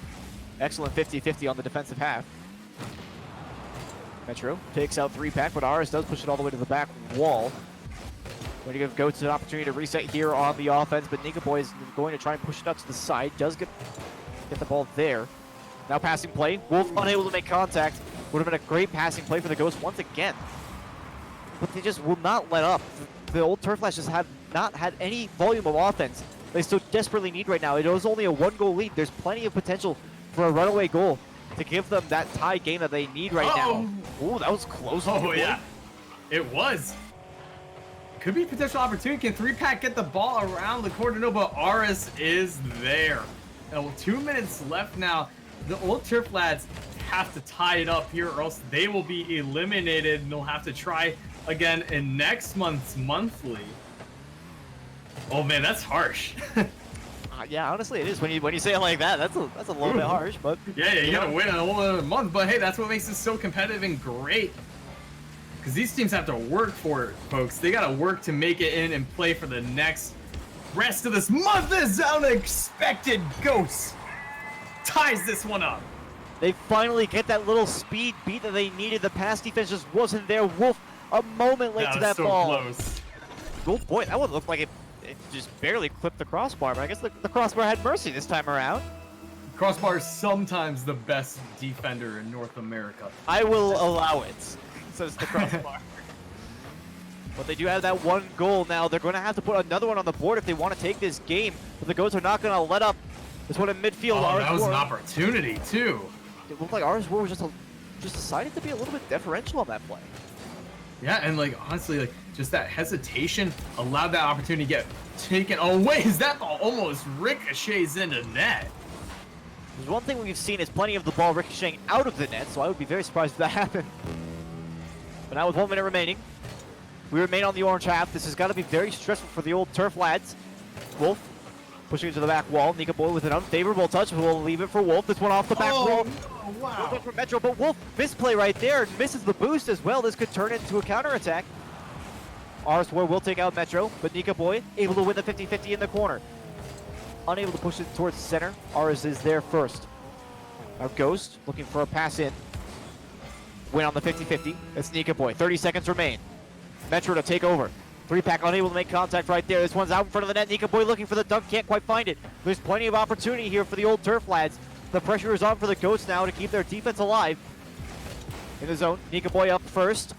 Excellent 50-50 on the defensive half. Metro takes out 3-pack, but Aris does push it all the way to the back wall. Going to give Goats an opportunity to reset here on the offense, but Nika Boy is going to try and push it out to the side. Does get the ball there. Now passing play. Wolf unable to make contact. Would have been a great passing play for the Ghosts once again. But they just will not let up. The old Turf Flash just have not had any volume of offense they so desperately need right now. It was only a 1-goal lead. There's plenty of potential for a runaway goal to give them that tie game that they need right now. Oh, that was close. Oh, yeah. It was. Could be a potential opportunity. Can 3-pack get the ball around the corner? No, but Aris is there. And 2 minutes left now. The old Turf lads have to tie it up here or else they will be eliminated and they'll have to try again in next month's monthly. Oh man, that's harsh. Yeah, honestly, it is. When you say it like that, that's a little bit harsh, but yeah, you gotta win a whole other month. But hey, that's what makes it so competitive and great. Because these teams have to work for it, folks. They gotta work to make it in and play for the next rest of this month. This unexpected Ghost ties this one up. They finally get that little speed beat that they needed. The pass defense just wasn't there. Wolf a moment late to that so ball. Close. Oh boy, that one looked like it just barely clipped the crossbar, but I guess the crossbar had mercy this time around. Crossbar is sometimes the best defender in North America. I will allow it, says the crossbar. But they do have that one goal now. They're going to have to put another one on the board if they want to take this game. But the Goats are not going to let up. This one in midfield. Oh, that was an opportunity too. It looked like Aris War was just decided to be a little bit deferential on that play. Yeah, and like honestly, like just that hesitation allowed that opportunity to get taken away. Is that ball almost ricochets into net? There's one thing we've seen is plenty of the ball ricocheting out of the net, so I would be very surprised if that happened. But now with 1 minute remaining, we remain on the orange half. This has got to be very stressful for the old Turf lads. Wolf pushing into the back wall. Nika Boy with an unfavorable touch. We'll leave it for Wolf. This one off the back wall. Oh, wow. Good for Metro, but Wolf misplay right there. Misses the boost as well. This could turn into a counterattack. Aris War will take out Metro, but Nika Boy able to win the 50-50 in the corner. Unable to push it towards center. Aris is there first. Now Ghost looking for a pass in. Win on the 50-50. It's Nika Boy. 30 seconds remain. Metro to take over. 3-pack unable to make contact right there. This one's out in front of the net. Nika Boy looking for the dunk. Can't quite find it. There's plenty of opportunity here for the old Turf lads. The pressure is on for the Ghosts now to keep their defense alive. In the zone, Nika Boy up first.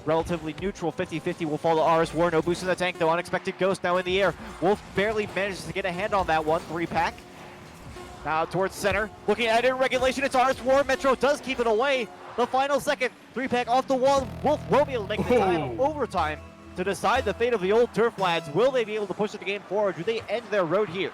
Relatively neutral 50-50 will fall to Aris War. No boost in the tank though. Unexpected Ghost now in the air. Wolf barely manages to get a hand on that one. 3-pack. Now towards center. Looking at it in regulation. It's Aris War. Metro does keep it away. The final second. 3-pack off the wall. Wolf will be able to make the time overtime to decide the fate of the old Turf lads. Will they be able to push the game forward? Do they end their road here?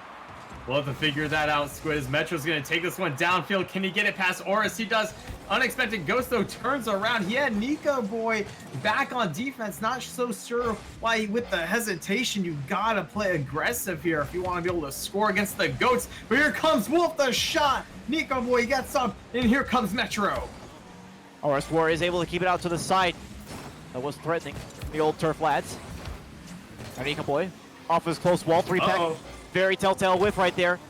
We'll have to figure that out, Squid. As Metro's going to take this one downfield. Can he get it past Oris? He does. Unexpected Ghost, though, turns around. He had Nika Boy back on defense. Not so sure why, with the hesitation, you got to play aggressive here if you want to be able to score against the Goats. But here comes Wolf, the shot. Nika Boy gets up, and here comes Metro. Aris War is able to keep it out to the side. That was threatening the old Turf lads. And Nika Boy off his close wall. 3-pack. Very telltale whiff right there.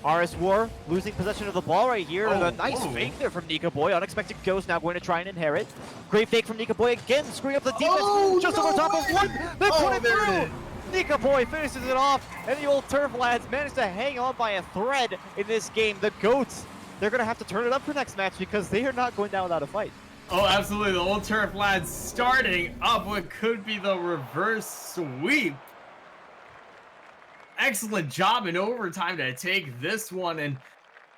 Aris War losing possession of the ball right here. And a nice fake there from Nika Boy. Unexpected Ghost now going to try and inherit. Great fake from Nika Boy again, screwing up the defense just over top of one. They put it through. Nika Boy finishes it off, and the old Turf lads managed to hang on by a thread in this game. The Goats, they're going to have to turn it up for next match because they are not going down without a fight. Oh, absolutely. The Old Turf lads starting up what could be the reverse sweep. Excellent job in overtime to take this one. And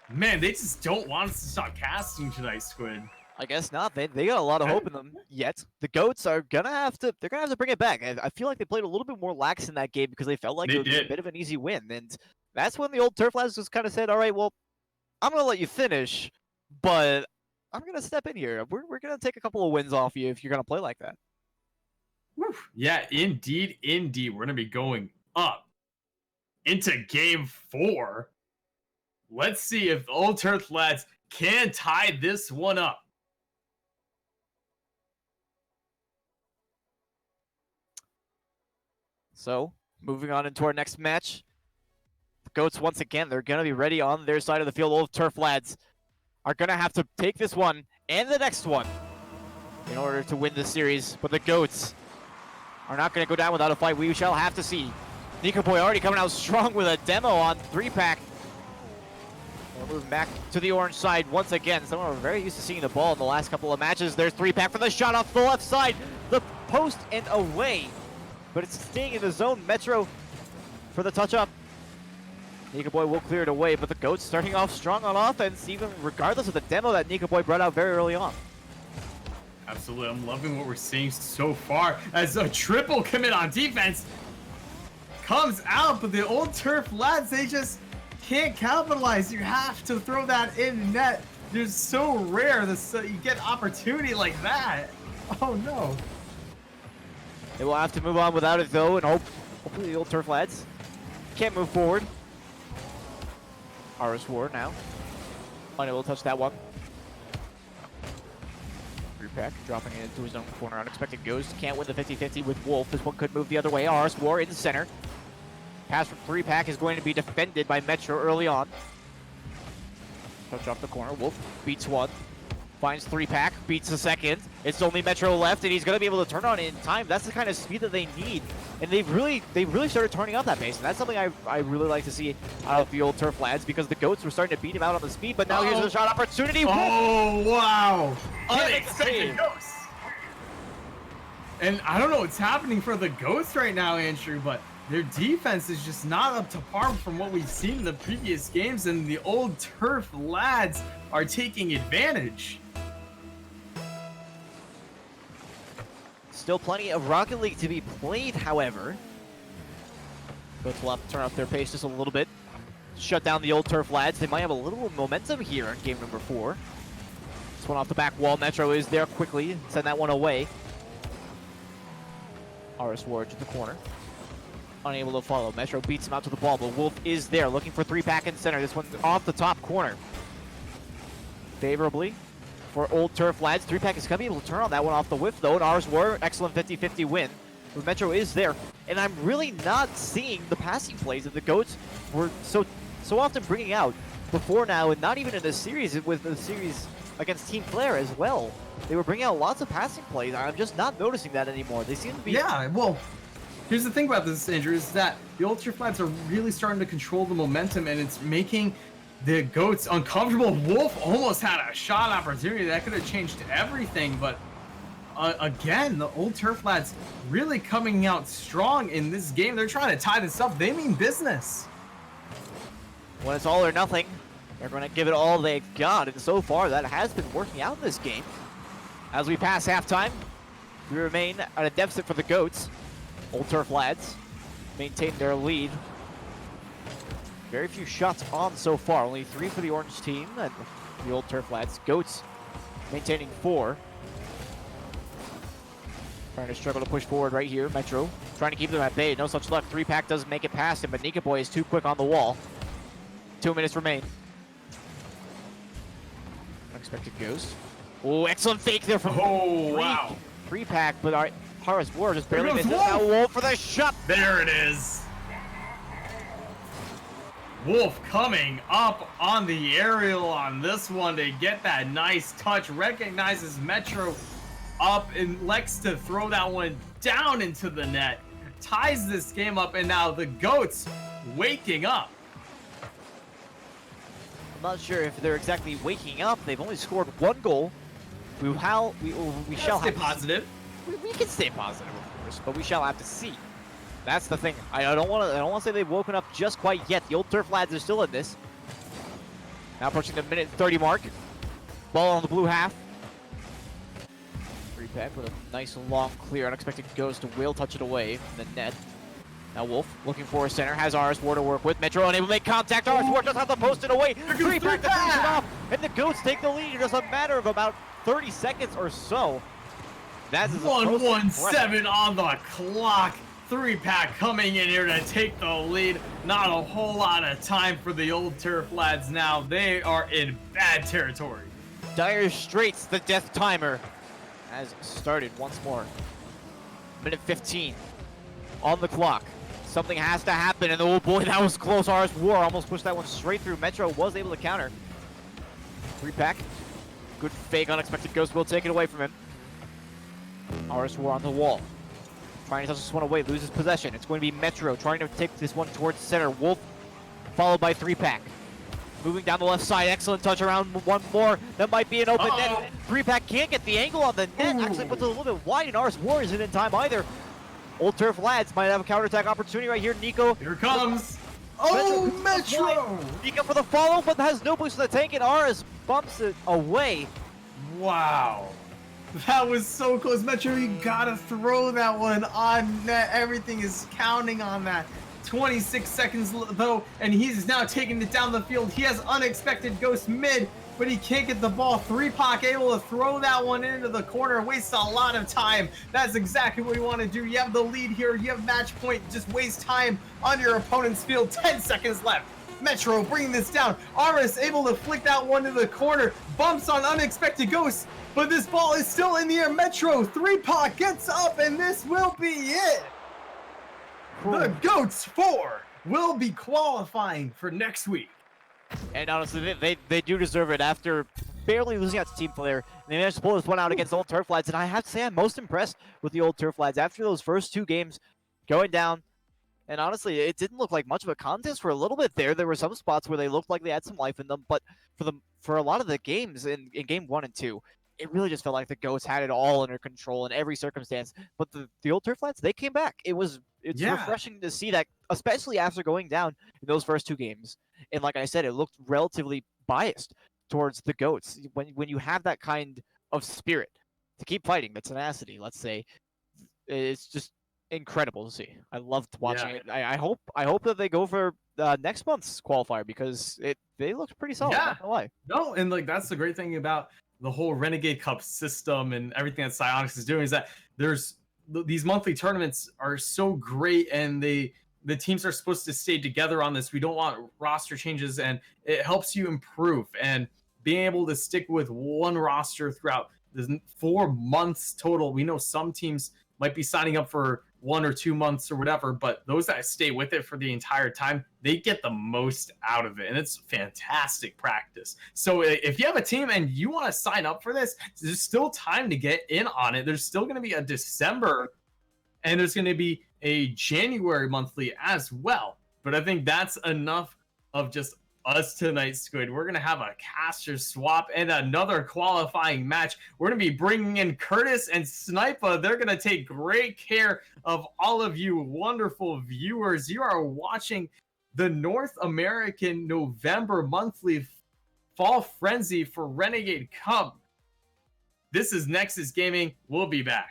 man, they just don't want us to stop casting tonight, Squid. I guess not. They got a lot of hope in them yet. The goats are gonna have to bring it back. I feel like they played a little bit more lax in that game because they felt like They it was a did. bit of an easy win. And that's when the Old Turf lads just kind of said, all right, well, I'm gonna let you finish, but I'm gonna step in here. We're gonna take a couple of wins off you if you're gonna play like that. Whew. Yeah, indeed, indeed. We're gonna be going up into game 4. Let's see if the Old Turf lads can tie this one up. So, moving on into our next match. The goats, once again, they're gonna be ready on their side of the field. Old Turf lads are gonna have to take this one and the next one in order to win this series. But the goats are not gonna go down without a fight. We shall have to see. Nico Boy already coming out strong with a demo on 3-pack. We're moving back to the orange side once again. Someone we're very used to seeing the ball in the last couple of matches. There's 3-pack for the shot off the left side. The post and away. But it's staying in the zone. Metro for the touch-up. Nico Boy will clear it away, but the goats starting off strong on offense, even regardless of the demo that Nico Boy brought out very early on. Absolutely, I'm loving what we're seeing so far as a triple commit on defense comes out, but the Old Turf lads, they just can't capitalize. You have to throw that in net. It's so rare that you get opportunity like that. Oh no. They will have to move on without it though, and hopefully the Old Turf lads can't move forward. RS War now. Unable to touch that one. 3-pack dropping it into his own corner. Unexpected Ghost can't win the 50-50 with Wolf. This one could move the other way. RS War in the center. Pass from 3-pack is going to be defended by Metro early on. Touch off the corner. Wolf beats one. Finds 3-pack, beats the second. It's only Metro left, and he's going to be able to turn on it in time. That's the kind of speed that they need. And they really started turning up that pace. And that's something I really like to see out of the Old Turf lads, because the goats were starting to beat him out on the speed, but now here's a shot opportunity. Oh, wow. Unexpected ghost. And I don't know what's happening for the Ghosts right now, Andrew, but their defense is just not up to par from what we've seen in the previous games, and the Old Turf lads are taking advantage. Still plenty of Rocket League to be played, however. Goats will have to turn up their pace just a little bit. Shut down the Old Turf lads. They might have a little momentum here in game number 4. This one off the back wall. Metro is there quickly. Send that one away. RS Ward to the corner. Unable to follow. Metro beats him out to the ball, but Wolf is there looking for 3-pack in center. This one off the top corner. Favorably for Old Turf lads. 3-pack is going to be able to turn on that one off the whiff, though. And RS Ward, excellent 50-50 win. But Metro is there. And I'm really not seeing the passing plays that the Goats were so often bringing out before now, and not even in this series, with the series against Team Flare as well. They were bringing out lots of passing plays. I'm just not noticing that anymore. They seem to be... Yeah, well, here's the thing about this, Andrew, is that the Old Turf lads are really starting to control the momentum, and it's making the Goats uncomfortable. Wolf almost had a shot opportunity that could have changed everything, but again, the Old Turf lads really coming out strong in this game. They're trying to tie this up. They mean business. When it's all or nothing, they're going to give it all they've got, and so far that has been working out in this game. As we pass halftime, we remain at a deficit for the Goats. Old Turf lads maintain their lead. Very few shots on so far, only 3 for the orange team and the Old Turf lads. Goats maintaining 4. Trying to struggle to push forward right here. Metro trying to keep them at bay. No such luck. 3-pack doesn't make it past him, but Nika Boy is too quick on the wall. 2 minutes remain. Unexpected Ghost. Oh, excellent fake there from wow. 3-pack, but our Harris Ward just barely There goes missed it. Now Wolf for the shot. There it is. Wolf coming up on the aerial on this one to get that nice touch. Recognizes Metro up and likes to throw that one down into the net. Ties this game up, and now the Goats waking up. I'm not sure if they're exactly waking up. They've only scored 1 goal We shall Stay have positive. we can stay positive, of course, but we shall have to see. That's the thing. I don't want to say they've woken up just quite yet. The old turf lads are still in this. Now approaching the minute 30 mark. Ball on the blue half. Repack with a nice long clear. Unexpected goes to Will, touch it away from the net. Now Wolf looking for a center, has RS4 to work with. Metro unable to make contact. RS4 just has to post it away. Three back to finish it off, and the Goats take the lead in just a matter of about 30 seconds or so. That's 1:17 on the clock. 3-pack coming in here to take the lead. Not a whole lot of time for the old turf lads now. They are in bad territory. Dire Straits, the death timer, has started once more. Minute 15 on the clock. Something has to happen, and oh boy, that was close. RS War almost pushed that one straight through. Metro was able to counter. 3-pack. Good fake, unexpected ghost will take it away from him. RS War on the wall. Trying to touch this one away, loses possession. It's going to be Metro trying to take this one towards center. Wolf followed by 3-pack. Moving down the left side, excellent touch around one more. That might be an open net. 3-pack can't get the angle on the net. Actually puts it a little bit wide, and RS War isn't in time either. Old Turf lads might have a counterattack opportunity right here. Nico. Here comes. Oh, Metro! Nico for the follow, but has no boost in the tank, and RS bumps it away. Wow. That was so close. Metro, you gotta throw that one on net. Everything is counting on that. 26 seconds though, and he's now taking it down the field. He has unexpected ghost mid, but he can't get the ball. 3-pack able to throw that one into the corner, waste a lot of time. That's exactly what you want to do. You have the lead here, you have match point, just waste time on your opponent's field. 10 seconds left. Metro bringing this down. RS able to flick that one to the corner, bumps on unexpected ghosts, but this ball is still in the air. Metro, 3-pack gets up, and this will be it. The Goats 4 will be qualifying for next week. And honestly, they do deserve it after barely losing out to Team Flare. They managed to pull this one out against Old Turf Lads, and I have to say I'm most impressed with the Old Turf Lads after those first two games going down. And honestly, it didn't look like much of a contest for a little bit there. There were some spots where they looked like they had some life in them, but for a lot of the games in game 1 and 2, it really just felt like the Goats had it all under control in every circumstance. But the Old Turf Lads, they came back. It's refreshing to see that, especially after going down in those first two games. And like I said, it looked relatively biased towards the Goats. When you have that kind of spirit to keep fighting, the tenacity, let's say, it's just incredible to see. I loved watching it. I hope that they go for next month's qualifier, because they looked pretty solid. Yeah. Not gonna lie. No, and like that's the great thing about the whole Renegade Cup system and everything that Psyonix is doing, is that there's these monthly tournaments are so great, and the teams are supposed to stay together on this. We don't want roster changes, and it helps you improve. And being able to stick with one roster throughout the 4 months total. We know some teams might be signing up for 1 or 2 months or whatever, but those that stay with it for the entire time, they get the most out of it, and it's fantastic practice. So if you have a team and you want to sign up for this, there's still time to get in on it. There's still going to be a December, and there's going to be a January monthly as well. But I think that's enough of just us tonight, Squid. We're going to have a caster swap and another qualifying match. We're going to be bringing in Curtis and Snipa. They're going to take great care of all of you wonderful viewers. You are watching the North American November monthly Fall Frenzy for Renegade Cup. This is Nexus Gaming. We'll be back.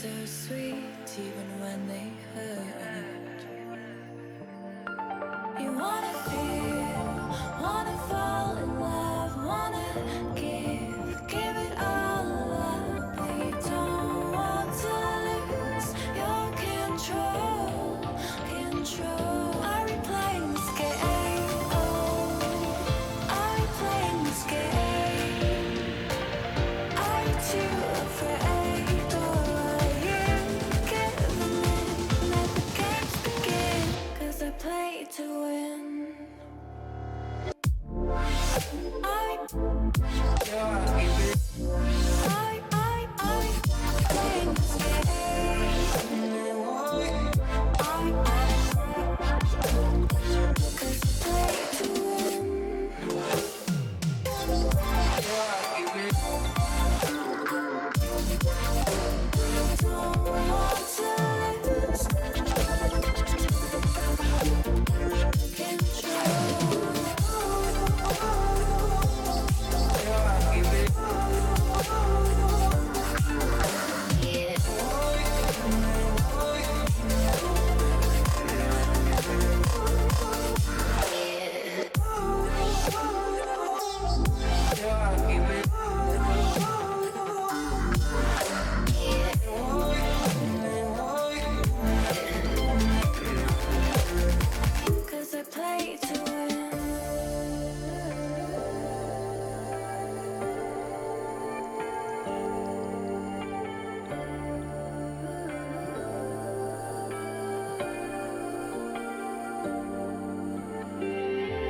so sweet even when they hurt. You wanna feel, wanna fall in love, wanna give it all up, but you don't want to lose your control. Are we playing this game? Are we playing this game? Are you too afraid, or are you giving in? Let the games begin, 'cause I play to win. Are we playing this game? Cause I play to win.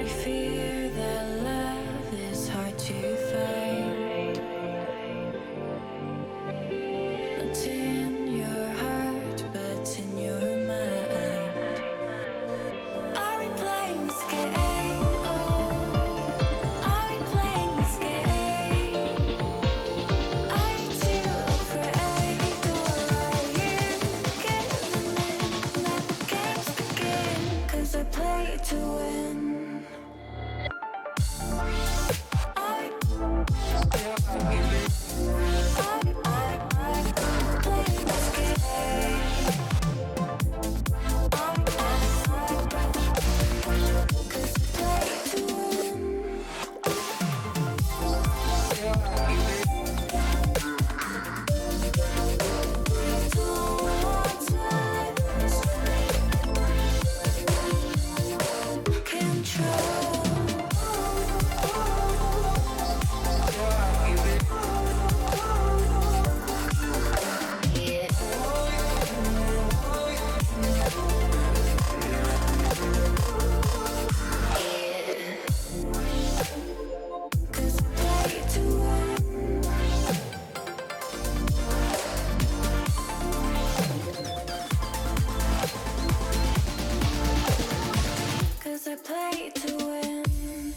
You fear that love is hard to find. Not in your heart, but in your mind. Are we playing this game? Are we playing this game? Are you too afraid, or are you giving in? Let the games begin, 'cause I play to win. Are we playing this game? I play to win.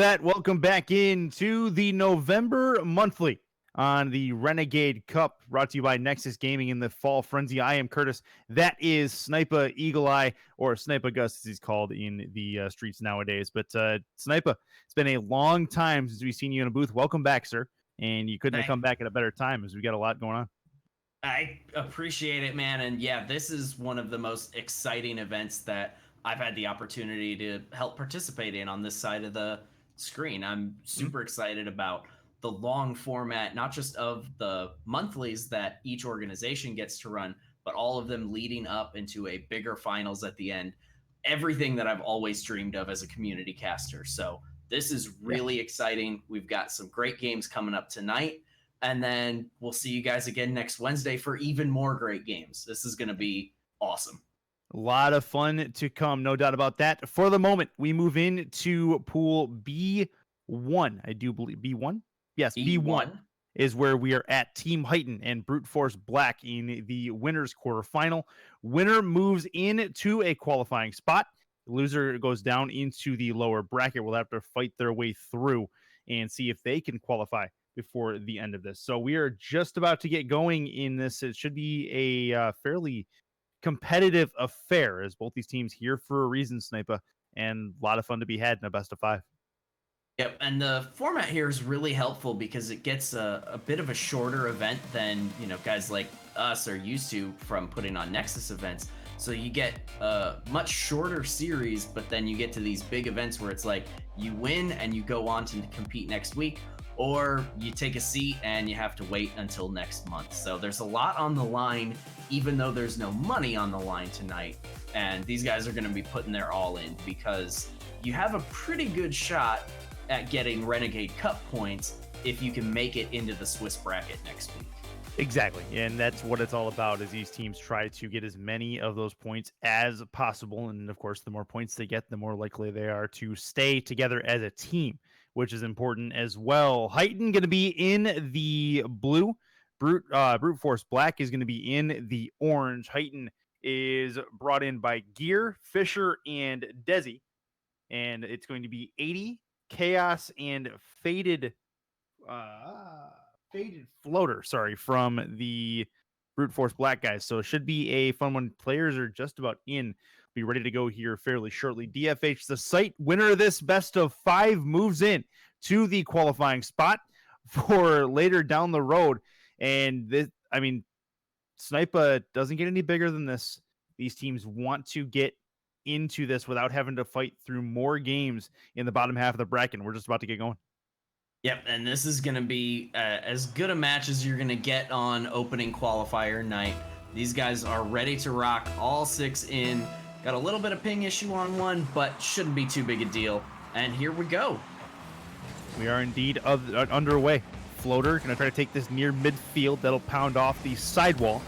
that, welcome back into the November Monthly on the Renegade Cup, brought to you by Nexus Gaming in the Fall Frenzy. I am Curtis. That is Sniper Eagle Eye, or Sniper Gus, as he's called in the streets nowadays. But Sniper, it's been a long time since we've seen you in a booth. Welcome back, sir. And you couldn't have come back at a better time, as we got a lot going on. I appreciate it, man. And yeah, this is one of the most exciting events that I've had the opportunity to help participate in on this side of the screen. I'm super excited about the long format, not just of the monthlies that each organization gets to run, but all of them leading up into a bigger finals at the end. Everything that I've always dreamed of as a community caster. So this is really exciting. We've got some great games coming up tonight. And then we'll see you guys again next Wednesday for even more great games. This is going to be awesome. A lot of fun to come, no doubt about that. For the moment, we move into Pool B1. I do believe B1? Yes, B1 is where we are at. Team Heighten and Brute Force Black in the winners quarterfinal. Winner moves into a qualifying spot. The loser goes down into the lower bracket. Will have to fight their way through and see if they can qualify before the end of this. So we are just about to get going in this. It should be a fairly competitive affair, as both these teams here for a reason, Sniper, and a lot of fun to be had in a best of 5. Yep, and the format here is really helpful because it gets a bit of a shorter event than, you know, guys like us are used to from putting on Nexus events. So you get a much shorter series, but then you get to these big events where it's like you win and you go on to compete next week, or you take a seat and you have to wait until next month. So there's a lot on the line, even though there's no money on the line tonight. And these guys are going to be putting their all in because you have a pretty good shot at getting Renegade Cup points if you can make it into the Swiss bracket next week. Exactly, and that's what it's all about, is these teams try to get as many of those points as possible. And of course, the more points they get, the more likely they are to stay together as a team, which is important as well. Heighten going to be in the blue. Brute Force Black is going to be in the orange. Heighten is brought in by Gear, Fisher, and Desi. And it's going to be 80, Chaos, and Faded Floater, from the Brute Force Black guys. So it should be a fun one. Players are just about in. Be ready to go here fairly shortly. DFH, the site winner of this best of 5, moves in to the qualifying spot for later down the road. And this, I mean, Sniper doesn't get any bigger than this. These teams want to get into this without having to fight through more games in the bottom half of the bracket. We're just about to get going. Yep, and this is going to be as good a match as you're going to get on opening qualifier night. These guys are ready to rock, all 6 in. Got a little bit of ping issue on one, but shouldn't be too big a deal. And here we go. We are indeed underway. Floater going to try to take this near midfield. That'll pound off the sidewall.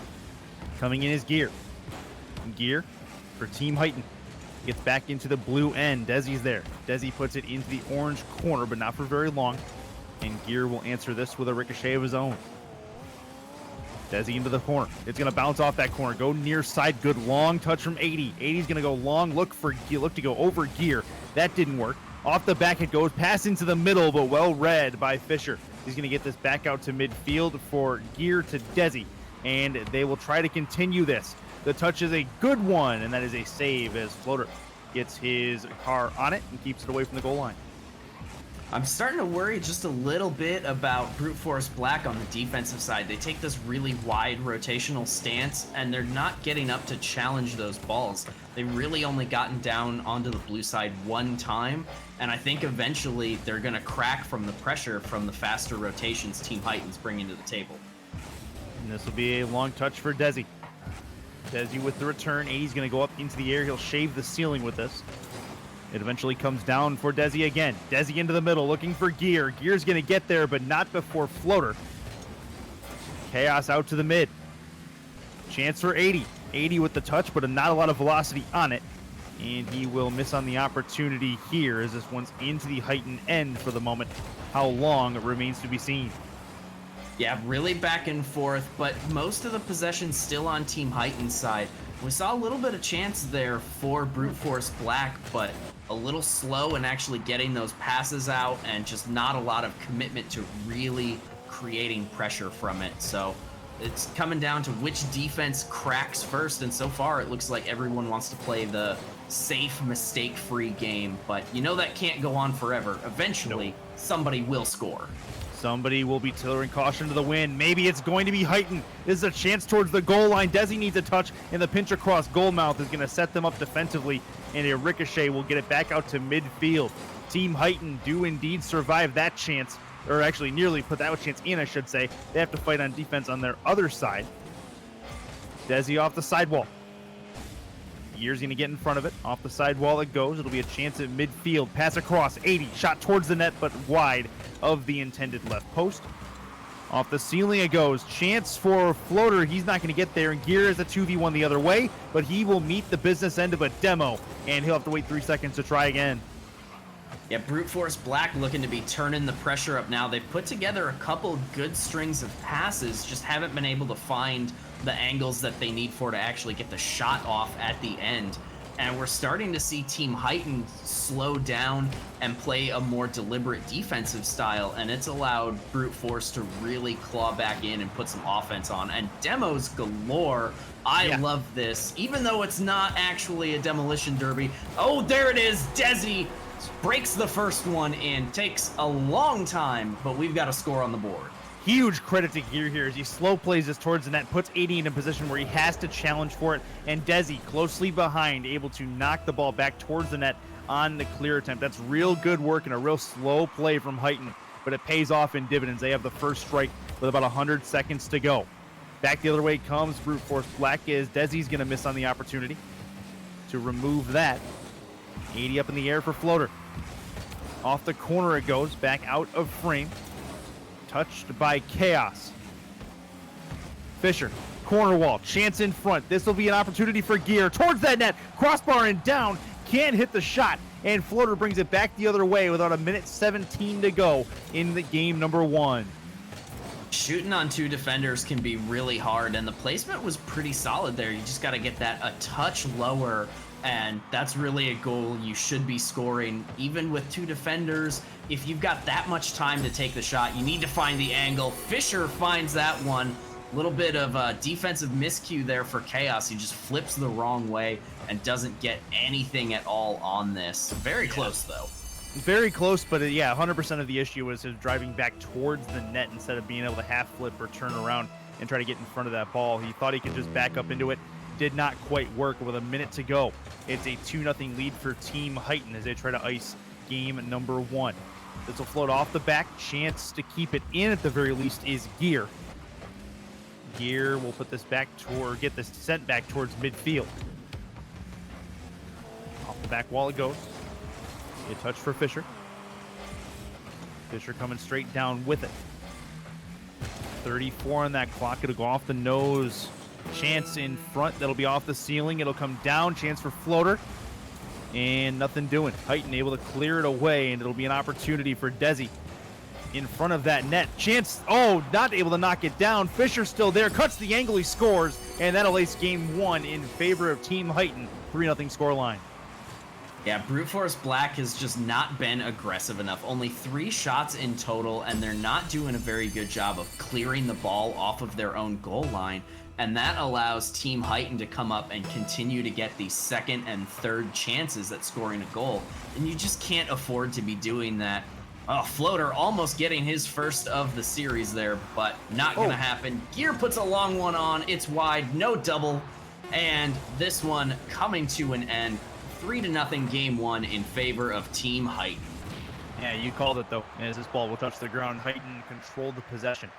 Coming in is Gear. Gear for Team Heighten. Gets back into the blue end. Desi's there. Desi puts it into the orange corner, but not for very long. And Gear will answer this with a ricochet of his own. Desi into the corner. It's going to bounce off that corner. Go near side. Good long touch from 80. 80's going to go long. Look to go over Gear. That didn't work. Off the back it goes. Pass into the middle, but well read by Fisher. He's going to get this back out to midfield for Gear to Desi. And they will try to continue this. The touch is a good one, and that is a save as Floater gets his car on it and keeps it away from the goal line. I'm starting to worry just a little bit about Brute Force Black on the defensive side. They take this really wide rotational stance, and they're not getting up to challenge those balls. They've really only gotten down onto the blue side one time, and I think eventually they're going to crack from the pressure from the faster rotations Team Heighten's bringing to the table. And this will be a long touch for Desi. Desi with the return. 80's going to go up into the air. He'll shave the ceiling with this. It eventually comes down for Desi again. Desi into the middle, looking for Gear. Gear's going to get there, but not before Floater. Chaos out to the mid. Chance for 80. 80 with the touch, but not a lot of velocity on it. And he will miss on the opportunity here as this one's into the Heighten end for the moment. How long it remains to be seen. Yeah, really back and forth, but most of the possession still on Team Heighten's side. We saw a little bit of chance there for Brute Force Black, but a little slow in actually getting those passes out, and just not a lot of commitment to really creating pressure from it. So it's coming down to which defense cracks first, and so far it looks like everyone wants to play the safe, mistake-free game, but you know that can't go on forever. Eventually, somebody will score. Somebody will be tailoring caution to the wind. Maybe it's going to be Heighton. This is a chance towards the goal line. Desi needs a touch, and the pinch across goal mouth is going to set them up defensively, and a ricochet will get it back out to midfield. Team Heighton do indeed survive that chance, or actually nearly put that chance in, I should say. They have to fight on defense on their other side. Desi off the sidewall. Gear's going to get in front of it. Off the sidewall it goes. It'll be a chance at midfield. Pass across. 80. Shot towards the net, but wide of the intended left post. Off the ceiling it goes. Chance for Floater. He's not going to get there. And Gear is a 2v1 the other way, but he will meet the business end of a demo, and he'll have to wait 3 seconds to try again. Yeah, Brute Force Black looking to be turning the pressure up now. They've put together a couple good strings of passes, just haven't been able to find the angles that they need for to actually get the shot off at the end. And we're starting to see Team Heighten slow down and play a more deliberate defensive style, and it's allowed Brute Force to really claw back in and put some offense on. And demos galore. I love this, even though it's not actually a demolition derby. Oh, there it is. Desi breaks the first one in. Takes a long time, but we've got a score on the board. Huge credit to Gear here as he slow plays this towards the net, puts 80 in a position where he has to challenge for it, and Desi closely behind, able to knock the ball back towards the net on the clear attempt. That's real good work and a real slow play from Heighton, but it pays off in dividends. They have the first strike with about 100 seconds to go. Back the other way comes Brute Force Black as Desi's going to miss on the opportunity to remove that. 80 up in the air for Floater. Off the corner it goes, back out of frame. Touched by Chaos. Fisher, corner wall, chance in front. This will be an opportunity for Gear towards that net. Crossbar and down, can't hit the shot, and Floater brings it back the other way with about 1:17 to go in the game number 1. Shooting on two defenders can be really hard, and the placement was pretty solid there. You just got to get that a touch lower, and that's really a goal you should be scoring. Even with two defenders, if you've got that much time to take the shot, you need to find the angle. Fisher finds that one. A little bit of a defensive miscue there for Chaos. He just flips the wrong way and doesn't get anything at all on this. Very close, though. Very close, but yeah, 100% of the issue was his driving back towards the net instead of being able to half flip or turn around and try to get in front of that ball. He thought he could just back up into it. Did not quite work with a minute to go. It's a 2-0 lead for Team Heighten as they try to ice game number 1. This will float off the back. Chance to keep it in at the very least is Gear. Gear will put this back toward, get this sent back towards midfield. Off the back wall it goes. A touch for Fisher. Fisher coming straight down with it. 34 on that clock. It'll go off the nose. Chance in front. That'll be off the ceiling. It'll come down. Chance for Floater. And nothing doing. Heighten able to clear it away, and it'll be an opportunity for Desi in front of that net. Chance, oh, not able to knock it down. Fisher still there. Cuts the angle. He scores, and that'll ace game 1 in favor of Team Heighten. 3-0 scoreline. Yeah, Brute Force Black has just not been aggressive enough. Only 3 shots in total, and they're not doing a very good job of clearing the ball off of their own goal line. And that allows Team Heighten to come up and continue to get these second and third chances at scoring a goal. And you just can't afford to be doing that. Oh, Floater almost getting his first of the series there, but not going to happen. Gear puts a long one on. It's wide, no double. And this one coming to an end. 3-0 game 1 in favor of Team Heighten. Yeah, you called it though. As this ball will touch the ground, Heighten controlled the possession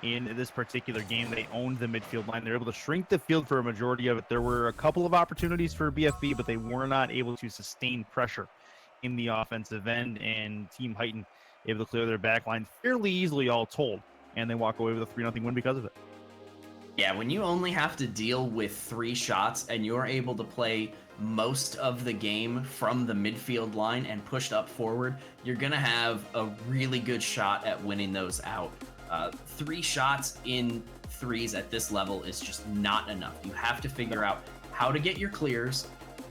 in this particular game. They owned the midfield line. They're able to shrink the field for a majority of it. There were a couple of opportunities for BFB, but they were not able to sustain pressure in the offensive end, and Team Heighten able to clear their back line fairly easily, all told, and they walk away with a 3-0 win because of it. Yeah, when you only have to deal with 3 shots and you're able to play most of the game from the midfield line and pushed up forward, you're going to have a really good shot at winning those out. 3 shots in threes at this level is just not enough. You have to figure out how to get your clears,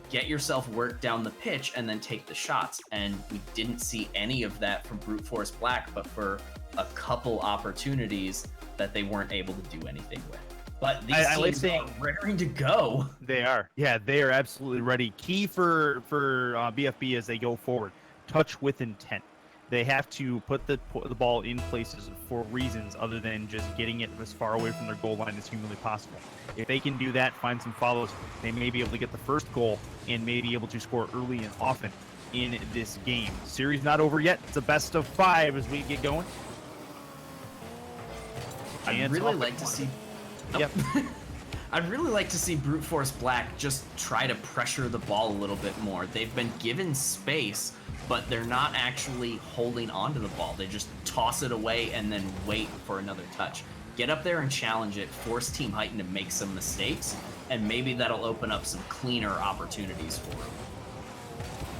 get yourself work down the pitch and then take the shots. And we didn't see any of that from Brute Force Black, but for a couple opportunities that they weren't able to do anything with. But these teams are raring to go. They are. Yeah, they are absolutely ready. Key for BFB as they go forward, touch with intent. They have to put the ball in places for reasons other than just getting it as far away from their goal line as humanly possible. If they can do that, find some follows, they may be able to get the first goal and may be able to score early and often in this game. Series not over yet. It's a best of 5 as we get going. I'd really like to see... Yep. I'd really like to see Brute Force Black just try to pressure the ball a little bit more. They've been given space, but they're not actually holding onto the ball. They just toss it away and then wait for another touch. Get up there and challenge it, force Team Heighten to make some mistakes, and maybe that'll open up some cleaner opportunities for them.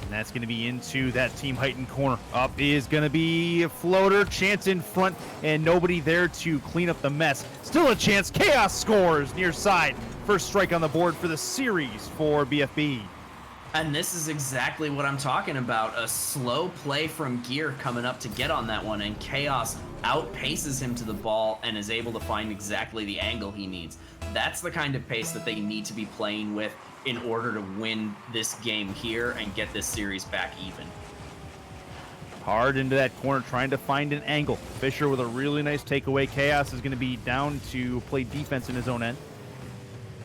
And that's going to be into that Team Heighten corner. Up is going to be a floater, chance in front, and nobody there to clean up the mess. Still a chance, Chaos scores near side. First strike on the board for the series for BFB. And this is exactly what I'm talking about. A slow play from Gear coming up to get on that one, and Chaos outpaces him to the ball and is able to find exactly the angle he needs. That's the kind of pace that they need to be playing with in order to win this game here and get this series back even. Hard into that corner, trying to find an angle. Fisher with a really nice takeaway. Chaos is going to be down to play defense in his own end.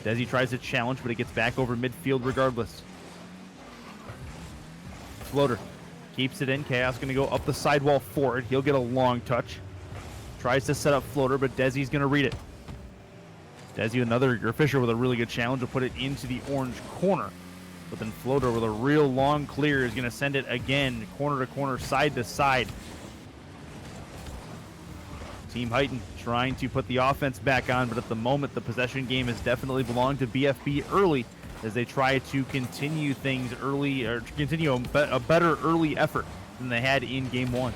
Desi tries to challenge, but it gets back over midfield regardless. Floater keeps it in. Chaos going to go up the sidewall for it. He'll get a long touch. Tries to set up Floater, but Desi's going to read it. Desi, Fisher with a really good challenge to put it into the orange corner. But then Floater with a real long clear is going to send it again, corner to corner, side to side. Team Heighten trying to put the offense back on, but at the moment the possession game has definitely belonged to BFB early as they try to continue things early, or continue a better early effort than they had in game 1.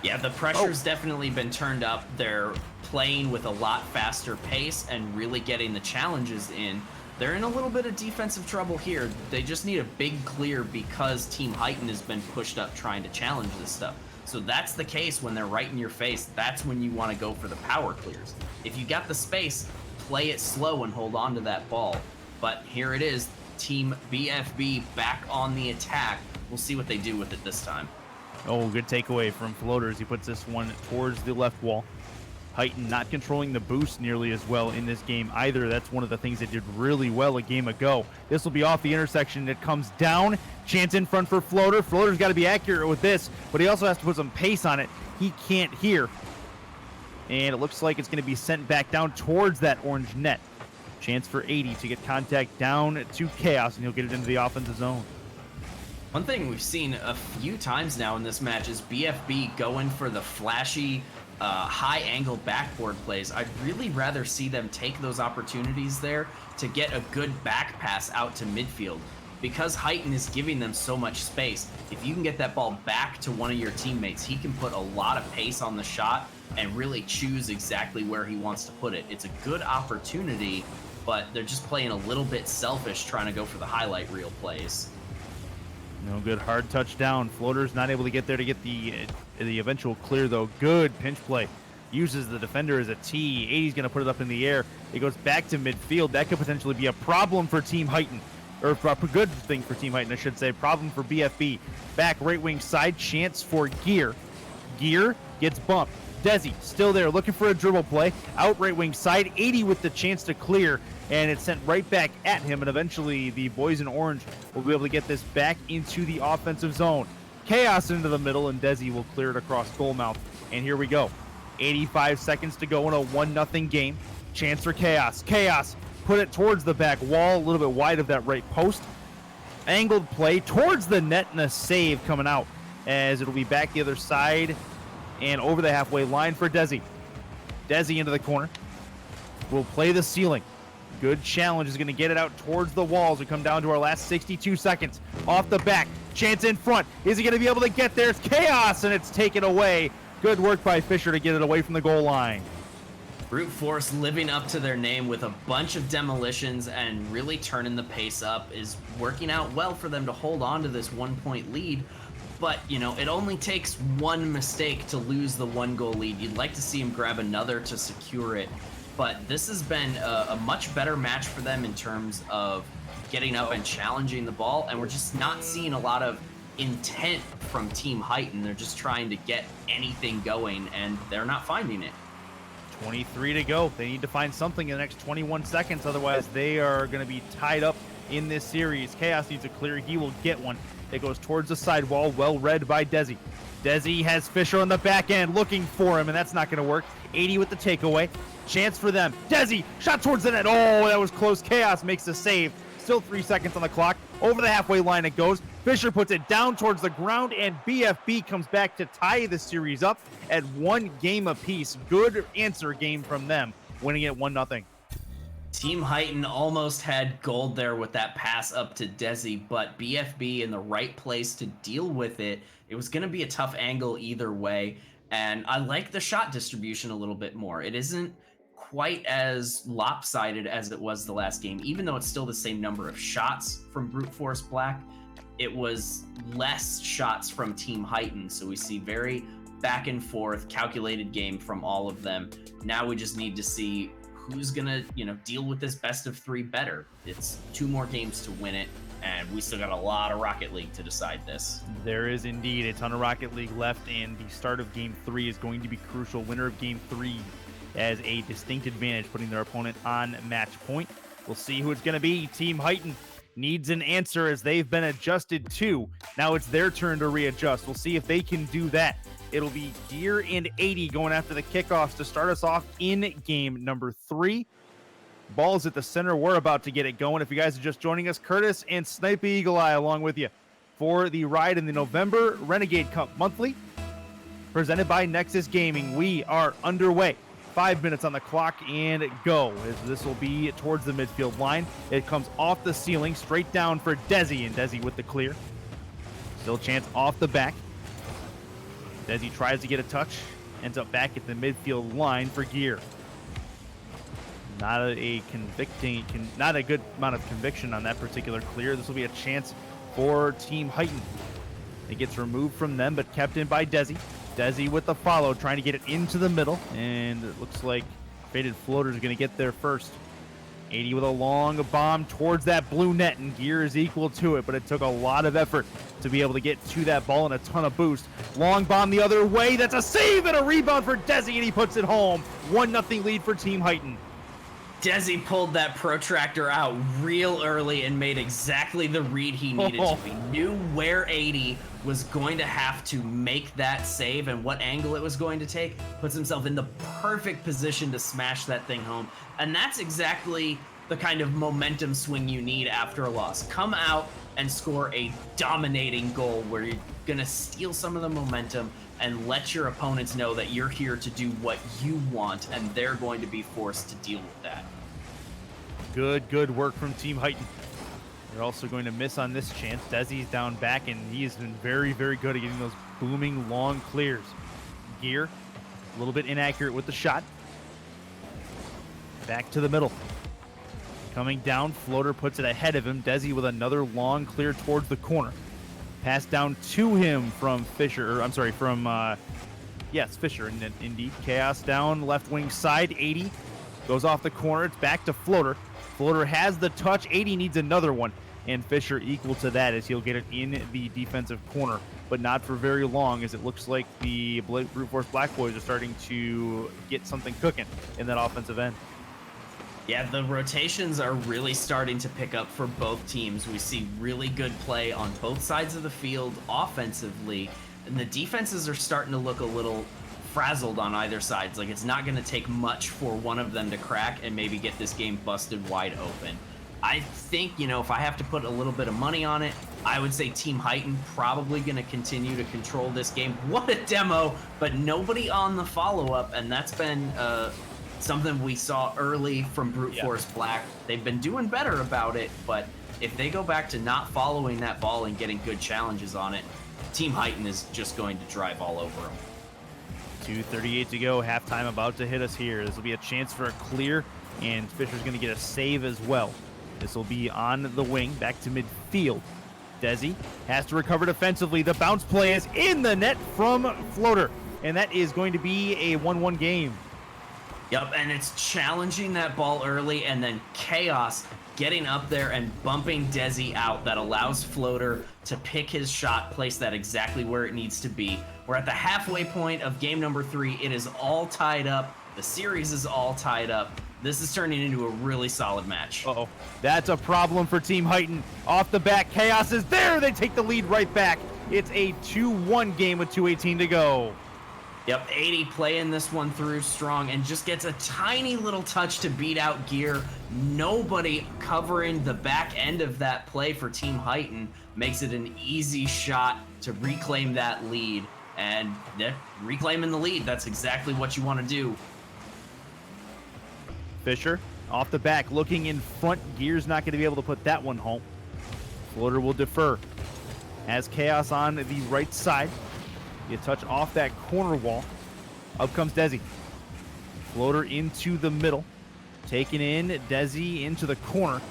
Yeah, the pressure's definitely been turned up. They're playing with a lot faster pace and really getting the challenges in. They're in a little bit of defensive trouble here. They just need a big clear because Team Heighten has been pushed up trying to challenge this stuff. So that's the case when they're right in your face. That's when you want to go for the power clears. If you got the space, play it slow and hold on to that ball. But here it is, Team BFB back on the attack. We'll see what they do with it this time. Oh, good takeaway from Floaters. He puts this one towards the left wall. Heighten not controlling the boost nearly as well in this game either. That's one of the things they did really well a game ago. This will be off the intersection. It comes down. Chance in front for Floater. Floater's got to be accurate with this, but he also has to put some pace on it. He can't hear. And it looks like it's going to be sent back down towards that orange net. Chance for 80 to get contact down to Chaos, and he'll get it into the offensive zone. One thing we've seen a few times now in this match is BFB going for the flashy, high-angle backboard plays. I'd really rather see them take those opportunities there to get a good back pass out to midfield. Because Heighten is giving them so much space, if you can get that ball back to one of your teammates, he can put a lot of pace on the shot and really choose exactly where he wants to put it. It's a good opportunity, but they're just playing a little bit selfish trying to go for the highlight reel plays. No good hard touchdown. Floater's not able to get there to get the eventual clear, though. Good pinch play. Uses the defender as a T. 80's going to put it up in the air. It goes back to midfield. That could potentially be a problem for Team Heighten. Or a good thing for Team Heighten, I should say. Problem for BFB. Back right wing side. Chance for Gear. Gear gets bumped. Desi still there looking for a dribble play. Out right wing side. 80 with the chance to clear. And it's sent right back at him, and eventually the boys in orange will be able to get this back into the offensive zone. Chaos into the middle, and Desi will clear it across goal mouth. And here we go. 85 seconds to go in a 1-0 game. Chance for Chaos. Chaos put it towards the back wall, a little bit wide of that right post. Angled play towards the net, and a save coming out as it'll be back the other side and over the halfway line for Desi. Desi into the corner. Will play the ceiling. Good challenge is going to get it out towards the walls. We come down to our last 62 seconds. Off the back. Chance in front. Is he going to be able to get there? It's Chaos, and it's taken away. Good work by Fisher to get it away from the goal line. Brute Force living up to their name with a bunch of demolitions and really turning the pace up is working out well for them to hold on to this 1-point lead. But, you know, it only takes one mistake to lose the 1-goal lead. You'd like to see him grab another to secure it. But this has been a much better match for them in terms of getting up and challenging the ball. And we're just not seeing a lot of intent from Team Heighten. They're just trying to get anything going, and they're not finding it. 23 to go. They need to find something in the next 21 seconds. Otherwise, they are going to be tied up in this series. Chaos needs a clear. He will get one. It goes towards the sidewall. Well read by Desi. Desi has Fisher on the back end looking for him, and that's not going to work. 80 with the takeaway. Chance for them. Desi, shot towards the net. Oh, that was close. Chaos makes the save. Still 3 seconds on the clock. Over the halfway line it goes. Fisher puts it down towards the ground, and BFB comes back to tie the series up at 1 game apiece. Good answer game from them, winning it 1-0. Team Heighten almost had gold there with that pass up to Desi, but BFB in the right place to deal with it. It was going to be a tough angle either way, and I like the shot distribution a little bit more. It isn't quite as lopsided as it was the last game, even though it's still the same number of shots from Brute Force Black. It was less shots from Team Heighten, so we see very back and forth, calculated game from all of them. Now we just need to see who's gonna, deal with this best of 3 better. It's 2 more games to win it, and we still got a lot of Rocket League to decide this. There is indeed a ton of Rocket League left, and the start of Game 3 is going to be crucial. Winner of Game 3 has a distinct advantage, putting their opponent on match point. We'll see who it's going to be. Team Heighten needs an answer as they've been adjusted to. Now it's their turn to readjust. We'll see if they can do that. It'll be Gear and 80 going after the kickoffs to start us off in game number 3. Ball's at the center. We're about to get it going. If you guys are just joining us, Curtis and Sniper Eagle Eye along with you for the ride in the November Renegade Cup Monthly, presented by Nexus Gaming. We are underway. 5 minutes on the clock and go. As this will be towards the midfield line. It comes off the ceiling, straight down for Desi, and Desi with the clear. Still a chance off the back. Desi tries to get a touch, ends up back at the midfield line for Gear. Not a good amount of conviction on that particular clear. This will be a chance for Team Heighten. It gets removed from them, but kept in by Desi. Desi with the follow, trying to get it into the middle, and it looks like Faded Floater is going to get there first. 80 with a long bomb towards that blue net, and Gear is equal to it, but it took a lot of effort to be able to get to that ball and a ton of boost. Long bomb the other way. That's a save and a rebound for Desi, and he puts it home. 1-0 lead for Team Heighten. Desi pulled that protractor out real early and made exactly the read he needed to. He knew where 80 was going to have to make that save and what angle it was going to take. Puts himself in the perfect position to smash that thing home. And that's exactly the kind of momentum swing you need after a loss. Come out and score a dominating goal where you're going to steal some of the momentum and let your opponents know that you're here to do what you want, and they're going to be forced to deal with that. Good work from Team Heighten. They're also going to miss on this chance. Desi's down back, and he has been very, very good at getting those booming long clears. Gear, a little bit inaccurate with the shot. Back to the middle. Coming down, Floater puts it ahead of him. Desi with another long clear towards the corner. Pass down to him from Fisher, Fisher indeed. Chaos down left wing side, 80 goes off the corner. It's back to Floater. Floater has the touch. 80 needs another one, and Fisher equal to that as he'll get it in the defensive corner, but not for very long, as it looks like the Brute Force Black Boys are starting to get something cooking in that offensive end. Yeah, the rotations are really starting to pick up for both teams. We see really good play on both sides of the field offensively, and the defenses are starting to look a little frazzled on either side. Like, it's not going to take much for one of them to crack and maybe get this game busted wide open. I think, if I have to put a little bit of money on it, I would say Team Heighten probably going to continue to control this game. What a demo, but nobody on the follow-up, and that's been something we saw early from Brute Force Black. They've been doing better about it, but if they go back to not following that ball and getting good challenges on it, Team Heighten is just going to drive all over them. 2:38 to go. Halftime about to hit us here. This will be a chance for a clear, and Fisher's going to get a save as well. This will be on the wing, back to midfield. Desi has to recover defensively. The bounce play is in the net from Floater, and that is going to be a 1-1 game. Yep, and it's challenging that ball early, and then Chaos getting up there and bumping Desi out. That allows Floater to pick his shot, place that exactly where it needs to be. We're at the halfway point of game number 3. It is all tied up. The series is all tied up. This is turning into a really solid match. Uh-oh. That's a problem for Team Heighton. Off the back, Chaos is there. They take the lead right back. It's a 2-1 game with 2:18 to go. Yep, 80 playing this one through strong and just gets a tiny little touch to beat out Gear. Nobody covering the back end of that play for Team Heighton makes it an easy shot to reclaim that lead. And yeah, reclaiming the lead, that's exactly what you want to do. Fisher off the back, looking in front. Gear's not going to be able to put that one home. Floater will defer. Has Chaos on the right side. You touch off that corner wall. Up comes Desi. Floater into the middle. Taken in, Desi into the corner.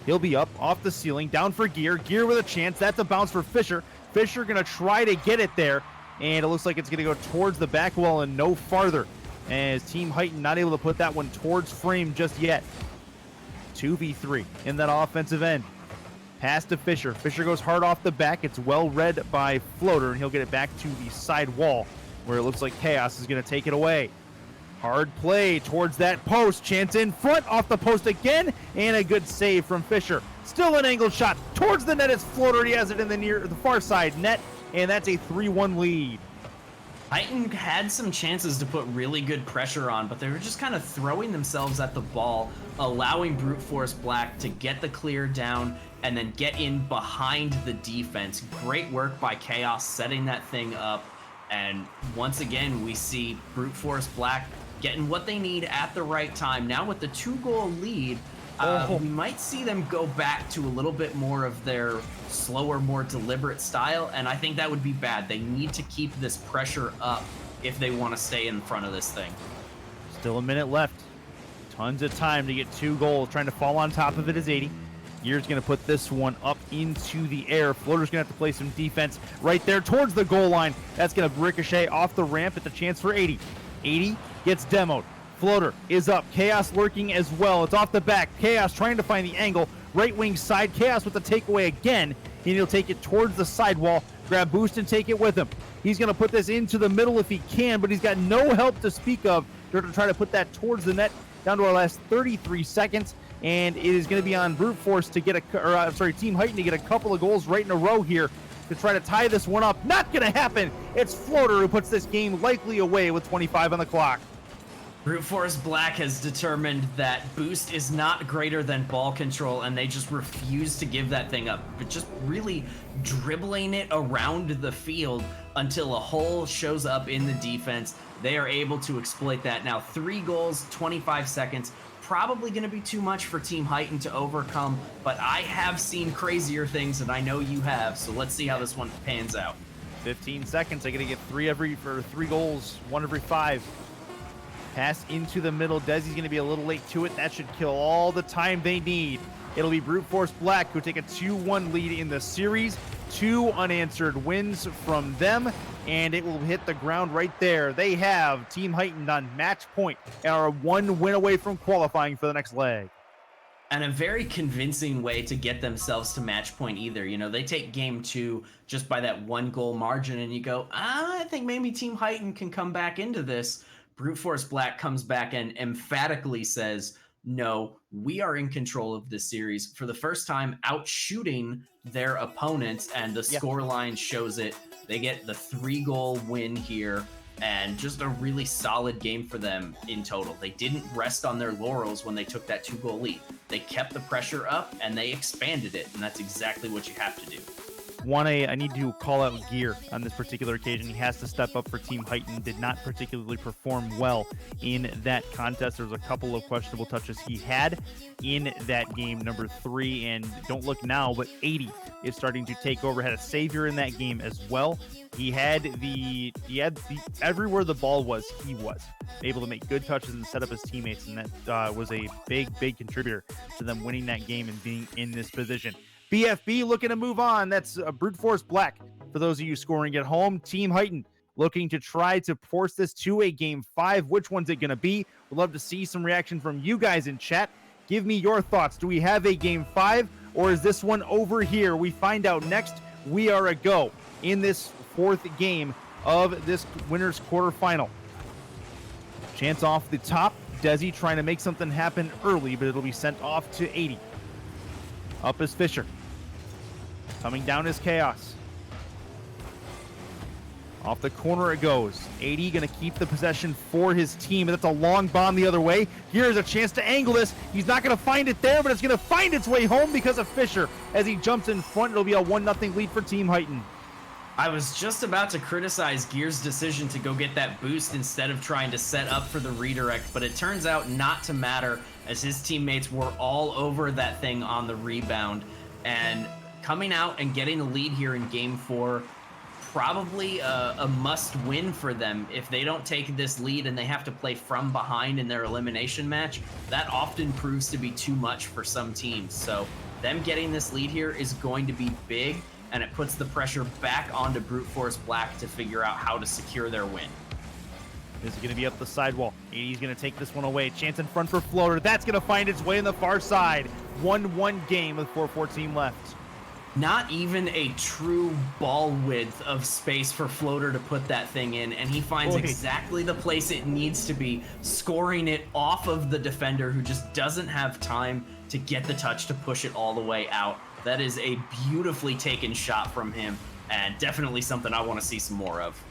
He'll be up off the ceiling, down for Gear. Gear with a chance. That's a bounce for Fisher. Fisher going to try to get it there, and it looks like it's going to go towards the back wall and no farther, as Team Heighton not able to put that one towards frame just yet. 2v3 in that offensive end. Pass to Fisher. Fisher goes hard off the back. It's well read by Floater, and he'll get it back to the side wall, where it looks like Chaos is going to take it away. Hard play towards that post. Chance in front, off the post again, and a good save from Fisher. Still an angled shot towards the net. It's Floater. He has it in the far side net, and that's a 3-1 lead. Heighton had some chances to put really good pressure on, but they were just kind of throwing themselves at the ball, allowing Brute Force Black to get the clear down and then get in behind the defense. Great work by Chaos setting that thing up. And once again, we see Brute Force Black getting what they need at the right time. Now with the 2-goal lead, we might see them go back to a little bit more of their slower, more deliberate style, and I think that would be bad. They need to keep this pressure up if they want to stay in front of this thing. Still a minute left. Tons of time to get 2 goals. Trying to fall on top of it is 80. Gear's going to put this one up into the air. Floater's going to have to play some defense right there towards the goal line. That's going to ricochet off the ramp. It's a chance for 80. 80 gets demoed. Floater is up. Chaos lurking as well. It's off the back. Chaos trying to find the angle. Right wing side. Chaos with the takeaway again. And he'll take it towards the sidewall. Grab boost and take it with him. He's going to put this into the middle if he can, but he's got no help to speak of to try to put that towards the net. Down to our last 33 seconds. And it is going to be on Brute Force to get Team Heighton to get a couple of goals right in a row here to try to tie this one up. Not going to happen. It's Floater who puts this game likely away with 25 on the clock. Brute Force Black has determined that boost is not greater than ball control, and they just refuse to give that thing up, but just really dribbling it around the field until a hole shows up in the defense. They are able to exploit that. Now 3 goals, 25 seconds. Probably going to be too much for Team Heighton to overcome, but I have seen crazier things, and I know you have, so let's see how this one pans out. 15 seconds. They're going to get 3 goals, 1 every 5. Pass into the middle. Desi's going to be a little late to it. That should kill all the time they need. It'll be Brute Force Black who take a 2-1 lead in the series. 2 unanswered wins from them, and it will hit the ground right there. They have Team Heighton on match point and are 1 win away from qualifying for the next leg. And a very convincing way to get themselves to match point either. You know, they take game 2 just by that 1 goal margin, and you go, I think maybe Team Heighton can come back into this. Brute Force Black comes back and emphatically says, no, we are in control of this series. For the first time, outshooting their opponents, and the scoreline shows it. They get the 3-goal win here, and just a really solid game for them in total. They didn't rest on their laurels when they took that 2-goal lead. They kept the pressure up, and they expanded it, and that's exactly what you have to do. I need to call out Gear on this particular occasion. He has to step up for Team Heighton. Did not particularly perform well in that contest. There was a couple of questionable touches he had in that game, number 3. And don't look now, but 80 is starting to take over. Had a savior in that game as well. He had the everywhere the ball was, he was able to make good touches and set up his teammates, and that was a big contributor to them winning that game and being in this position. BFB looking to move on. That's Brute Force Black. For those of you scoring at home, Team Heighton looking to try to force this to a game 5. Which one's it going to be? We'd love to see some reaction from you guys in chat. Give me your thoughts. Do we have a game 5, or is this one over here? We find out next. We are a go in this 4th game of this winner's quarterfinal. Chance off the top. Desi trying to make something happen early, but it'll be sent off to 80. Up is Fisher. Coming down is Chaos. Off the corner it goes. 80 going to keep the possession for his team. That's a long bomb the other way. Here's a chance to angle this. He's not going to find it there, but it's going to find its way home because of Fisher. As he jumps in front, it'll be a 1-0 lead for Team Heighton. I was just about to criticize Gear's decision to go get that boost instead of trying to set up for the redirect, but it turns out not to matter as his teammates were all over that thing on the rebound. And coming out and getting the lead here in game 4, probably a must win for them. If they don't take this lead and they have to play from behind in their elimination match, that often proves to be too much for some teams. So them getting this lead here is going to be big, and it puts the pressure back onto Brute Force Black to figure out how to secure their win. This is going to be up the sidewall. 80's going to take this one away. Chance in front for Floater. That's going to find its way in the far side. 1-1 game with 4:14 left. Not even a true ball width of space for Floater to put that thing in, and he finds exactly the place it needs to be, scoring it off of the defender who just doesn't have time to get the touch to push it all the way out. That is a beautifully taken shot from him, and definitely something I want to see some more of.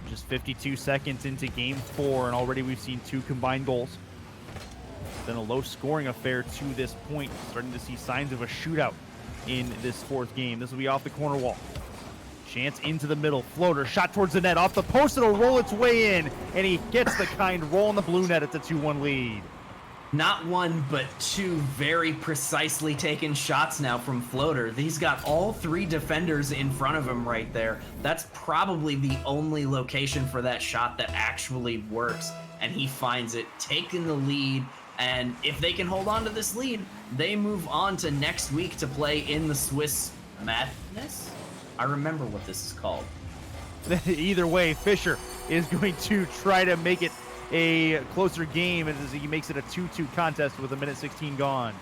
Just 52 seconds into game 4, and already we've seen 2 combined goals. It's been a low-scoring affair to this point. Starting to see signs of a shootout in this 4th game. This will be off the corner wall. Chance into the middle. Floater, shot towards the net. Off the post, it'll roll its way in, and he gets the kind roll in the blue net. It's a 2-1 lead. Not 1, but 2 very precisely taken shots now from Floater. He's got all 3 defenders in front of him right there. That's probably the only location for that shot that actually works, and he finds it, taking the lead. And if they can hold on to this lead, they move on to next week to play in the Swiss Madness? I remember what this is called. Either way, Fisher is going to try to make it a closer game as he makes it a 2-2 contest with 1:16 gone.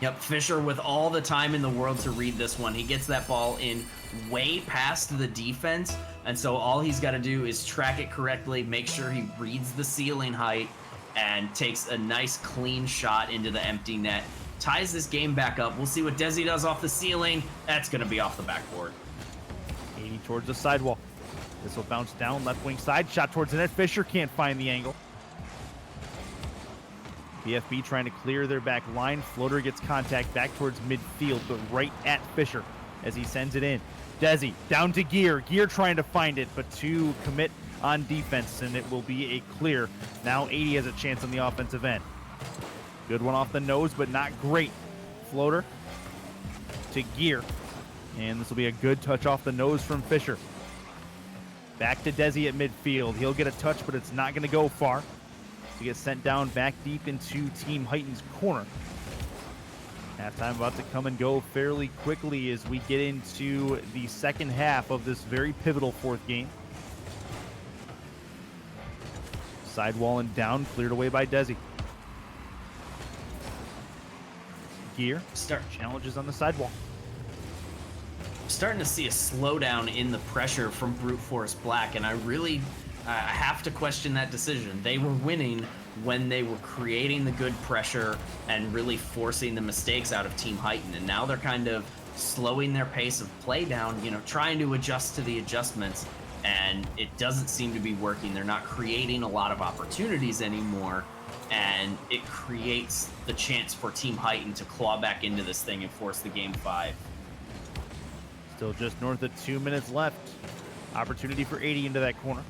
Yep, Fisher with all the time in the world to read this one. He gets that ball in way past the defense, and so all he's got to do is track it correctly, make sure he reads the ceiling height, and takes a nice clean shot into the empty net. Ties this game back up. We'll see what Desi does off the ceiling. That's going to be off the backboard. 80 towards the sidewall. This will bounce down left wing side. Shot towards the net. Fisher can't find the angle. BFB trying to clear their back line. Floater gets contact back towards midfield, but right at Fisher as he sends it in. Desi down to Gear. Gear trying to find it, but to commit on defense, and it will be a clear. Now 80 has a chance on the offensive end. Good one off the nose, but not great. Floater to Gear, and this will be a good touch off the nose from Fisher. Back to Desi at midfield. He'll get a touch, but it's not going to go far. So he gets sent down back deep into Team Heighton's corner. Halftime about to come and go fairly quickly as we get into the second half of this very pivotal 4th game. Sidewall and down, cleared away by Desi. Gear challenges on the sidewall. Starting to see a slowdown in the pressure from Brute Force Black, and I really have to question that decision. They were winning when they were creating the good pressure and really forcing the mistakes out of Team Heighton, and now they're kind of slowing their pace of play down, trying to adjust to the adjustments, and it doesn't seem to be working. They're not creating a lot of opportunities anymore, and it creates the chance for Team Heighton to claw back into this thing and force the game 5. Still just north of 2 minutes left. Opportunity for 80 into that corner.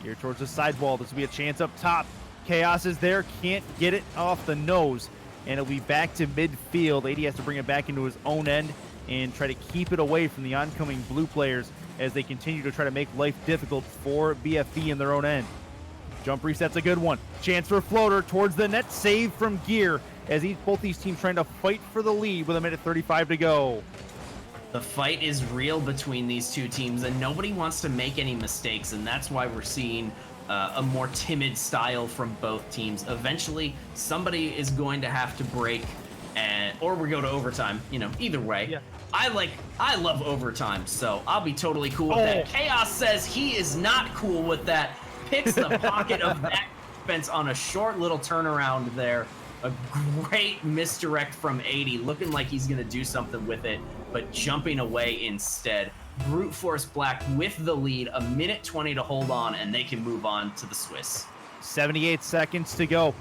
Here towards the sidewall. This will be a chance up top. Chaos is there. Can't get it off the nose. And it'll be back to midfield. 80 has to bring it back into his own end and try to keep it away from the oncoming blue players as they continue to try to make life difficult for BFB in their own end. Jump reset's a good one. Chance for floater towards the net. Save from Gear as both these teams trying to fight for the lead with 1:35 to go. The fight is real between these two teams, and nobody wants to make any mistakes, and that's why we're seeing a more timid style from both teams. Eventually, somebody is going to have to break, or we go to overtime. Either way. Yeah. I love overtime, so I'll be totally cool with that. Chaos says he is not cool with that. Picks the pocket of that defense on a short little turnaround there. A great misdirect from 80, looking like he's going to do something with it, but jumping away instead. Brute Force Black with the lead, 1:20 to hold on, and they can move on to the Swiss. 78 seconds to go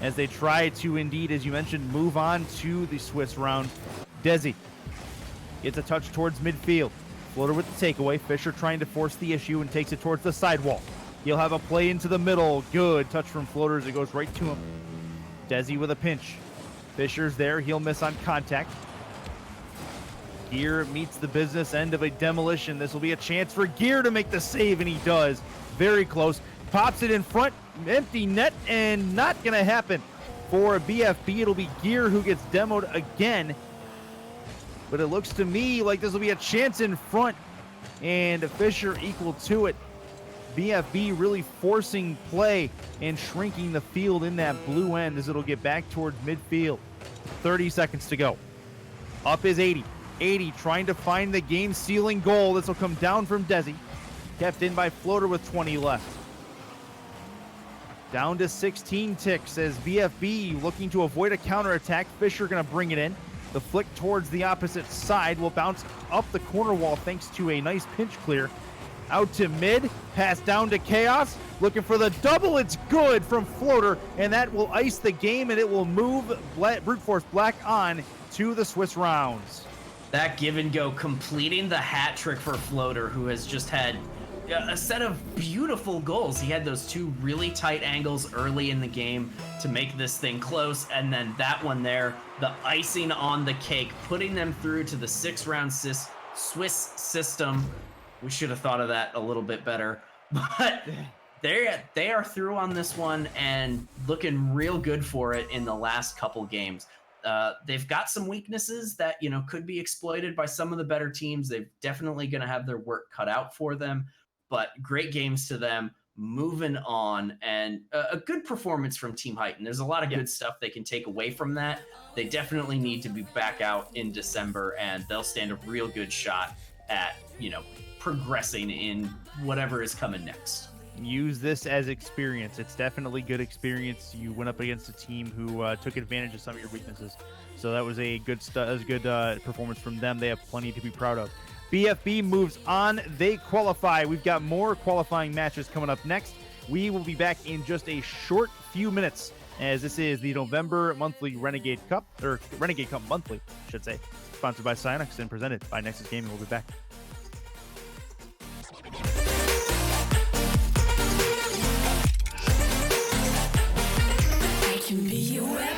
as they try to indeed, as you mentioned, move on to the Swiss round. Desi gets a touch towards midfield. Floater with the takeaway. Fisher trying to force the issue and takes it towards the sidewall. He'll have a play into the middle. Good touch from Floater as it goes right to him. Desi with a pinch. Fisher's there. He'll miss on contact. Gear meets the business end of a demolition. This will be a chance for Gear to make the save, and he does. Very close. Pops it in front. Empty net, and not going to happen for BFB. It'll be Gear who gets demoed again. But it looks to me like this will be a chance in front, and Fisher equal to it. BFB really forcing play and shrinking the field in that blue end as it'll get back towards midfield. 30 seconds to go. Up is 80. 80 trying to find the game-sealing goal. This will come down from Desi. Kept in by Floater with 20 left. Down to 16 ticks as BFB looking to avoid a counterattack. Fisher going to bring it in. The flick towards the opposite side will bounce up the corner wall thanks to a nice pinch clear. Out to mid, pass down to Chaos, looking for the double. It's good from Floater, and that will ice the game, and it will move Brute Force Black on to the Swiss rounds. That give and go completing the hat trick for Floater, who has just had a set of beautiful goals. He had those two really tight angles early in the game to make this thing close, and then that one there, the icing on the cake, putting them through to the 6-round Swiss system. We should have thought of that a little bit better, but they are through on this one and looking real good for it in the last couple games. They've got some weaknesses that could be exploited by some of the better teams. They're definitely going to have their work cut out for them, but great games to them. Moving on, and a good performance from Team Heighten. There's a lot of good stuff they can take away from that. They definitely need to be back out in December, and they'll stand a real good shot at progressing in whatever is coming next. Use this as experience. It's definitely good experience. You went up against a team who took advantage of some of your weaknesses, so that was a good performance from them. They have plenty to be proud of. BFB moves on. They qualify. We've got more qualifying matches coming up next. We will be back in just a short few minutes, as this is the November monthly Renegade Cup, or Renegade Cup monthly, I should say, sponsored by Cyanox and presented by Nexus Gaming. We'll be back. I can be your weapon.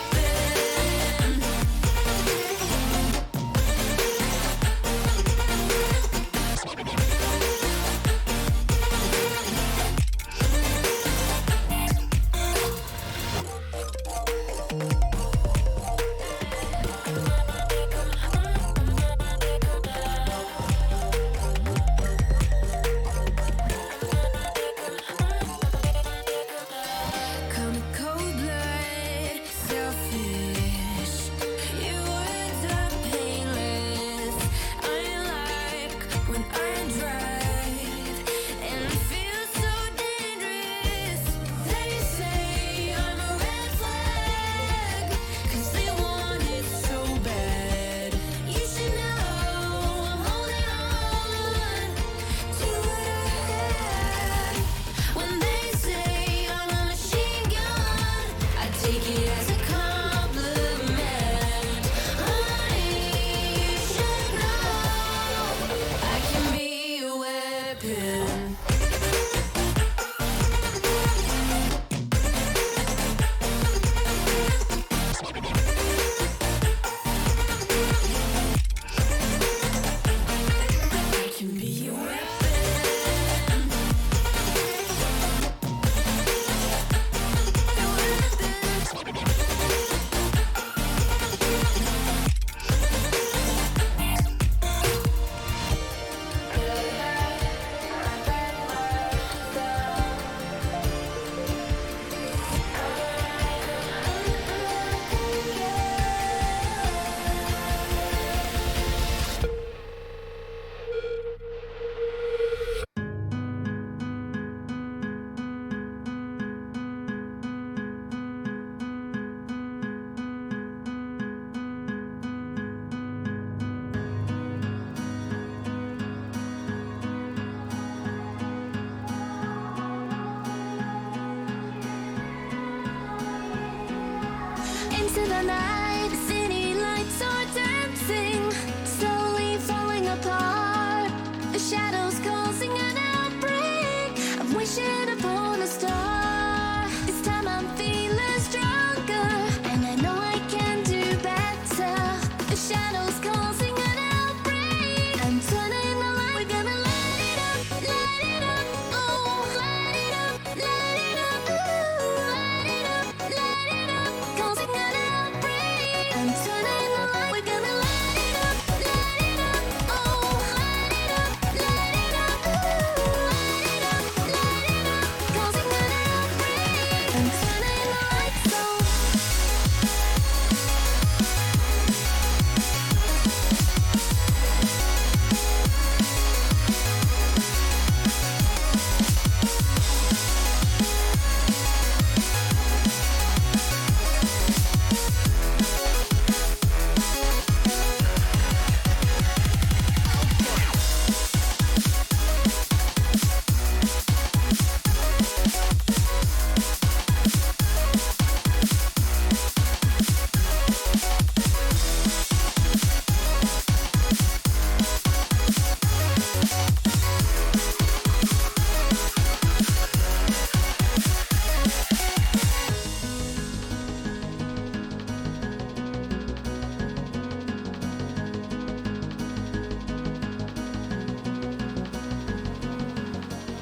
the night, the city lights are dancing, slowly falling apart. The shadows causing an outbreak. I'm wishing upon a star. This time I'm feeling stronger, and I know I can do better. The shadows causing an outbreak. I'm turning the light. We're gonna light it up, oh, light it up, ooh, light it up, causing an outbreak. I'm turning the light. We're gonna light it up, oh, light it up, ooh, light it up, causing an outbreak. I'm turning the lights on.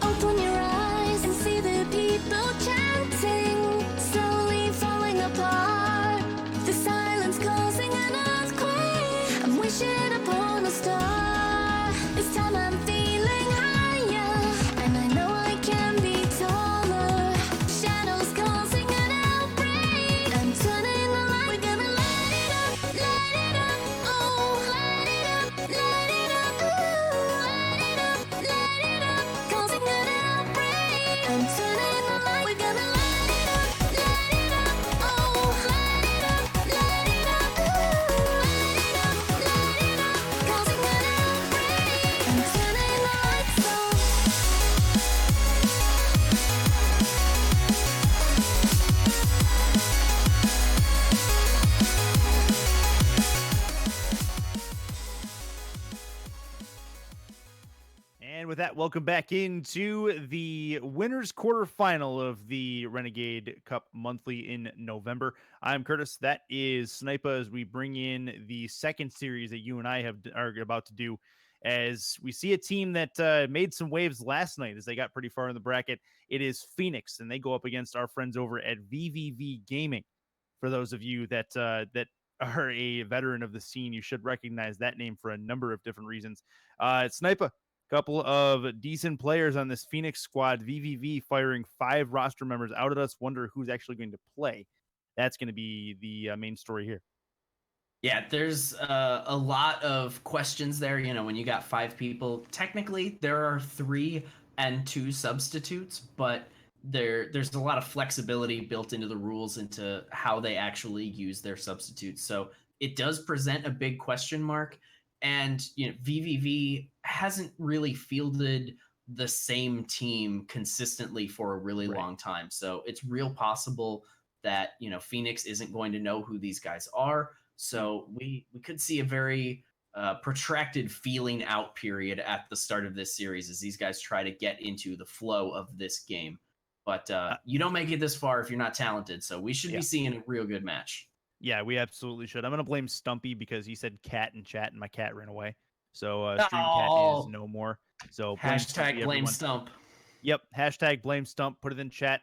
Open your eyes and see the people chanting, slowly falling apart. The silence causing an earthquake. I'm wishing upon a star. This time I'm feeling higher, and I know I can be taller. Shadows causing an outbreak. I'm turning the light. We're gonna light it up, oh, light it up, ooh, light it up, causing an outbreak. I'm turning the light. We're gonna light it up, oh, light it up, ooh, light it up, causing an outbreak. I'm turning the lights on. And with that, welcome back into the winners quarterfinal of the Renegade Cup monthly in November. I'm Curtis. That is Sniper as we bring in the second series that you and I are about to do, as we see a team that made some waves last night as they got pretty far in the bracket. It is Phoenix, and they go up against our friends over at VVV Gaming. For those of you that are a veteran of the scene, you should recognize that name for a number of different reasons. Sniper, couple of decent players on this Phoenix squad. VVV firing 5 roster members out at us. Wonder who's actually going to play. That's going to be the main story here. Yeah, there's a lot of questions there. You know, when you got 5 people, technically there are 3 and 2 substitutes, but there's a lot of flexibility built into the rules into how they actually use their substitutes. So it does present a big question mark. And you know, VVV hasn't really fielded the same team consistently for a really long time. So it's real possible that, you know, Phoenix isn't going to know who these guys are. So we could see a very protracted feeling out period at the start of this series as these guys try to get into the flow of this game. But you don't make it this far if you're not talented. So we should be seeing a real good match. Yeah, we absolutely should. I'm going to blame Stumpy because he said cat in chat and my cat ran away. So Stream Cat is no more. So blame Stump. Yep. Hashtag blame Stump. Put it in chat.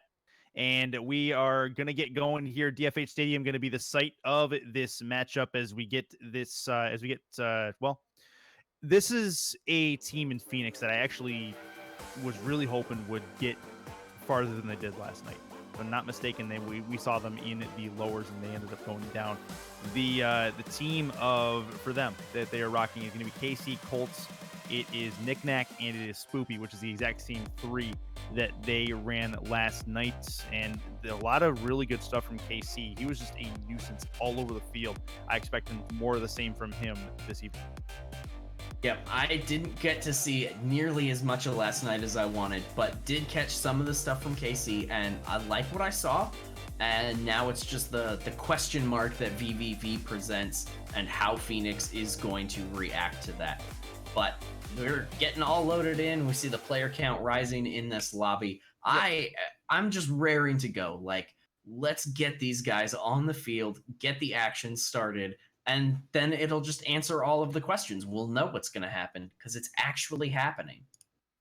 And we are going to get going here. DFH Stadium going to be the site of this matchup as we get this, well, this is a team in Phoenix that I actually was really hoping would get farther than they did last night. If I'm not mistaken, we saw them in the lowers and they ended up going down. The team for them that they are rocking is going to be KC Colts. It is Knickknack and it is Spoopy, which is the exact same 3 that they ran last night. And a lot of really good stuff from KC. He was just a nuisance all over the field. I expect more of the same from him this evening. Yep, I didn't get to see nearly as much of last night as I wanted, but did catch some of the stuff from KC, and I like what I saw. And now it's just the question mark that VVV presents and how Phoenix is going to react to that. But we're getting all loaded in. We see the player count rising in this lobby. I'm just raring to go. Like, let's get these guys on the field, get the action started, and then it'll just answer all of the questions. We'll know what's going to happen because it's actually happening.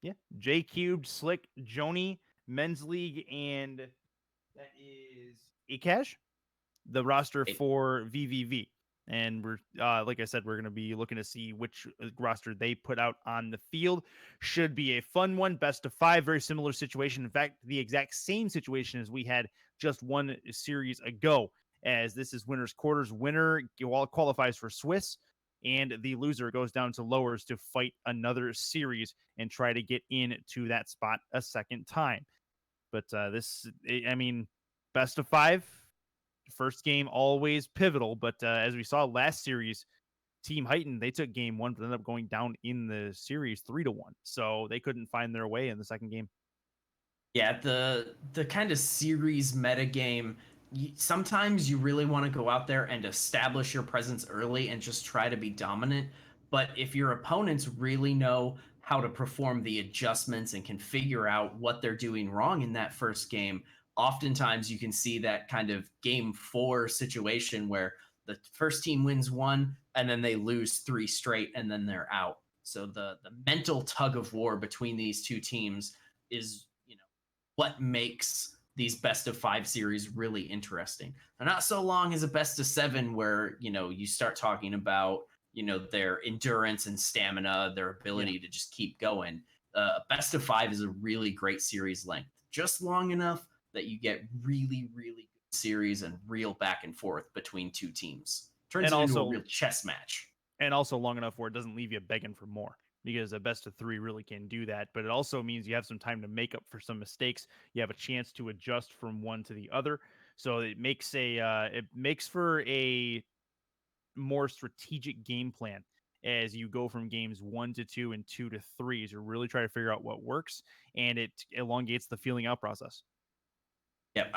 Yeah. J Cubed, Slick, Joni, Men's League, and that is Ekash, the roster for VVV. And we're, like I said, we're going to be looking to see which roster they put out on the field. Should be a fun one. Best of 5, very similar situation. In fact, the exact same situation as we had just one series ago, as this is winners quarters. Winner qualifies for Swiss, and the loser goes down to lowers to fight another series and try to get into that spot a second time. But best of 5. First game always pivotal, but as we saw last series, Team Heighten, they took game 1, but ended up going down in the series 3-1. So they couldn't find their way in the second game. Yeah, the kind of series meta game, sometimes you really want to go out there and establish your presence early and just try to be dominant. But if your opponents really know how to perform the adjustments and can figure out what they're doing wrong in that first game, oftentimes you can see that kind of game 4 situation where the first team wins 1 and then they lose 3 straight and then they're out. So the mental tug of war between these two teams is, what makes these best of 5 series really interesting. They're not so long as a best of 7 where, you start talking about, their endurance and stamina, their ability to just keep going. Best of 5 is a really great series length, just long enough that you get really, really good series and real back and forth between two teams. Turns into a real chess match. And also long enough where it doesn't leave you begging for more, because a best of 3 really can do that. But it also means you have some time to make up for some mistakes. You have a chance to adjust from one to the other. So it makes for a more strategic game plan as you go from games 1 to 2 and 2 to 3, as you really try to figure out what works, and it elongates the feeling out process. Yeah,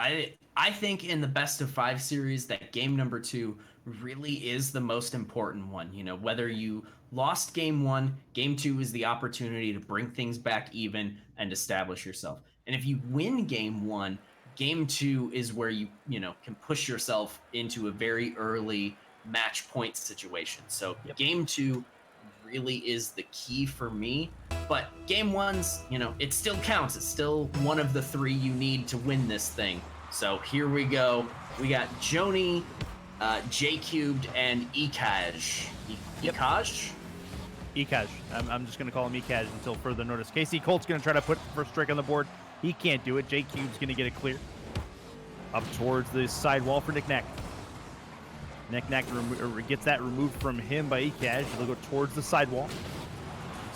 I think in the best of 5 series that game number 2 really is the most important one. Whether you lost game 1, game 2 is the opportunity to bring things back even and establish yourself. And if you win game 1, game 2 is where you can push yourself into a very early match point situation. So game 2 really is the key for me. But game 1's, it still counts. It's still one of the 3 you need to win this thing. So here we go. We got Joni, J Cubed, and Ekaj. Ekaj? Ekaj. I'm just going to call him Ekaj until further notice. KC Colt's going to try to put the first strike on the board. He can't do it. J Cube's going to get it clear. Up towards the sidewall for Nick Knack. Nick Knack gets that removed from him by Ekaj. They'll go towards the sidewall.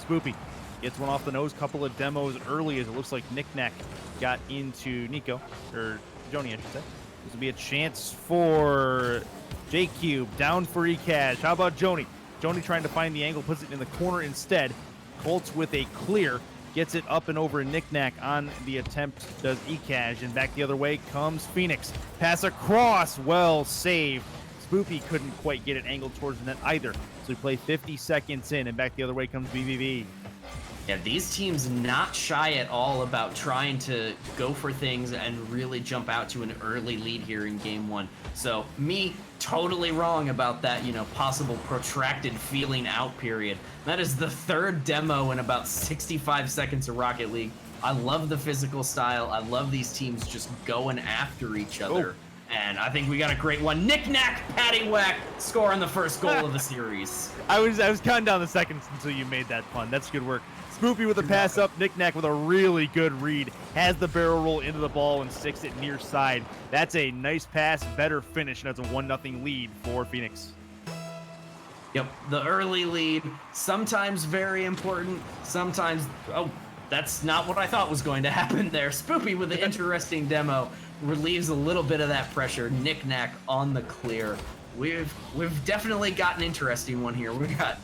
Spoopy gets one off the nose. Couple of demos early as it looks like Nick Knack got into Nico, or Joni, I should say. This will be a chance for J-Cube, down for Ekaj. How about Joni? Joni trying to find the angle, puts it in the corner instead. Colts with a clear, gets it up and over Nick Knack on the attempt, does Ekaj, and back the other way comes Phoenix. Pass across, well saved. Spoopy couldn't quite get it angled towards the net either. So we play 50 seconds in, and back the other way comes BVV. Yeah, these teams not shy at all about trying to go for things and really jump out to an early lead here in game 1. So me totally wrong about that, possible protracted feeling out period. That is the 3rd demo in about 65 seconds of Rocket League. I love the physical style. I love these teams just going after each other. Oh. And I think we got a great one. Nick Knack, paddywhack, scoring the first goal of the series. I was counting down the seconds until you made that pun. That's good work. Spoopy with a pass up. Nick Knack with a really good read. Has the barrel roll into the ball and sticks it near side. That's a nice pass, better finish, and that's a 1-0 lead for Phoenix. Yep, the early lead, sometimes very important, sometimes, that's not what I thought was going to happen there. Spoopy with an interesting demo relieves a little bit of that pressure. Nick Knack on the clear. We've definitely got an interesting one here. We got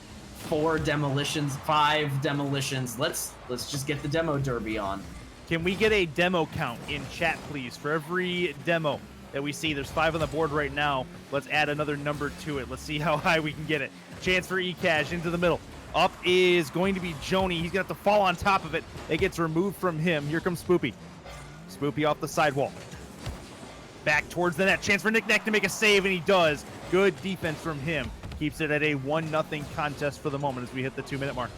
4 demolitions, 5 demolitions. Let's just get the demo derby on. Can we get a demo count in chat, please? For every demo, that we see. There's 5 on the board right now. Let's add another number to it. Let's see how high we can get it. Chance for eCash into the middle. Up is going to be Joni. He's going to have to fall on top of it. It gets removed from him. Here comes Spoopy. Spoopy off the sidewall. Back towards the net. Chance for Nick Nack to make a save, and he does. Good defense from him. Keeps it at a 1-0 contest for the moment as we hit the 2-minute mark.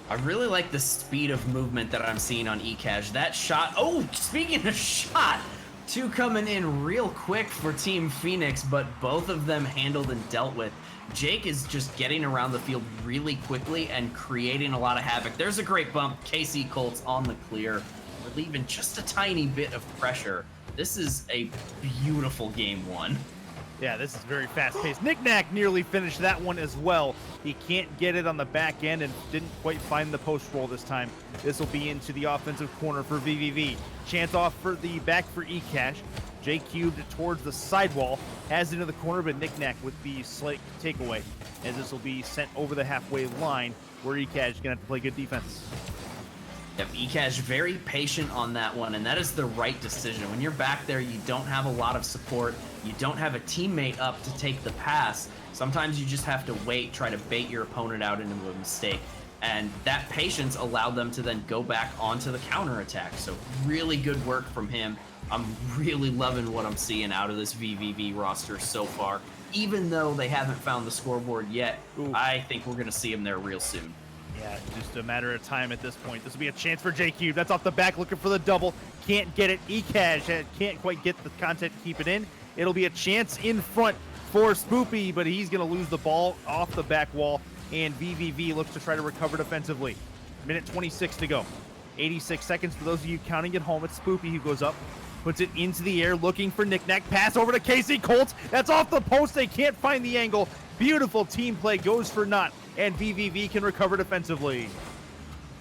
I really like the speed of movement that I'm seeing on eCash. That shot, oh, speaking of shot, 2 coming in real quick for Team Phoenix, but both of them handled and dealt with. Jake is just getting around the field really quickly and creating a lot of havoc. There's a great bump. KC Colts on the clear, relieving just a tiny bit of pressure. This is a beautiful game 1. Yeah, this is very fast-paced. Nick Nack nearly finished that one as well. He can't get it on the back end and didn't quite find the post roll this time. This will be into the offensive corner for VVV. Chance off for the back for eCash. J cubed towards the sidewall, has it into the corner, but Nick Nack with the slight takeaway, as this will be sent over the halfway line, where eCash is going to have to play good defense. Yep, eCash very patient on that one, and that is the right decision. When you're back there, you don't have a lot of support. You don't have a teammate up to take the pass. Sometimes you just have to wait, try to bait your opponent out into a mistake. And that patience allowed them to then go back onto the counterattack. So really good work from him. I'm really loving what I'm seeing out of this VVV roster so far. Even though they haven't found the scoreboard yet, Ooh. I think we're going to see them there real soon. Yeah, just a matter of time at this point. This will be a chance for J-Cube. That's off the back, looking for the double. Can't get it. eCash can't quite get the contact to keep it in. It'll be a chance in front for Spoopy, but he's going to lose the ball off the back wall, and VVV looks to try to recover defensively. Minute 26 to go. 86 seconds for those of you counting at home. It's Spoopy who goes up, puts it into the air, looking for Nick Nack. Pass over to KC Colts. That's off the post. They can't find the angle. Beautiful team play, goes for naught, and VVV can recover defensively.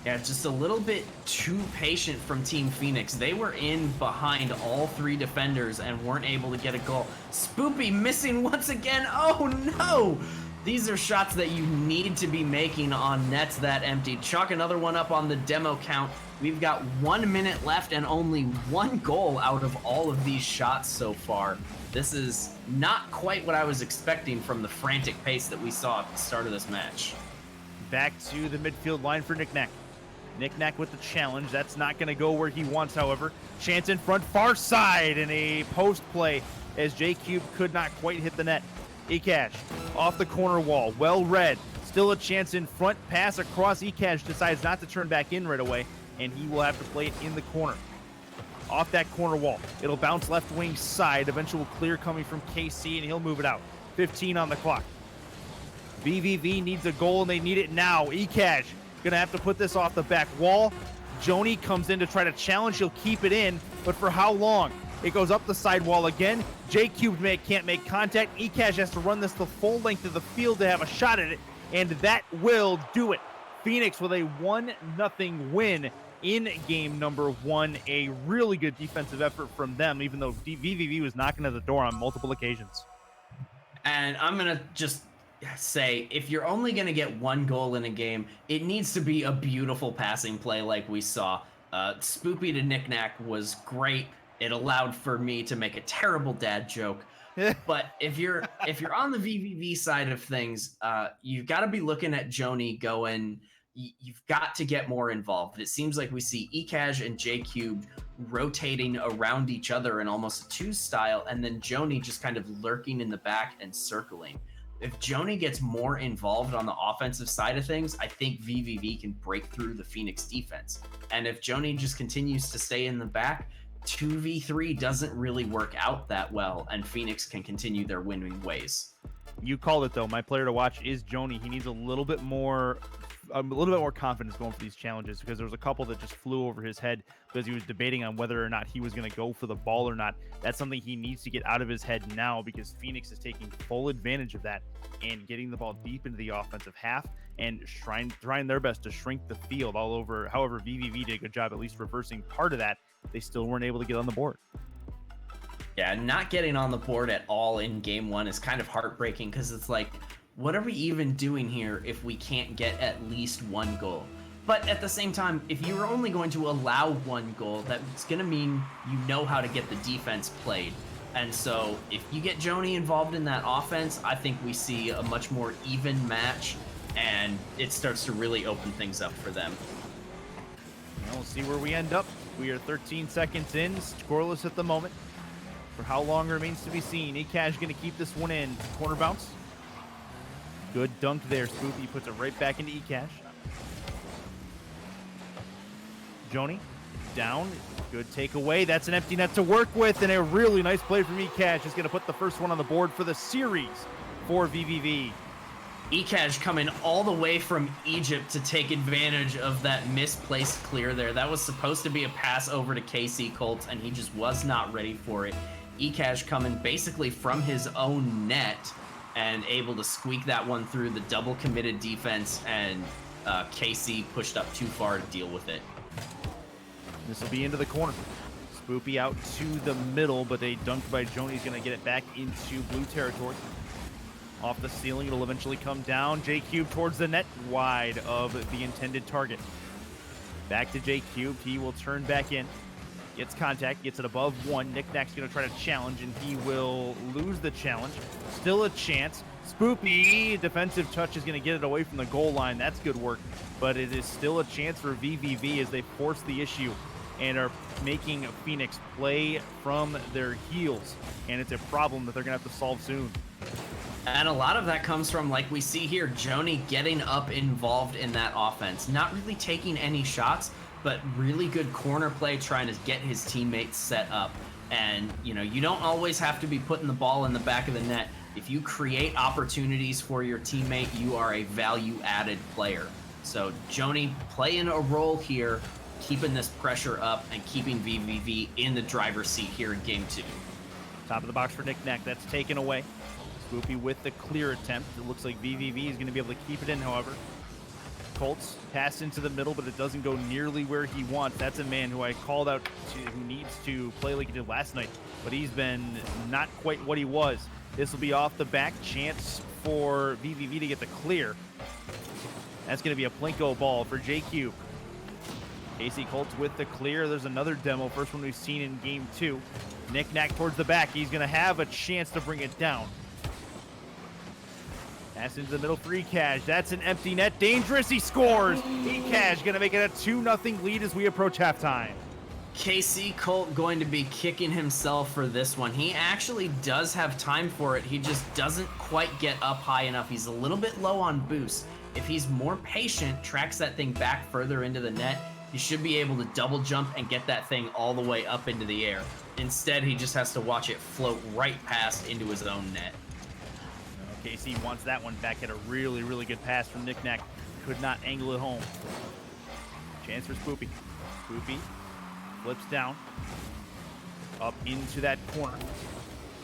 Yeah, just a little bit too patient from Team Phoenix. They were in behind all 3 defenders and weren't able to get a goal. Spoopy missing once again. Oh no! These are shots that you need to be making on nets that empty. Chalk another one up on the demo count. We've got 1 minute left and only 1 goal out of all of these shots so far. This is not quite what I was expecting from the frantic pace that we saw at the start of this match. Back to the midfield line for Nick Nack. Nick Nack with the challenge. That's not going to go where he wants, however. Chance in front, far side, and a post play as J-Cube could not quite hit the net. eCash off the corner wall, well read. Still a chance in front, pass across. eCash decides not to turn back in right away, and he will have to play it in the corner. Off that corner wall, it'll bounce left wing side. Eventual clear coming from KC, and he'll move it out. 15 on the clock. VVV needs a goal, and they need it now. eCash gonna have to put this off the back wall. Joni comes in to try to challenge. He'll keep it in, but for how long? It goes up the side wall again. J-Cube can't make contact. eCash has to run this the full length of the field to have a shot at it, and that will do it. Phoenix with a 1-0 win in game number 1. A really good defensive effort from them, even though VVV was knocking at the door on multiple occasions. And I'm going to just say, if you're only going to get 1 goal in a game, it needs to be a beautiful passing play like we saw. Spoopy to Nick Nack was great. It allowed for me to make a terrible dad joke. But if you're on the VVV side of things, you've got to be looking at Joni going, you've got to get more involved. It seems like we see eCash and J-Cube rotating around each other in almost a 2 style, and then Joni just kind of lurking in the back and circling. If Joni gets more involved on the offensive side of things, I think VVV can break through the Phoenix defense. And if Joni just continues to stay in the back, 2v3 doesn't really work out that well, and Phoenix can continue their winning ways. You called it, though. My player to watch is Joni. He needs a little bit more confidence going for these challenges, because there was a couple that just flew over his head because he was debating on whether or not he was going to go for the ball or not. That's something he needs to get out of his head now, because Phoenix is taking full advantage of that and getting the ball deep into the offensive half and trying their best to shrink the field all over. However, VVV did a good job at least reversing part of that. They still weren't able to get on the board. Yeah, not getting on the board at all in game 1 is kind of heartbreaking, because it's like, what are we even doing here if we can't get at least 1 goal? But at the same time, if you're only going to allow 1 goal, that's going to mean you know how to get the defense played. And so if you get Joni involved in that offense, I think we see a much more even match, and it starts to really open things up for them. We'll see where we end up. We are 13 seconds in, scoreless at the moment. For how long remains to be seen. Ekash going to keep this one in. Corner bounce. Good dunk there. Spoopy puts it right back into Ekash. Joni down. Good takeaway. That's an empty net to work with, and a really nice play from Ekash is going to put the first one on the board for the series for VVV. Ekash coming all the way from Egypt to take advantage of that misplaced clear there. That was supposed to be a pass over to KC Colts, and he just was not ready for it. Ekash coming basically from his own net and able to squeak that one through the double committed defense, and KC pushed up too far to deal with it. This will be into the corner. Spoopy out to the middle, but a dunk by Joni's going to get it back into blue territory. Off the ceiling, it'll eventually come down. J-Cube towards the net, wide of the intended target. Back to J-Cube. He will turn back in. Gets contact, gets it above one. Knick-Knack's going to try to challenge, and he will lose the challenge. Still a chance. Spoopy, defensive touch, is going to get it away from the goal line. That's good work, but it is still a chance for VVV as they force the issue and are making Phoenix play from their heels, and it's a problem that they're going to have to solve soon. And a lot of that comes from, like we see here, Joni getting up involved in that offense. Not really taking any shots, but really good corner play trying to get his teammates set up. And, you know, you don't always have to be putting the ball in the back of the net. If you create opportunities for your teammate, you are a value-added player. So Joni playing a role here, keeping this pressure up and keeping VVV in the driver's seat here in game 2. Top of the box for Knick-Knack. That's taken away. Spoopy with the clear attempt. It looks like VVV is going to be able to keep it in, however. Colts pass into the middle, but it doesn't go nearly where he wants. That's a man who I called out to, who needs to play like he did last night, but he's been not quite what he was. This will be off the back. Chance for VVV to get the clear. That's going to be a Plinko ball for J-Cube. KC Colts with the clear. There's another demo. First one we've seen in game 2. Knick-Knack towards the back. He's going to have a chance to bring it down. Pass into the middle for Ekash. That's an empty net. Dangerous. He scores. Ekash going to make it a 2-0 lead as we approach halftime. KC Colt going to be kicking himself for this one. He actually does have time for it. He just doesn't quite get up high enough. He's a little bit low on boost. If he's more patient, tracks that thing back further into the net, he should be able to double jump and get that thing all the way up into the air. Instead, he just has to watch it float right past into his own net. KC wants that one back. At a really, really good pass from Knick-Knack. Could not angle it home. Chance for Spoopy. Spoopy flips down. Up into that corner.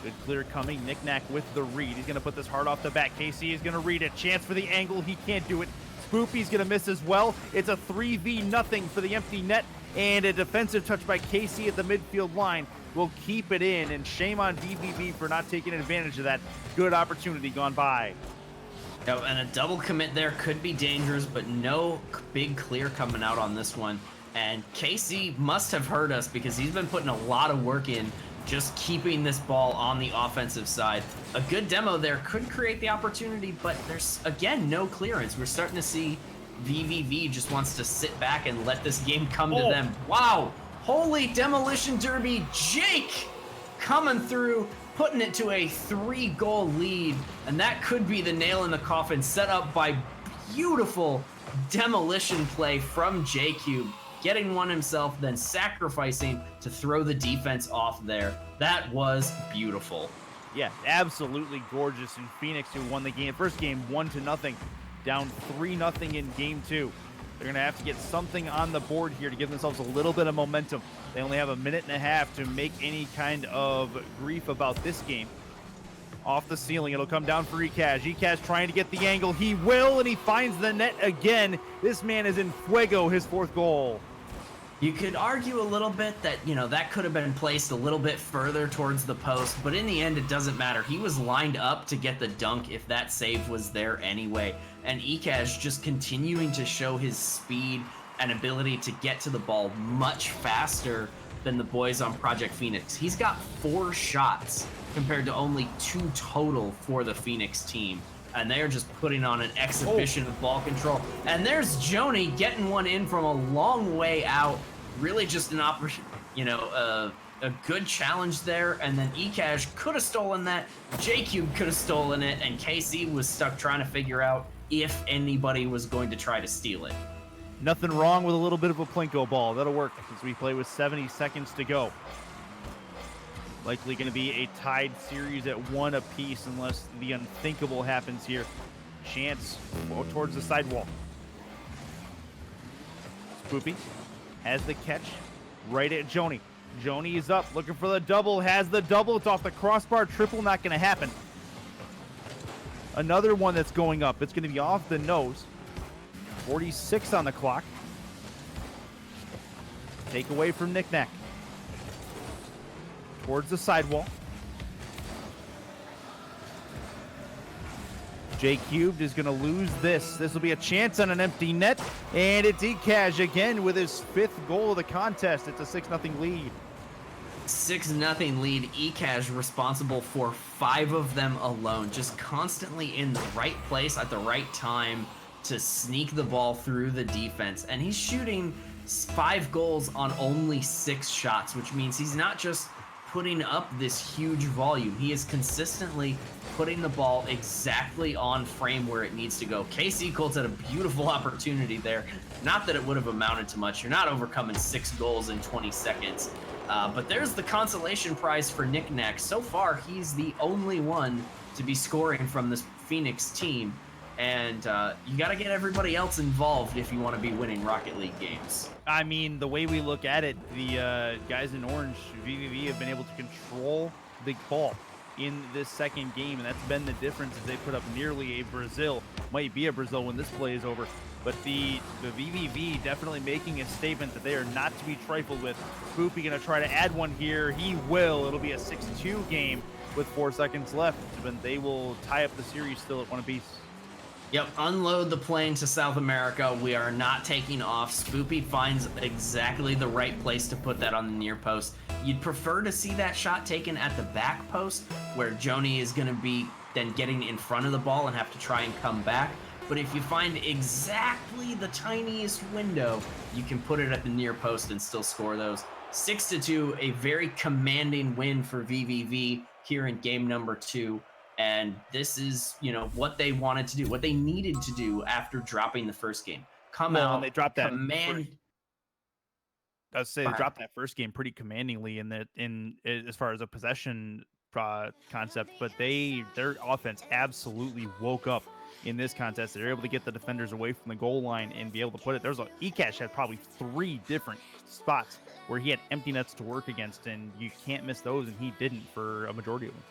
Good clear coming. Knick-Knack with the read. He's going to put this hard off the back. KC is going to read it. Chance for the angle. He can't do it. Spoopy's going to miss as well. It's a 3v0 for the empty net. And a defensive touch by KC at the midfield line will keep it in, and shame on VVV for not taking advantage of that good opportunity gone by. Yep, and a double commit there could be dangerous, but no big clear coming out on this one. And KC must have heard us because he's been putting a lot of work in just keeping this ball on the offensive side. A good demo there could create the opportunity, but there's, again, no clearance. We're starting to see VVV just wants to sit back and let this game come to them. Wow! Holy Demolition Derby, Jake coming through, putting it to a 3-goal lead, and that could be the nail in the coffin set up by beautiful demolition play from J-Cube, getting one himself, then sacrificing to throw the defense off there. That was beautiful. Yeah, absolutely gorgeous. And Phoenix, who won the game, first game 1-0, down 3-0 in game 2. They're going to have to get something on the board here to give themselves a little bit of momentum. They only have a minute and a half to make any kind of grief about this game. Off the ceiling, it'll come down for Ekash. Ekash trying to get the angle. He will, and he finds the net again. This man is in fuego, his 4th goal. You could argue a little bit that, you know, that could have been placed a little bit further towards the post, but in the end, it doesn't matter. He was lined up to get the dunk if that save was there anyway. And Ekash just continuing to show his speed and ability to get to the ball much faster than the boys on Project Phoenix. He's got 4 shots compared to only 2 total for the Phoenix team. And they're just putting on an exhibition of ball control. And there's Joni getting one in from a long way out. Really just an a good challenge there. And then eCash could have stolen that. J-Cube could have stolen it. And KC was stuck trying to figure out if anybody was going to try to steal it. Nothing wrong with a little bit of a Plinko ball. That'll work as we play with 70 seconds to go. Likely going to be a tied series at 1 apiece unless the unthinkable happens here. Chance towards the sidewall. Spoopy has the catch right at Joni. Joni is up, looking for the double, has the double. It's off the crossbar. Triple not going to happen. Another one that's going up. It's going to be off the nose. 46 on the clock. Take away from Knick-Knack. Towards the sidewall. J Cubed is going to lose this. This will be a chance on an empty net. And it's eCash again with his 5th goal of the contest. It's a 6-0 lead. 6-0 lead. eCash responsible for 5 of them alone. Just constantly in the right place at the right time to sneak the ball through the defense. And he's shooting 5 goals on only 6 shots, which means he's not just putting up this huge volume. He is consistently putting the ball exactly on frame where it needs to go. KC Colts had a beautiful opportunity there. Not that it would have amounted to much. You're not overcoming 6 goals in 20 seconds. But there's the consolation prize for Knick-Knack. So far, he's the only one to be scoring from this Phoenix team. And you got to get everybody else involved if you want to be winning Rocket League games. I mean, the way we look at it, the guys in orange, VVV, have been able to control the ball in this second game, and that's been the difference as they put up nearly a Brazil. Might be a Brazil when this play is over. But the VVV definitely making a statement that they are not to be trifled with. Spoopy going to try to add one here. He will. It'll be a 6-2 game with 4 seconds left, but they will tie up the series still at 1 apiece. Yep, unload the plane to South America. We are not taking off. Spoopy finds exactly the right place to put that on the near post. You'd prefer to see that shot taken at the back post, where Joni is going to be then getting in front of the ball and have to try and come back. But if you find exactly the tiniest window, you can put it at the near post and still score those. 6-2, a very commanding win for VVV here in game number 2. And this is, what they wanted to do, what they needed to do after dropping the first game. Come out, and they dropped that. Command. I'd say they dropped that first game pretty commandingly in as far as a possession concept, but their offense absolutely woke up in this contest. They're able to get the defenders away from the goal line and be able to put it. eCash had probably 3 different spots where he had empty nets to work against, and you can't miss those, and he didn't for a majority of them.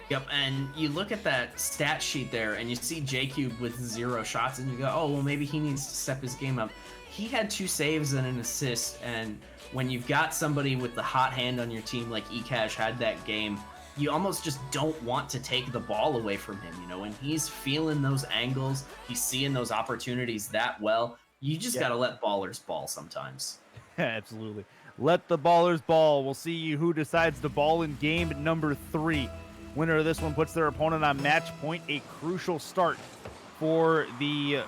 Yep, and you look at that stat sheet there, and you see J-Cube with 0 shots, and you go, oh, well, maybe he needs to step his game up. He had 2 saves and an assist, and when you've got somebody with the hot hand on your team like eCash had that game, you almost just don't want to take the ball away from him, When he's feeling those angles, he's seeing those opportunities that well, you just got to let ballers ball sometimes. Absolutely. Let the ballers ball. We'll see who decides to ball in game number 3. Winner of this one puts their opponent on match point. A crucial start for the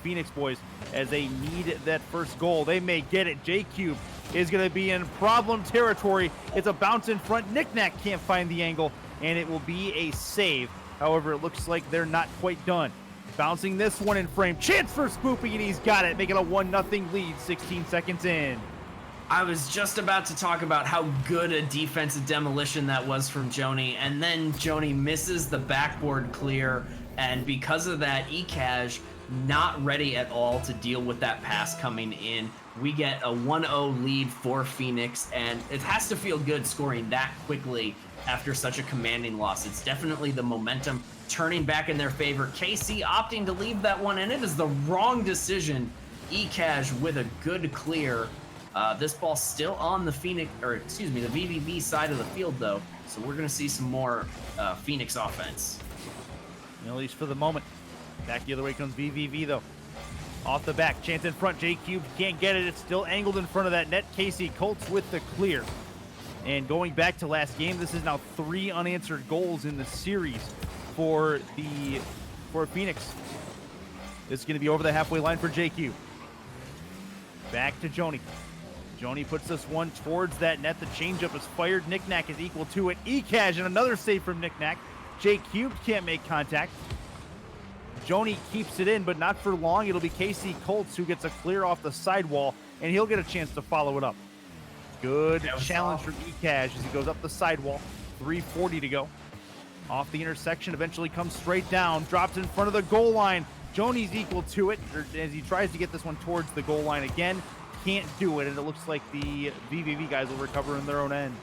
Phoenix boys as they need that first goal. They may get it. J-Cube is going to be in problem territory. It's a bounce in front. Knick-Knack can't find the angle, and it will be a save. However, it looks like they're not quite done. Bouncing this one in frame. Chance for Spoopy, and he's got it, making a 1-0 lead 16 seconds in. I was just about to talk about how good a defensive demolition that was from Joni, and then Joni misses the backboard clear, and because of that, eCash not ready at all to deal with that pass coming in. We get a 1-0 lead for Phoenix, and it has to feel good scoring that quickly after such a commanding loss. It's definitely the momentum turning back in their favor. KC opting to leave that one, and it is the wrong decision. eCash with a good clear. This ball's still on the the VVV side of the field, though. So we're going to see some more Phoenix offense. At least for the moment. Back the other way comes VVV, though. Off the back, chance in front. J Cube can't get it. It's still angled in front of that net. Casey Colts with the clear. And going back to last game, this is now 3 unanswered goals in the series for Phoenix. This is going to be over the halfway line for JQ. Back to Joni. Joni puts this one towards that net. The changeup is fired. Knick-Knack is equal to it. Ekash and another save from Knick-Knack. J-Cubed can't make contact. Joni keeps it in, but not for long. It'll be KC Colts who gets a clear off the sidewall, and he'll get a chance to follow it up. Good challenge from Ekash as he goes up the sidewall. 3:40 to go. Off the intersection, eventually comes straight down, drops in front of the goal line. Joni's equal to it as he tries to get this one towards the goal line again. Can't do it, and it looks like the VVV guys will recover in their own end.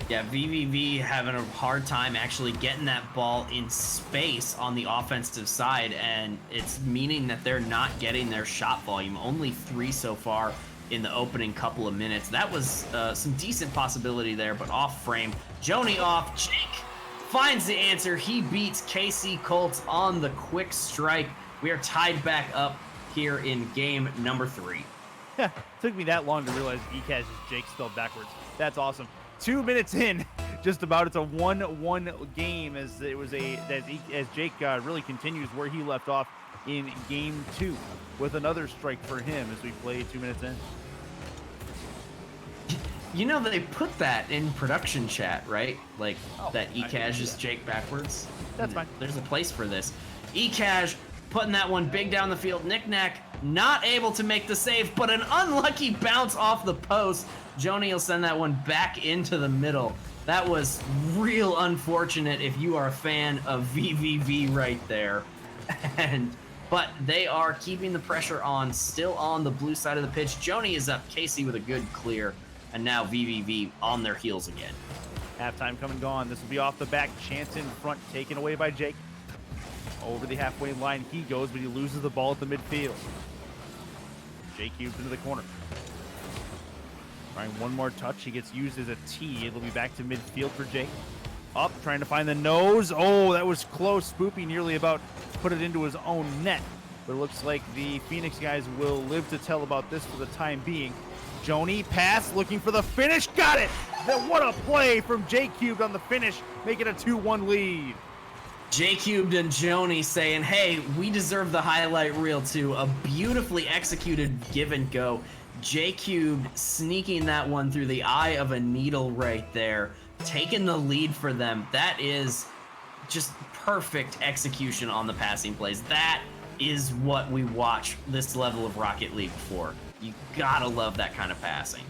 Yeah, VVV having a hard time actually getting that ball in space on the offensive side, and it's meaning that they're not getting their shot volume. Only 3 so far in the opening couple of minutes. That was some decent possibility there, but off frame. Joni off. Jake finds the answer. He beats KC Colts on the quick strike. We are tied back up here in game number 3. Took me that long to realize Ekash is Jake spelled backwards. That's awesome. 2 minutes in, just about. It's a 1-1 game as Jake really continues where he left off in game 2 with another strike for him as we play 2 minutes in. You know, they put that in production chat, right? Like that Ekash is Jake backwards. That's fine. There's a place for this. Ekash putting that one big down the field. Knick-Knack not able to make the save, but an unlucky bounce off the post. Joni will send that one back into the middle. That was real unfortunate if you are a fan of VVV right there. But they are keeping the pressure on, still on the blue side of the pitch. Joni is up, Casey with a good clear, and now VVV on their heels again. Halftime come and gone. This will be off the back. Chance in front, taken away by Jake. Over the halfway line he goes, but he loses the ball at the midfield. Jake Cubes into the corner. Trying one more touch. He gets used as a T. It'll be back to midfield for Jake. Up, trying to find the nose. Oh, that was close. Spoopy nearly about put it into his own net. But it looks like the Phoenix guys will live to tell about this for the time being. Joni, pass, looking for the finish. Got it! What a play from Jake Cubed on the finish, making a 2-1 lead. J-Cubed and Joni saying, hey, we deserve the highlight reel too. A beautifully executed give and go. J-Cubed sneaking that one through the eye of a needle right there, taking the lead for them. That is just perfect execution on the passing plays. That is what we watch this level of Rocket League for. You gotta love that kind of passing.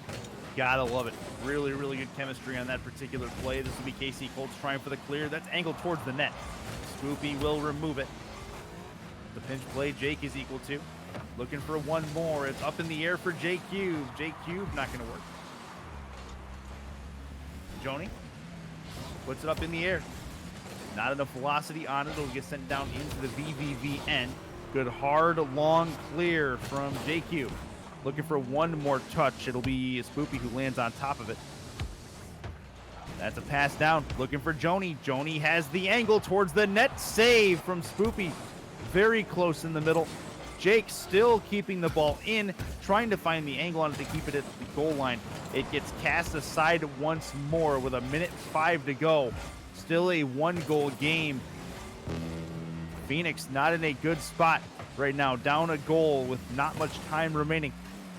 Gotta love it. Really, really good chemistry on that particular play. This will be KC Colts trying for the clear. That's angled towards the net. Spoopy will remove it. The pinch play Jake is equal to. Looking for one more. It's up in the air for Jake Cube. Jake Cube not going to work. Joni puts it up in the air. Not enough velocity on it. It'll get sent down into the VVV end. Good hard, long clear from Jake Cube. Looking for one more touch. It'll be Spoopy who lands on top of it. That's a pass down. Looking for Joni. Joni has the angle towards the net. Save from Spoopy. Very close in the middle. Jake still keeping the ball in, trying to find the angle on it to keep it at the goal line. It gets cast aside once more with 1:05 to go. Still a 1-goal game. Phoenix not in a good spot right now. Down a goal with not much time remaining.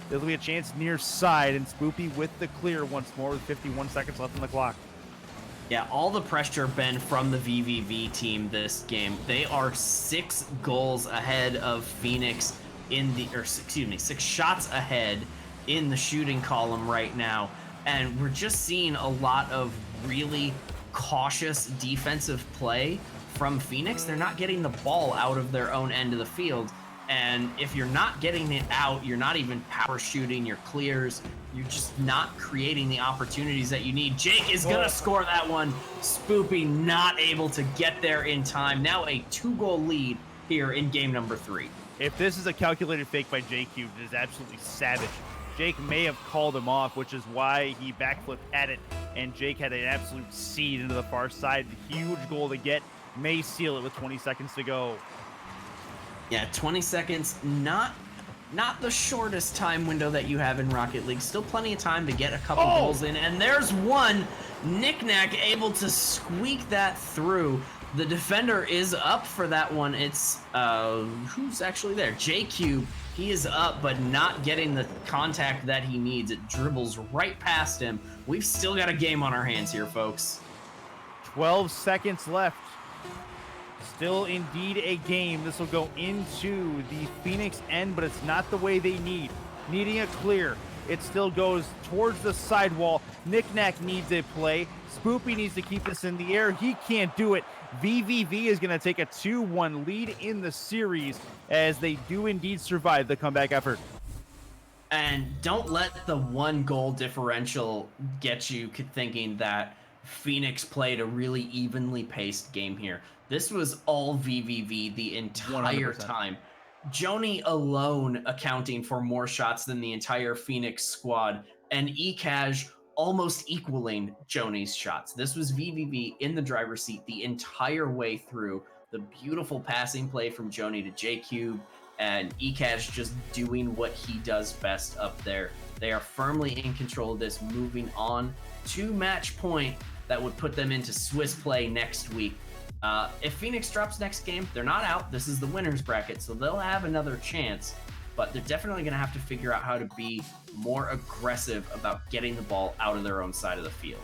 There'll be a chance near side, and Spoopy with the clear once more with 51 seconds left on the clock. Yeah, all the pressure been from the VVV team this game. They are 6 goals ahead of Phoenix excuse me, 6 shots ahead in the shooting column right now. And we're just seeing a lot of really cautious defensive play from Phoenix. They're not getting the ball out of their own end of the field. And if you're not getting it out, you're not even power shooting your clears. You're just not creating the opportunities that you need. Jake is going to score that one. Spoopy not able to get there in time. Now a 2-goal lead here in game number 3. If this is a calculated fake by Jake Cube, it is absolutely savage. Jake may have called him off, which is why he backflipped at it, and Jake had an absolute seed into the far side. Huge goal to get. May seal it with 20 seconds to go. Yeah, 20 seconds, not the shortest time window that you have in Rocket League. Still plenty of time to get a couple goals in. And there's one. Knick-Knack able to squeak that through. The defender is up for that one. It's, who's actually there? J-Cube. He is up, but not getting the contact that he needs. It dribbles right past him. We've still got a game on our hands here, folks. 12 seconds left. Still indeed a game. This will go into the Phoenix end, but it's not the way they need. Needing a clear. It still goes towards the sidewall. Knick-Knack needs a play. Spoopy needs to keep this in the air. He can't do it. VVV is going to take a 2-1 lead in the series as they do indeed survive the comeback effort. And don't let the 1 goal differential get you thinking that Phoenix played a really evenly paced game here. This was all VVV the entire 100%. time. Joni alone accounting for more shots than the entire Phoenix squad, and Ekash almost equaling Joni's shots. This was VVV in the driver's seat the entire way through. The beautiful passing play from Joni to J-Cube, and Ekash just doing what he does best up there. They are firmly in control of this, moving on to match point that would put them into Swiss play next week. If Phoenix drops next game, they're not out. This is the winner's bracket, so they'll have another chance, but they're definitely going to have to figure out how to be more aggressive about getting the ball out of their own side of the field.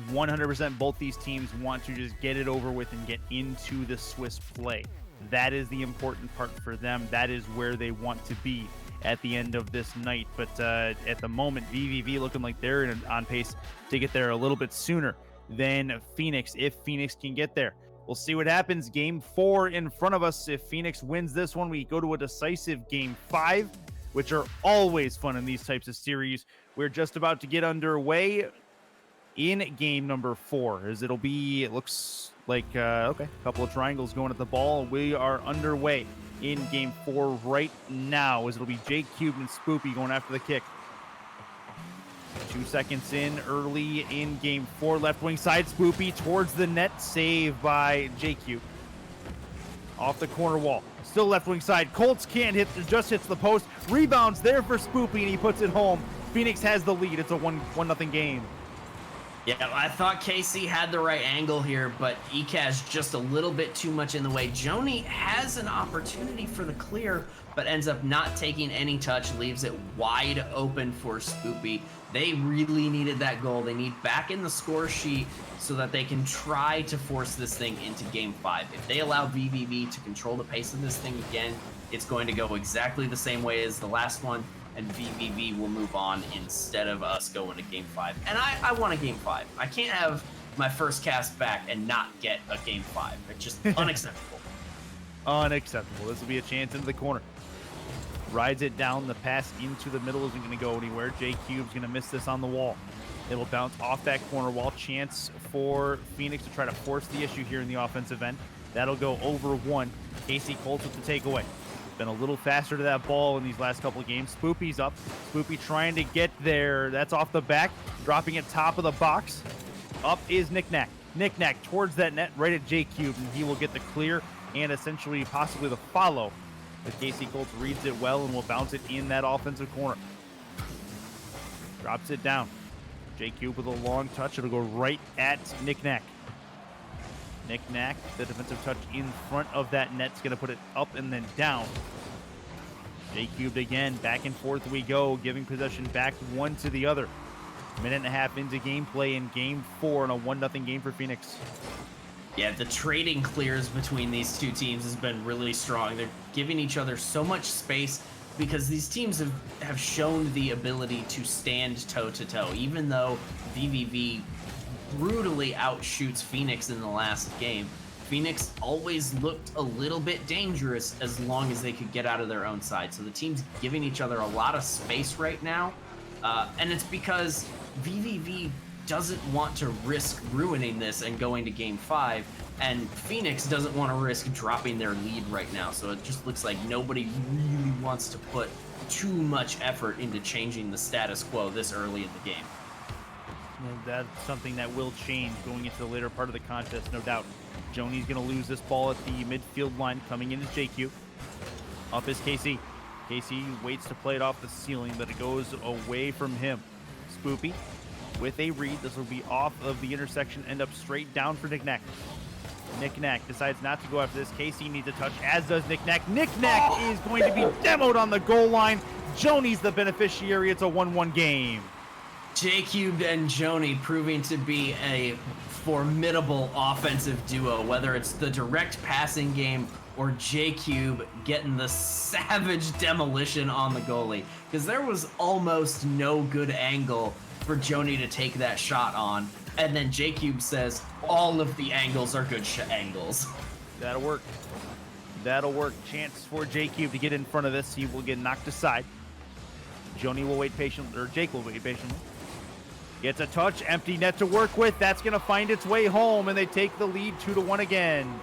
100% both these teams want to just get it over with and get into the Swiss play. That is the important part for them. That is where they want to be at the end of this night. But at the moment, VVV looking like they're on pace to get there a little bit sooner than Phoenix, if Phoenix can get there. We'll see what happens. Game 4 in front of us. If Phoenix wins this one, we go to a decisive Game 5, which are always fun in these types of series. We're just about to get underway in game number 4, as it'll be, it looks like, okay, a couple of triangles going at the ball. We are underway in Game 4 right now, as it'll be J-Cube and Spoopy going after the kick. 2 seconds in, early in Game 4. Left wing side, Spoopy towards the net. Save by J-Cube. Off the corner wall. Still left wing side. Colts can't hit, just hits the post. Rebounds there for Spoopy, and he puts it home. Phoenix has the lead. It's a 1-0 game. Yeah, I thought Casey had the right angle here, but Ekash just a little bit too much in the way. Joni has an opportunity for the clear, but ends up not taking any touch, leaves it wide open for Spoopy. They really needed that goal. They need back in the score sheet so that they can try to force this thing into Game 5. If they allow VVV to control the pace of this thing again, it's going to go exactly the same way as the last one, and VVV will move on instead of us going to Game 5. And I want a Game 5. I can't have my first cast back and not get a Game 5. It's just unacceptable. Unacceptable. This will be a chance into the corner. Rides it down. The pass into the middle isn't going to go anywhere. J-Cube's going to miss this on the wall. It'll bounce off that corner wall. Chance for Phoenix to try to force the issue here in the offensive end. That'll go over 1. Casey Colts with the takeaway. Been a little faster to that ball in these last couple of games. Spoopy's up. Spoopy trying to get there. That's off the back. Dropping it top of the box. Up is Knick-Knack. Knick-Knack towards that net right at J-Cube, and he will get the clear and essentially possibly the follow. But Casey Colts reads it well and will bounce it in that offensive corner. Drops it down. J-Cube with a long touch. It'll go right at Knick-Knack. Knick-Knack, the defensive touch in front of that net's going to put it up and then down. J-Cubed again, back and forth we go, giving possession back one to the other. Minute and a half into gameplay in Game 4 and a 1-0 game for Phoenix. Yeah, the trading clears between these two teams has been really strong. They're giving each other so much space because these teams have shown the ability to stand toe-to-toe, even though VVV brutally outshoots Phoenix in the last game. Phoenix always looked a little bit dangerous as long as they could get out of their own side. So the team's giving each other a lot of space right now. And it's because VVV doesn't want to risk ruining this and going to Game 5. And Phoenix doesn't want to risk dropping their lead right now. So it just looks like nobody really wants to put too much effort into changing the status quo this early in the game. And that's something that will change going into the later part of the contest, no doubt. Joni's going to lose this ball at the midfield line, coming in as JQ. Up is KC. KC waits to play it off the ceiling, but it goes away from him. Spoopy with a read. This will be off of the intersection, end up straight down for Knick-Knack. Knick-Knack decides not to go after this. KC needs a touch, as does Knick-Knack. Knick-Knack is going to be demoed on the goal line. Joni's the beneficiary. It's a 1-1 game. J-Cubed and Joni proving to be a formidable offensive duo, whether it's the direct passing game or J-Cube getting the savage demolition on the goalie. Because there was almost no good angle for Joni to take that shot on. And then J-Cube says, all of the angles are good angles. That'll work. That'll work. Chance for J-Cube to get in front of this. He will get knocked aside. Joni will wait patiently, or Jake will wait patiently. Gets a touch, empty net to work with. That's going to find its way home, and they take the lead 2-1 again.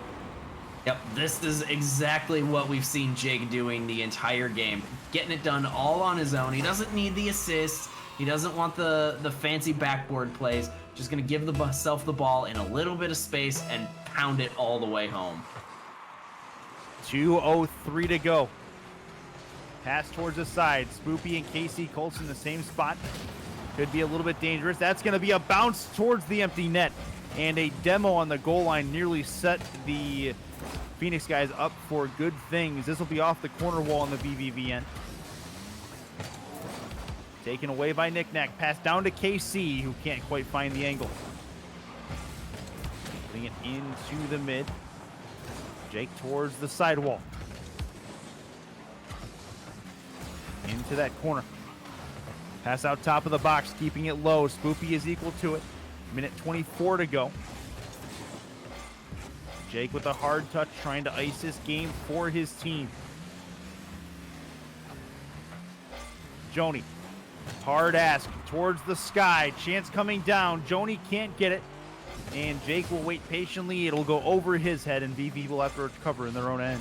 Yep, this is exactly what we've seen Jake doing the entire game. Getting it done all on his own. He doesn't need the assist. He doesn't want the fancy backboard plays. Just going to give himself the ball in a little bit of space and pound it all the way home. 2:03 to go. Pass towards the side. Spoopy and Casey Colts in the same spot. Could be a little bit dangerous. That's going to be a bounce towards the empty net. And a demo on the goal line nearly set the Phoenix guys up for good things. This will be off the corner wall on the VVVN. Taken away by Knick-Knack. Pass down to KC, who can't quite find the angle. Putting it into the mid. Jake towards the sidewall. Into that corner. Pass out top of the box, keeping it low. Spoopy is equal to it. Minute 24 to go. Jake with a hard touch, trying to ice this game for his team. Joni, hard ask towards the sky. Chance coming down. Joni can't get it. And Jake will wait patiently. It'll go over his head, and VV will have to recover in their own end.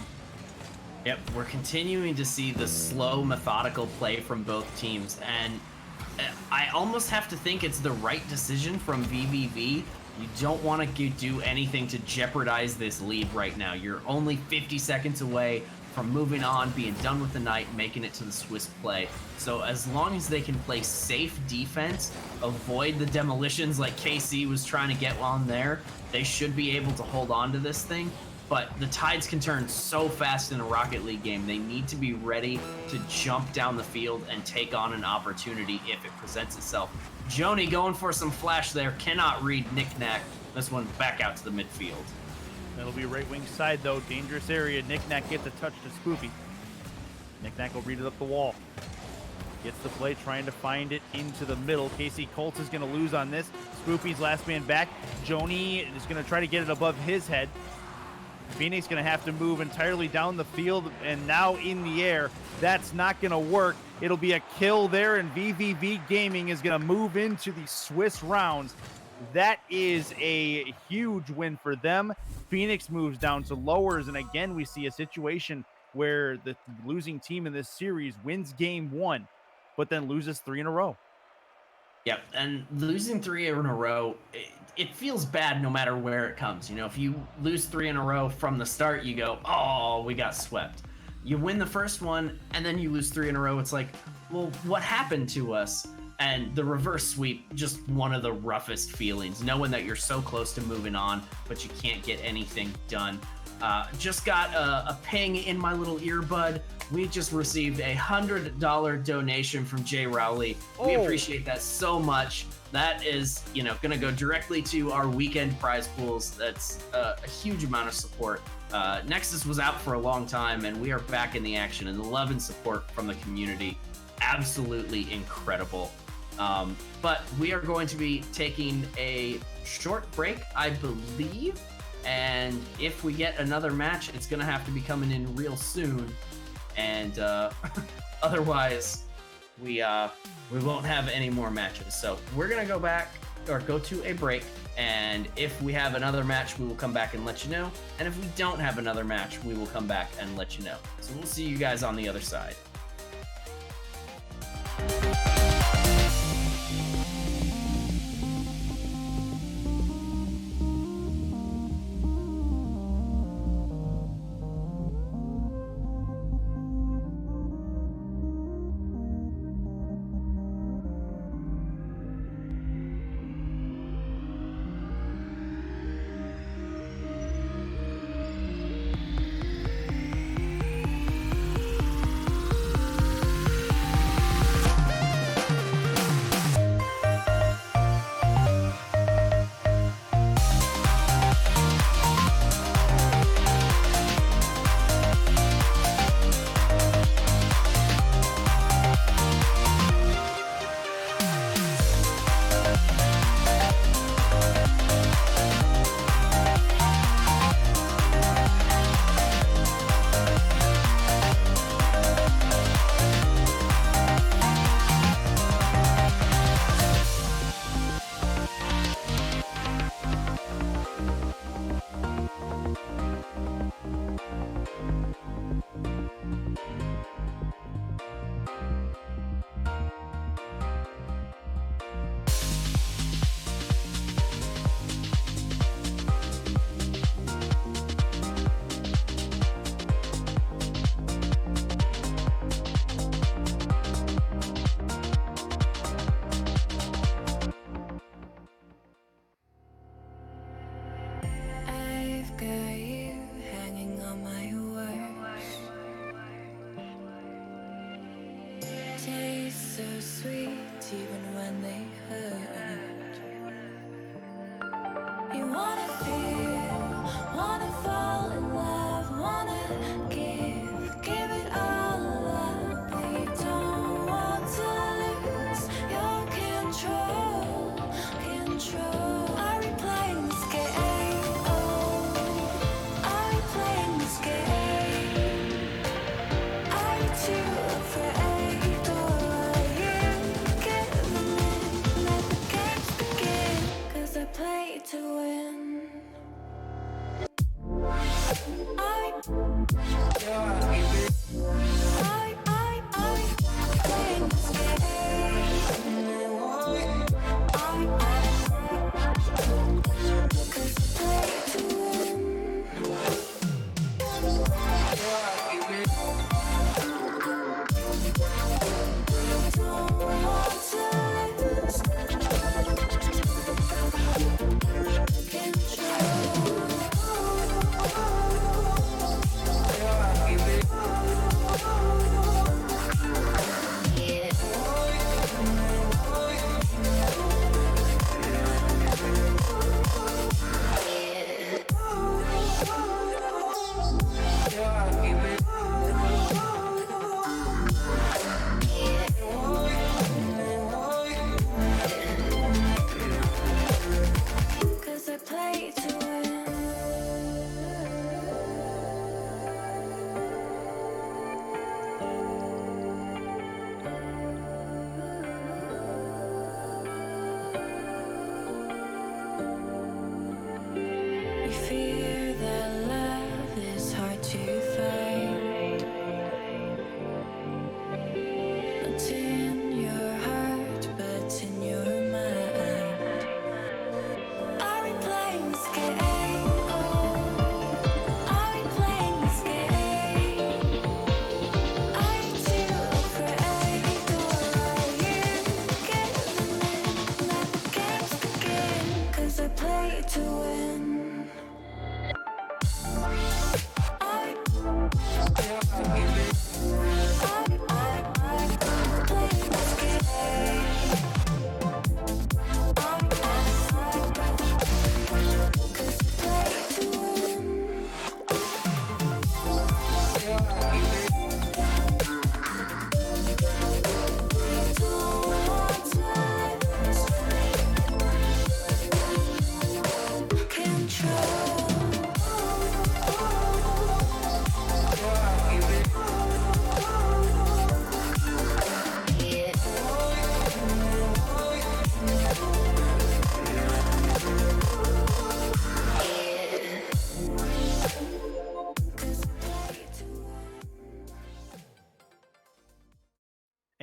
Yep, we're continuing to see the slow, methodical play from both teams, and I almost have to think it's the right decision from VVV. You don't want to do anything to jeopardize this lead right now. You're only 50 seconds away from moving on, being done with the night, making it to the Swiss play. So as long as they can play safe defense, avoid the demolitions like KC was trying to get on there, they should be able to hold on to this thing. But the tides can turn so fast in a Rocket League game. They need to be ready to jump down the field and take on an opportunity if it presents itself. Joni going for some flash there. Cannot read Knick-Knack. This one back out to the midfield. That'll be right wing side, though. Dangerous area. Knick-Knack gets a touch to Spoopy. Knick-Knack will read it up the wall. Gets the play, trying to find it into the middle. Casey Colts is going to lose on this. Spoopy's last man back. Joni is going to try to get it above his head. Phoenix going to have to move entirely down the field and now in the air. That's not going to work. It'll be a kill there, and VVV Gaming is going to move into the Swiss rounds. That is a huge win for them. Phoenix moves down to lowers, and again, we see a situation where the losing team in this series wins game one, but then loses 3 in a row. Yep, and losing 3 in a row, it feels bad no matter where it comes. You know, if you lose 3 in a row from the start, you go, oh, we got swept. You win the first one, and then you lose 3 in a row. It's like, well, what happened to us? And the reverse sweep, just one of the roughest feelings, knowing that you're so close to moving on, but you can't get anything done. Just got a ping in my little earbud. We just received a $100 donation from Jay Rowley. We appreciate that so much. That is, you know, going to go directly to our weekend prize pools. That's a huge amount of support. Nexus was out for a long time, and we are back in the action, and the love and support from the community, absolutely incredible. But we are going to be taking a short break, I believe. And if we get another match, it's going to have to be coming in real soon. And otherwise, we won't have any more matches. So we're going to go back or go to a break. And if we have another match, we will come back and let you know. And if we don't have another match, we will come back and let you know. So we'll see you guys on the other side. got you hanging on my words. Taste so sweet even when they hurt. You wanna feel, wanna fall in love, wanna give it all up, but you don't want to lose your control. Are we playing this game? Oh, are we playing this game? Are you too afraid, or are you giving in? Let the games begin, 'cause I play to win. Fear that love is hard to find. Not in your heart, but in your mind. Are we playing this game? Oh, are we playing this game? Are you too afraid, or are you giving in? Let the games begin, 'cause I play to win.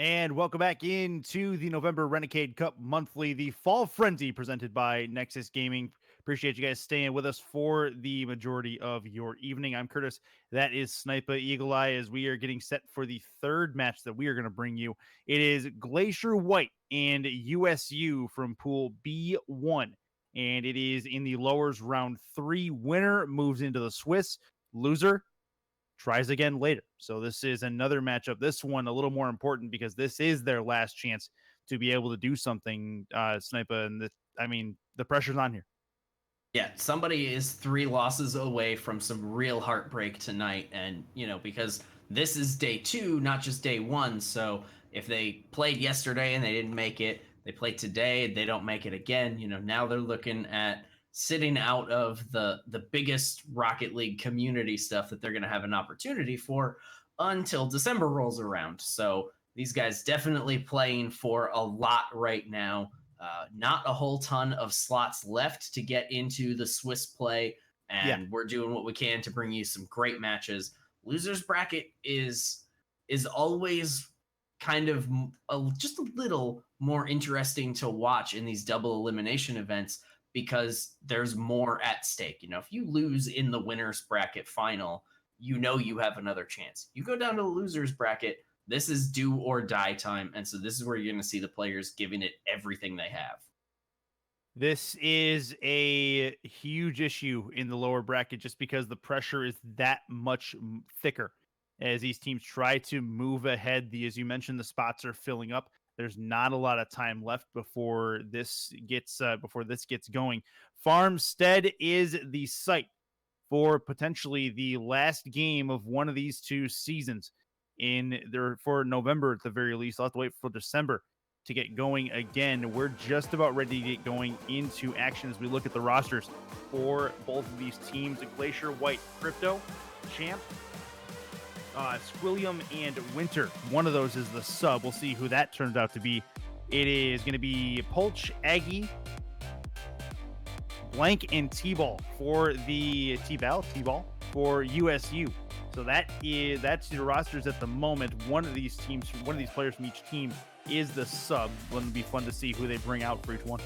And welcome back into the November Renegade Cup Monthly, the Fall Frenzy presented by Nexus Gaming. Appreciate you guys staying with us for the majority of your evening. I'm Curtis. That is Sniper Eagle Eye, as we are getting set for the third match that we are going to bring you. It is Glacier White and USU from Pool B1. And it is in the lowers round 3. Winner moves into the Swiss. Loser tries again later. So this is another matchup. This one a little more important because this is their last chance to be able to do something, Sniper. And the pressure's on here. Yeah, somebody is 3 losses away from some real heartbreak tonight. And, because this is day 2, not just day 1. So if they played yesterday and they didn't make it, they play today, they don't make it again. Now they're looking at sitting out of the biggest Rocket League community stuff that they're going to have an opportunity for until December rolls around. So these guys definitely playing for a lot right now. Not a whole ton of slots left to get into the Swiss play, and we're doing what we can to bring you some great matches. Losers bracket is always kind of just a little more interesting to watch in these double elimination events because there's more at stake. If you lose in the winners bracket final, you have another chance. You go down to the losers bracket, this is do or die time, and so this is where you're going to see the players giving it everything they have. This is a huge issue in the lower bracket just because the pressure is that much thicker as these teams try to move ahead. As you mentioned, the spots are filling up. There's not a lot of time left before this gets going. Farmstead is the site for potentially the last game of one of these two seasons for November at the very least. I'll have to wait for December to get going again. We're just about ready to get going into action as we look at the rosters for both of these teams. Glacier White, Crypto, Champ, Squilliam, and Winter. One of those is the sub. We'll see who that turns out to be. It is going to be Pulch, Aggie, Blank, and T-Ball for the T-Ball for USU. So that's your rosters at the moment. One of these players from each team is the sub. It'll be fun to see who they bring out for each one.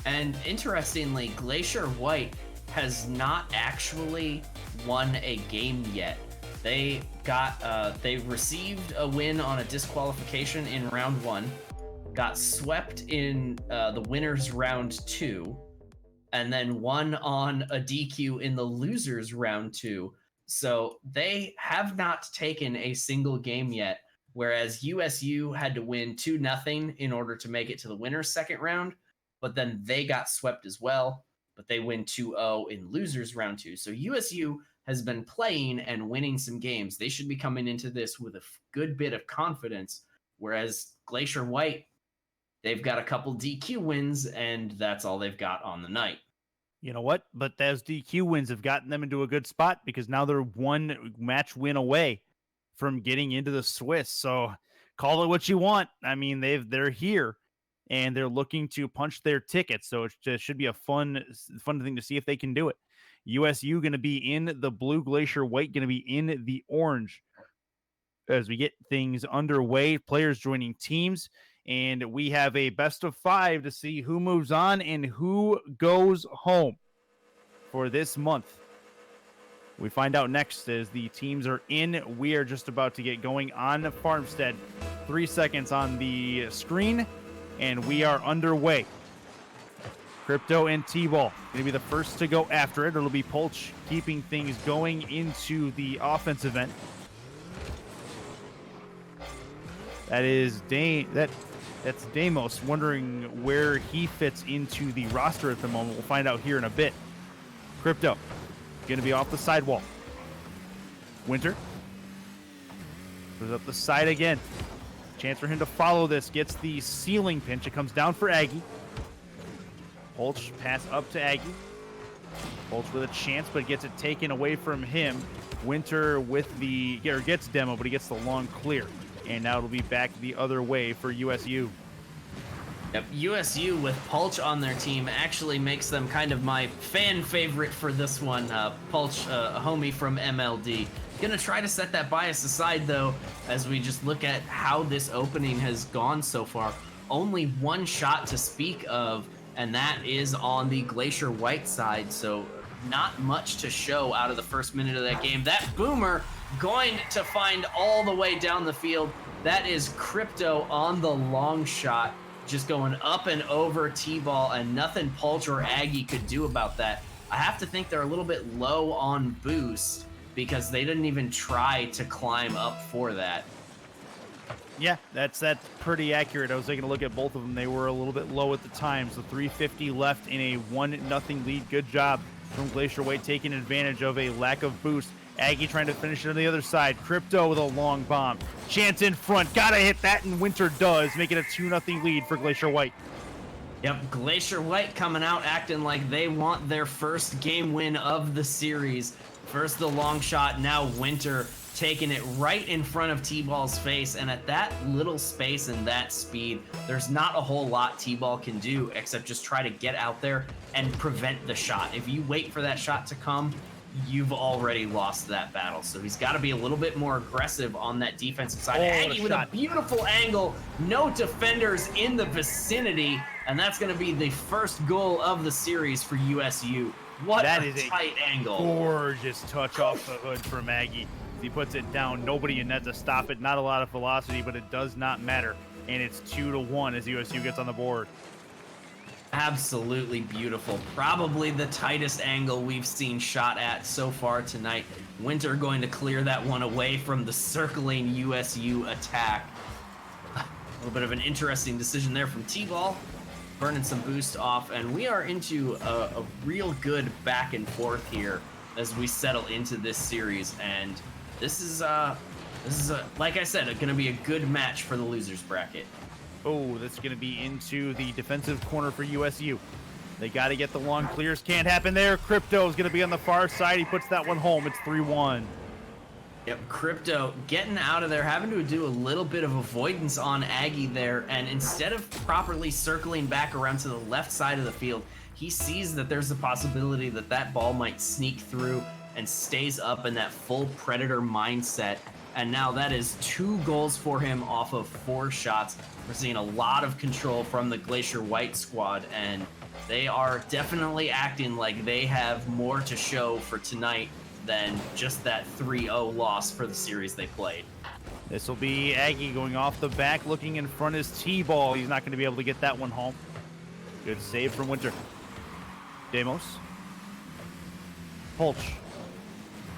And interestingly, Glacier White has not actually won a game yet. They received a win on a disqualification in round 1, got swept in the winners round 2, and then won on a DQ in the losers round 2. So they have not taken a single game yet, whereas USU had to win 2-0 in order to make it to the winner's second round, but then they got swept as well, but they win 2-0 in losers round 2. So USU has been playing and winning some games. They should be coming into this with a good bit of confidence, whereas Glacier White, they've got a couple DQ wins, and that's all they've got on the night. You know what? But those DQ wins have gotten them into a good spot because now they're one match win away from getting into the Swiss. So call it what you want. I mean, they're here and they're looking to punch their ticket. So it should be a fun thing to see if they can do it. USU going to be in the blue, Glacier White going to be in the orange as we get things underway. Players joining teams. And we have a best of 5 to see who moves on and who goes home for this month. We find out next as the teams are in. We are just about to get going on Farmstead. 3 seconds on the screen, and we are underway. Crypto and T-Ball going to be the first to go after it. It'll be Pulch keeping things going into the offensive end. That is That's Damos, wondering where he fits into the roster at the moment. We'll find out here in a bit. Crypto, going to be off the sidewall. Winter goes up the side again. Chance for him to follow this. Gets the ceiling pinch. It comes down for Aggie. Pulch pass up to Aggie. Pulch with a chance, but gets it taken away from him. Winter gets demo, but he gets the long clear. And now it'll be back the other way for USU. Yep, USU with Pulch on their team actually makes them kind of my fan favorite for this one. Pulch, a homie from MLD. Gonna try to set that bias aside, though, as we just look at how this opening has gone so far. Only one shot to speak of, and that is on the Glacier White side, so not much to show out of the first minute of that game. That boomer going to find all the way down the field. That is Crypto on the long shot, just going up and over T-Ball, and nothing Pulch or Aggie could do about that. I have to think they're a little bit low on boost because they didn't even try to climb up for that. Yeah, that's pretty accurate. I was taking a look at both of them. They were a little bit low at the time, so 3:50 left in a 1-0 lead. Good job from Glacier White taking advantage of a lack of boost. Aggie trying to finish it on the other side. Crypto with a long bomb. Chance in front. Gotta hit that, and Winter does, make it a 2-0 lead for Glacier White. Yep, Glacier White coming out acting like they want their first game win of the series. First the long shot, now Winter taking it right in front of T-Ball's face, and at that little space and that speed, there's not a whole lot T-Ball can do except just try to get out there and prevent the shot. If you wait for that shot to come, you've already lost that battle. So he's got to be a little bit more aggressive on that defensive side. Aggie with a beautiful angle, no defenders in the vicinity, and that's going to be the first goal of the series for USU. What a tight angle. Gorgeous touch off the hood from Aggie. He puts it down. Nobody in net to stop it. Not a lot of velocity, but it does not matter. And it's 2-1 as USU gets on the board. Absolutely beautiful. Probably the tightest angle we've seen shot at so far tonight. Winter going to clear that one away from the circling USU attack. A little bit of an interesting decision there from T-Ball. Burning some boost off, and we are into a real good back and forth here as we settle into this series. And this is like I said, going to be a good match for the losers bracket. Oh, that's going to be into the defensive corner for USU. They got to get the long clears. Can't happen there. Crypto is going to be on the far side. He puts that one home. It's 3-1. Yep, Crypto getting out of there, having to do a little bit of avoidance on Aggie there, and instead of properly circling back around to the left side of the field, he sees that there's a possibility that that ball might sneak through and stays up in that full Predator mindset. And now that is 2 goals for him off of 4 shots. We're seeing a lot of control from the Glacier White squad, and they are definitely acting like they have more to show for tonight than just that 3-0 loss for the series they played. This will be Aggie going off the back, looking in front is T-Ball. He's not going to be able to get that one home. Good save from Winter. Demos. Polch.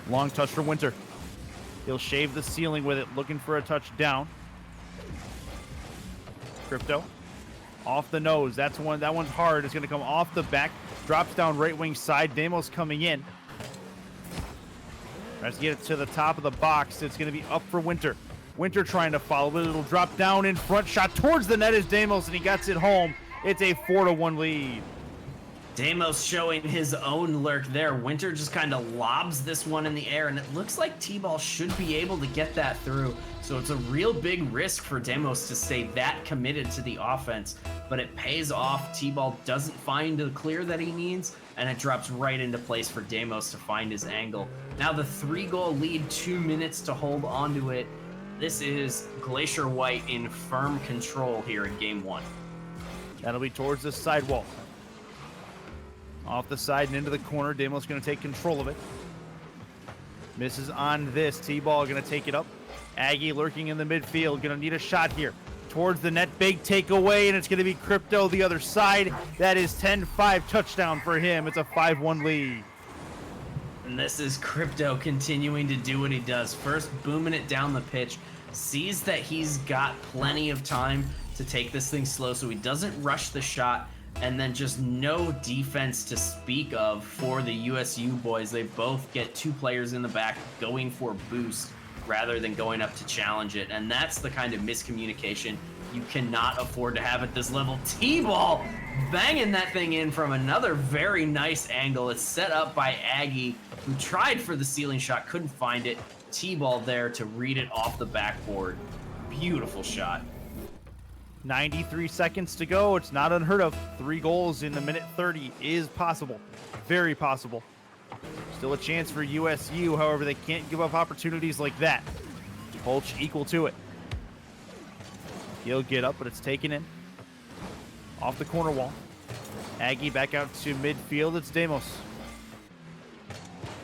Long touch for Winter. He'll shave the ceiling with it, looking for a touchdown. Crypto. Off the nose. That's one. That one's hard. It's going to come off the back. Drops down right wing side. Demos coming in. Tries to get it to the top of the box. It's going to be up for Winter. Winter trying to follow, but it'll drop down in front. Shot towards the net is Demos, and he gets it home. It's a 4-1 lead. Demos showing his own lurk there. Winter just kind of lobs this one in the air, and it looks like T-Ball should be able to get that through. So it's a real big risk for Demos to stay that committed to the offense, but it pays off. T-Ball doesn't find the clear that he needs, and it drops right into place for Demos to find his angle. Now the 3-goal lead, 2 minutes to hold onto it. This is Glacier White in firm control here in game 1. That'll be towards the sidewall. Off the side and into the corner. Demos going to take control of it. Misses on this. T-Ball going to take it up. Aggie lurking in the midfield. Going to need a shot here. Towards the net. Big takeaway, and it's going to be Crypto the other side. That is 10-5 touchdown for him. It's a 5-1 lead. And this is Crypto continuing to do what he does. First, booming it down the pitch. Sees that he's got plenty of time to take this thing slow, so he doesn't rush the shot. And then just no defense to speak of for the USU boys. They both get 2 players in the back going for boost rather than going up to challenge it. And that's the kind of miscommunication you cannot afford to have at this level. T-Ball banging that thing in from another very nice angle. It's set up by Aggie, who tried for the ceiling shot, couldn't find it. T-Ball there to read it off the backboard. Beautiful shot. 93 seconds to go. It's not unheard of. 3 goals in the minute 30 is possible. Very possible. Still a chance for USU. However, they can't give up opportunities like that. Polch equal to it. He'll get up, but it's taken in. Off the corner wall. Aggie back out to midfield. It's Demos.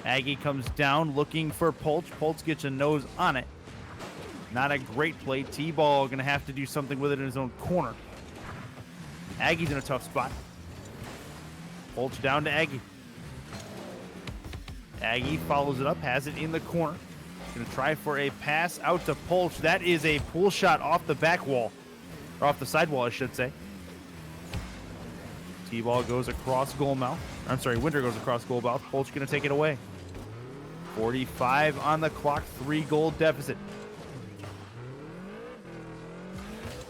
Aggie comes down looking for Polch. Polch gets a nose on it. Not a great play. T-Ball going to have to do something with it in his own corner. Aggie's in a tough spot. Polch down to Aggie. Aggie follows it up, has it in the corner. Going to try for a pass out to Polch. That is a pull shot off the back wall. Or off the side wall, I should say. T-Ball goes across goal mouth. I'm sorry, Winter goes across goal mouth. Polch going to take it away. 45 on the clock, 3-goal deficit.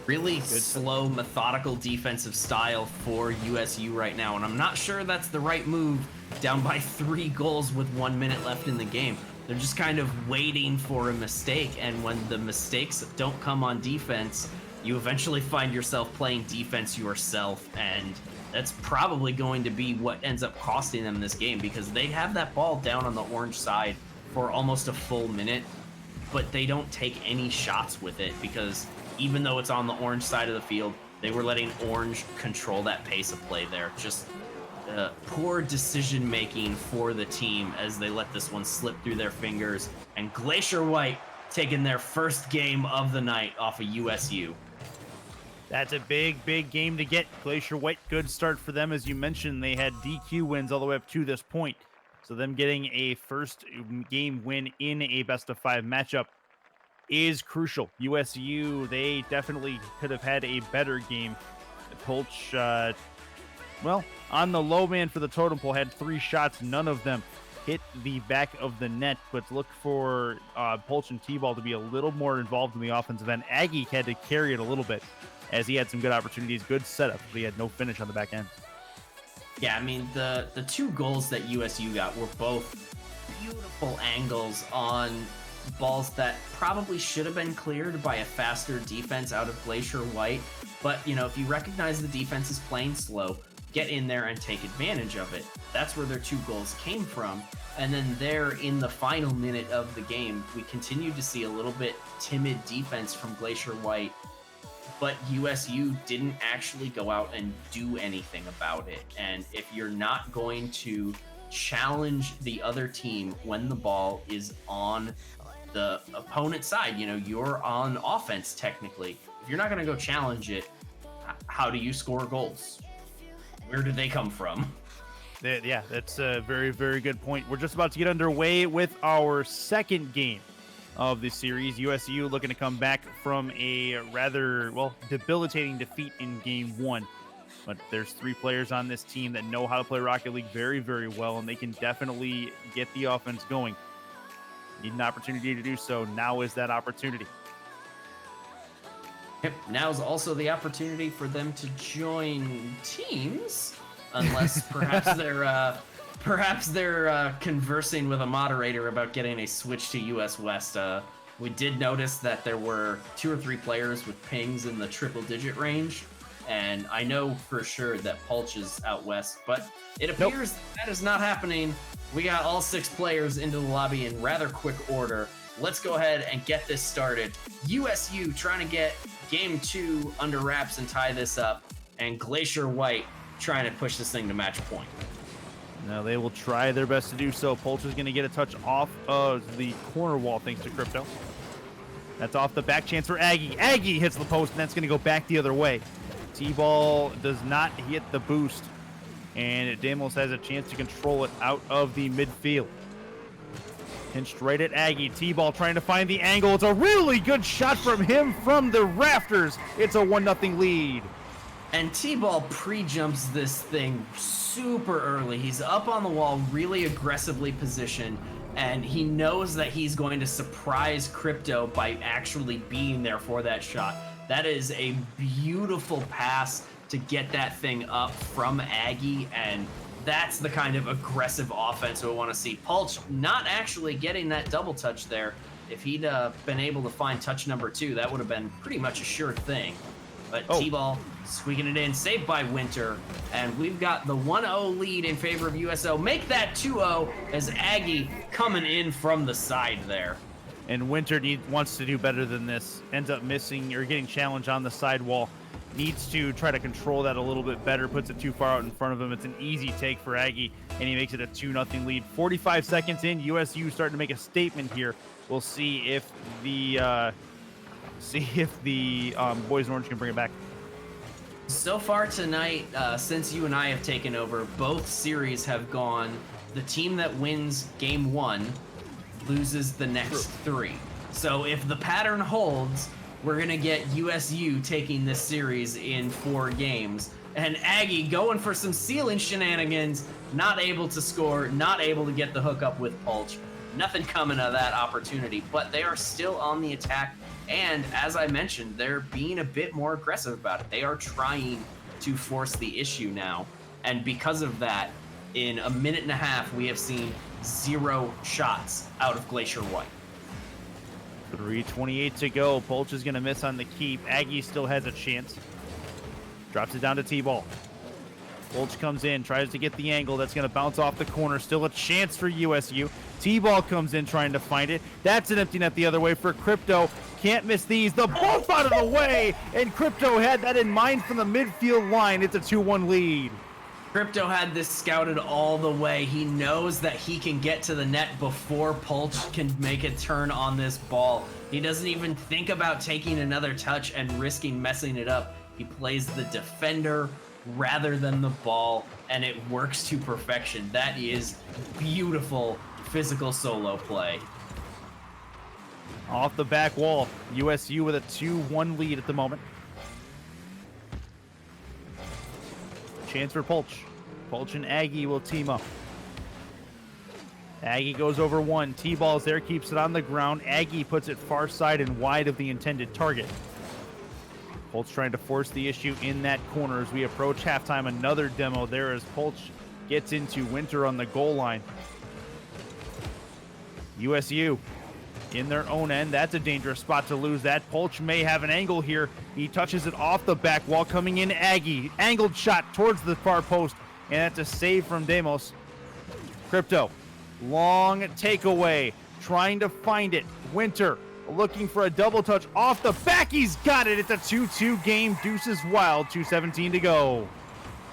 Really slow, methodical defensive style for USU right now, and I'm not sure that's the right move down by 3 goals with 1 minute left in the game. They're just kind of waiting for a mistake, and when the mistakes don't come on defense, you eventually find yourself playing defense yourself, and that's probably going to be what ends up costing them this game, because they have that ball down on the orange side for almost a full minute, but they don't take any shots with it, because even though it's on the orange side of the field, they were letting orange control that pace of play there. Just poor decision making for the team as they let this one slip through their fingers. And Glacier White taking their first game of the night off of USU. That's a big game to get. Glacier White, good start for them. As you mentioned, they had DQ wins all the way up to this point. So them getting a first game win in a best-of-5 matchup is crucial. USU, they definitely could have had a better game. Polch, well, on the low man for the totem pole, had 3 shots. None of them hit the back of the net, but look for Polch and T-Ball to be a little more involved in the offensive end. Aggie had to carry it a little bit as he had some good opportunities, good setup, but he had no finish on the back end. Yeah, I mean, the 2 goals that USU got were both beautiful angles on balls that probably should have been cleared by a faster defense out of Glacier White. But, you know, if you recognize the defense is playing slow, get in there and take advantage of it. That's where their 2 goals came from. And then there in the final minute of the game, we continued to see a little bit timid defense from Glacier White, but USU didn't actually go out and do anything about it. And if you're not going to challenge the other team when the ball is on the opponent's side, you know, you're on offense technically. If you're not going to go challenge it, how do you score goals? Where do they come from? Yeah, that's a very good point. We're just about to get underway with our second game of the series. USU looking to come back from a rather, well, debilitating defeat in game 1. But there's 3 players on this team that know how to play Rocket League very well, and they can definitely get the offense going. Need an opportunity to do so. Now is that opportunity. Yep, now's also the opportunity for them to join teams, unless perhaps they're conversing with a moderator about getting a switch to US West. We did notice that there were 2 or 3 players with pings in the triple-digit range, and I know for sure that Pulch is out west, but it appears that is not happening. We got all 6 players into the lobby in rather quick order. Let's go ahead and get this started. USU trying to get game 2 under wraps and tie this up, and Glacier White trying to push this thing to match point. Now they will try their best to do so. Polch is going to get a touch off of the corner wall thanks to Crypto. That's off the back chance for Aggie. Aggie hits the post, and that's going to go back the other way. T-Ball does not hit the boost, and Damos has a chance to control it out of the midfield. Pinched right at Aggie. T-Ball trying to find the angle. It's a really good shot from him from the rafters. It's a 1-0 lead. And T-Ball pre-jumps this thing super early. He's up on the wall, really aggressively positioned, and he knows that he's going to surprise Crypto by actually being there for that shot. That is a beautiful pass to get that thing up from Aggie, and that's the kind of aggressive offense we want to see. Pulch not actually getting that double touch there. If he'd been able to find touch number 2, that would have been pretty much a sure thing. But T-Ball squeaking it in, saved by Winter, and we've got the 1-0 lead in favor of USO. Make that 2-0 as Aggie coming in from the side there. And Winter wants to do better than this. Ends up missing or getting challenged on the side wall. Needs to try to control that a little bit better. Puts it too far out in front of him. It's an easy take for Aggie, and he makes it a 2-0 lead. 45 seconds in, USU starting to make a statement here. We'll see if the boys in orange can bring it back. So far tonight, since you and I have taken over, both series have gone. The team that wins game 1 loses the next 3. So if the pattern holds, we're going to get USU taking this series in 4 games. And Aggie going for some ceiling shenanigans, not able to score, not able to get the hookup with Pulch. Nothing coming of that opportunity, but they are still on the attack. And as I mentioned, they're being a bit more aggressive about it. They are trying to force the issue now. And because of that, in a minute and a half, we have seen 0 shots out of Glacier White. 3:28 to go. Polch is going to miss on the keep. Aggie still has a chance. Drops it down to T-Ball. Polch comes in, tries to get the angle. That's going to bounce off the corner. Still a chance for USU. T-Ball comes in trying to find it. That's an empty net the other way for Crypto. Can't miss these. The both out of the way. And Crypto had that in mind from the midfield line. It's a 2-1 lead. Crypto had this scouted all the way. He knows that he can get to the net before Pulch can make a turn on this ball. He doesn't even think about taking another touch and risking messing it up. He plays the defender rather than the ball, and it works to perfection. That is beautiful physical solo play. Off the back wall, USU with a 2-1 lead at the moment. Chance for Polch. Polch and Aggie will team up. Aggie goes over one. T-ball's there, keeps it on the ground. Aggie puts it far side and wide of the intended target. Polch trying to force the issue in that corner as we approach halftime. Another demo there as Polch gets into Winter on the goal line. USU in their own end. That's a dangerous spot to lose that. Polch may have an angle here. He touches it off the back wall. Coming in, Aggie. Angled shot towards the far post. And that's a save from Demos. Crypto. Long takeaway. Trying to find it. Winter looking for a double touch off the back. He's got it. It's a 2-2 game. Deuces wild. 2:17 to go.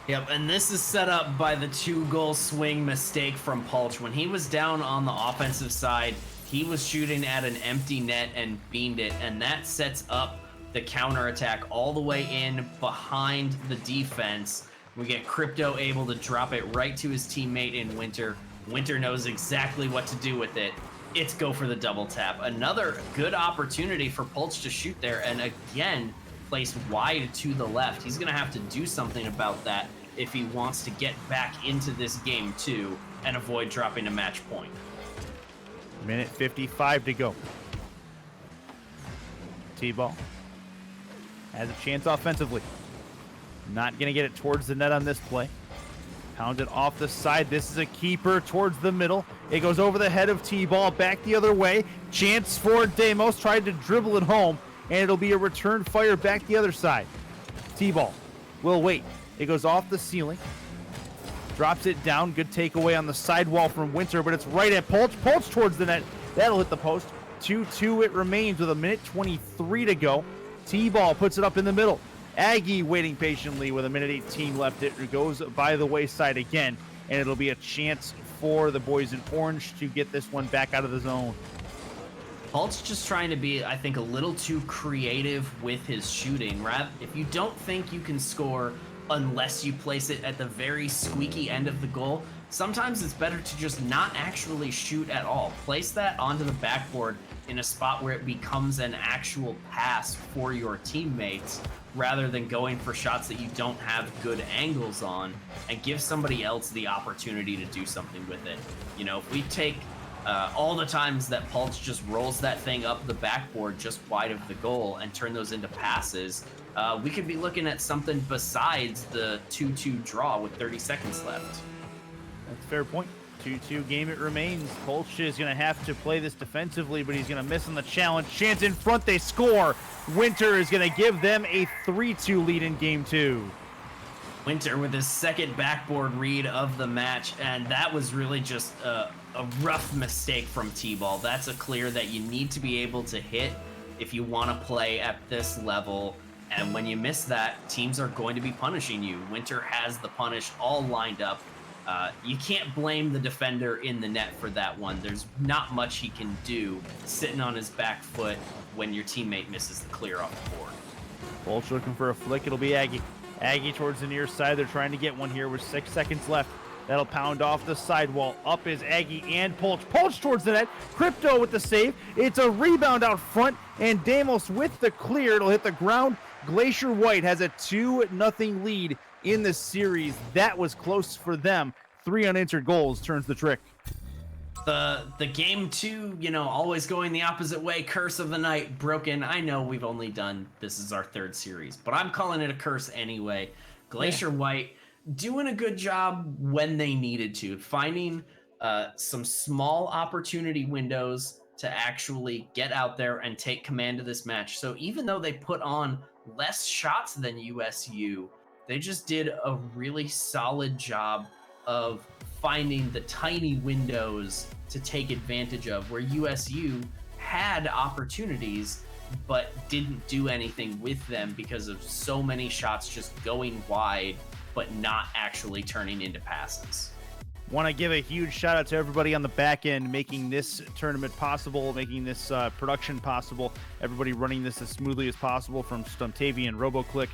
Yep, and this is set up by the 2-goal swing mistake from Polch. When he was down on the offensive side, he was shooting at an empty net and beamed it, and that sets up the counterattack all the way in behind the defense. We get Crypto able to drop it right to his teammate in Winter. Winter knows exactly what to do with it. It's go for the double tap. Another good opportunity for Polch to shoot there, and again, placed wide to the left. He's going to have to do something about that if he wants to get back into this game too and avoid dropping a match point. Minute 55 to go. T-ball has a chance offensively. Not going to get it towards the net on this play. Pounded off the side. This is a keeper towards the middle. It goes over the head of T-ball, back the other way. Chance for Demos. Tried to dribble it home, and it'll be a return fire back the other side. T-ball will wait. It goes off the ceiling. Drops it down. Good takeaway on the sidewall from Winter, but it's right at Polch. Polch towards the net. That'll hit the post. 2-2 it remains with a minute 23 to go. T-ball puts it up in the middle. Aggie waiting patiently with a minute 18 left. It goes by the wayside again, and it'll be a chance for the boys in orange to get this one back out of the zone. Polch just trying to be, I think, a little too creative with his shooting. If you don't think you can score unless you place it at the very squeaky end of the goal, sometimes it's better to just not actually shoot at all. Place that onto the backboard in a spot where it becomes an actual pass for your teammates rather than going for shots that you don't have good angles on, and give somebody else the opportunity to do something with it. You know, if we take all the times that Polch just rolls that thing up the backboard just wide of the goal and turn those into passes, we could be looking at something besides the 2-2 draw with 30 seconds left. That's a fair point. 2-2 game it remains. Polch is going to have to play this defensively, but he's going to miss on the challenge. Chance in front, they score. Winter is going to give them a 3-2 lead in game two. Winter with his second backboard read of the match, and that was really just a rough mistake from T-ball. That's a clear that you need to be able to hit if you want to play at this level, and when you miss that, teams are going to be punishing you. Winter has the punish all lined up. You can't blame the defender in the net for that one. There's not much he can do sitting on his back foot when your teammate misses the clear off the board. Polch looking for a flick. It'll be Aggie. Aggie towards the near side. They're trying to get one here with 6 seconds left. That'll pound off the sidewall. Up is Aggie and Polch. Polch towards the net. Crypto with the save. It's a rebound out front, and Damos with the clear. It'll hit the ground. Glacier White has a 2-0 lead in the series. That was close for them. 3 unanswered goals turns the trick. The game two, you know, always going the opposite way. Curse of the night broken. I know we've only done, this is our 3rd series, but I'm calling it a curse anyway. Glacier White doing a good job when they needed to, finding some small opportunity windows to actually get out there and take command of this match. So even though they put on less shots than USU, they just did a really solid job of finding the tiny windows to take advantage of, where USU had opportunities but didn't do anything with them because of so many shots just going wide but not actually turning into passes. Want to give a huge shout out to everybody on the back end making this tournament possible, making this production possible. Everybody running this as smoothly as possible, from Stumptavian, RoboClick,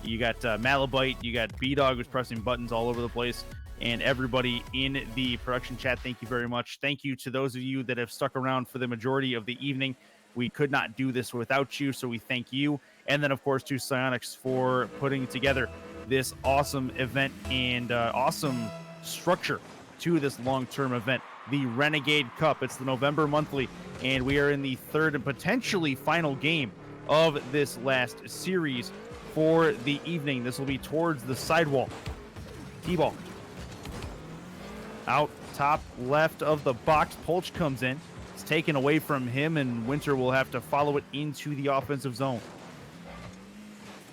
You got Malabite, you got B-Dog who's pressing buttons all over the place, and everybody in the production chat, thank you very much. Thank you to those of you that have stuck around for the majority of the evening. We could not do this without you, so we thank you. And then, of course, to Psionics for putting together this awesome event and awesome structure to this long-term event, the Renegade Cup. It's the November monthly, and we are in the third and potentially final game of this last series for the evening. This will be towards the sidewall. T-ball. Out top left of the box, Polch comes in. It's taken away from him, and Winter will have to follow it into the offensive zone.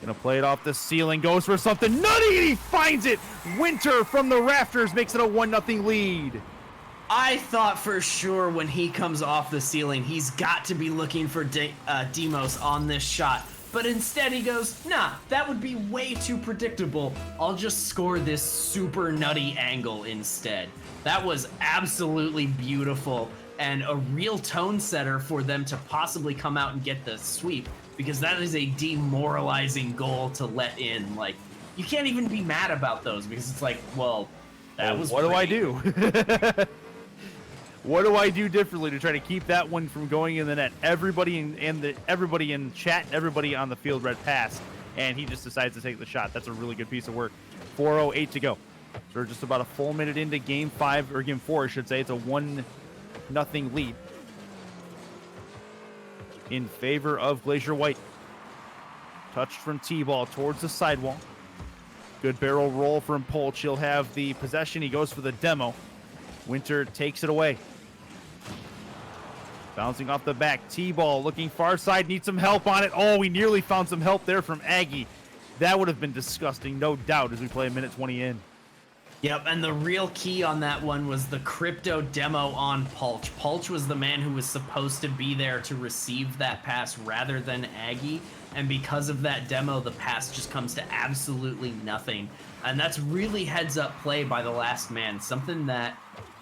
Gonna play it off the ceiling, goes for something nutty, and he finds it! Winter from the rafters makes it a 1-0 lead. I thought for sure when he comes off the ceiling, he's got to be looking for Demos on this shot. But instead he goes, nah, that would be way too predictable. I'll just score this super nutty angle instead. That was absolutely beautiful and a real tone setter for them to possibly come out and get the sweep, because that is a demoralizing goal to let in. Like, you can't even be mad about those, because it's like, well, that was what do I pretty. do? What do I do differently to try to keep that one from going in the net? Everybody everybody in chat, everybody on the field read pass, and he just decides to take the shot. That's a really good piece of work. 4:08 to go. So we're just about a full minute into game 5, or game 4, I should say. It's a 1-0 lead in favor of Glacier White. Touched from T-ball towards the sidewall. Good barrel roll from Polch. He'll have the possession. He goes for the demo. Winter takes it away. Bouncing off the back. T-ball looking far side. Needs some help on it. Oh, we nearly found some help there from Aggie. That would have been disgusting, no doubt, as we play a minute 20 in. Yep, and the real key on that one was the crypto demo on Polch. Polch was the man who was supposed to be there to receive that pass rather than Aggie, and because of that demo, the pass just comes to absolutely nothing. And that's really heads-up play by the last man, something that,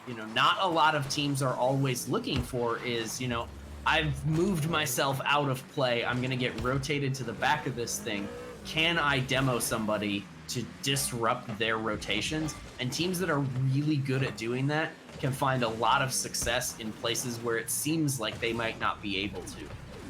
you know, not a lot of teams are always looking for is, you know, I've moved myself out of play, I'm going to get rotated to the back of this thing. Can I demo somebody to disrupt their rotations? And teams that are really good at doing that can find a lot of success in places where it seems like they might not be able to.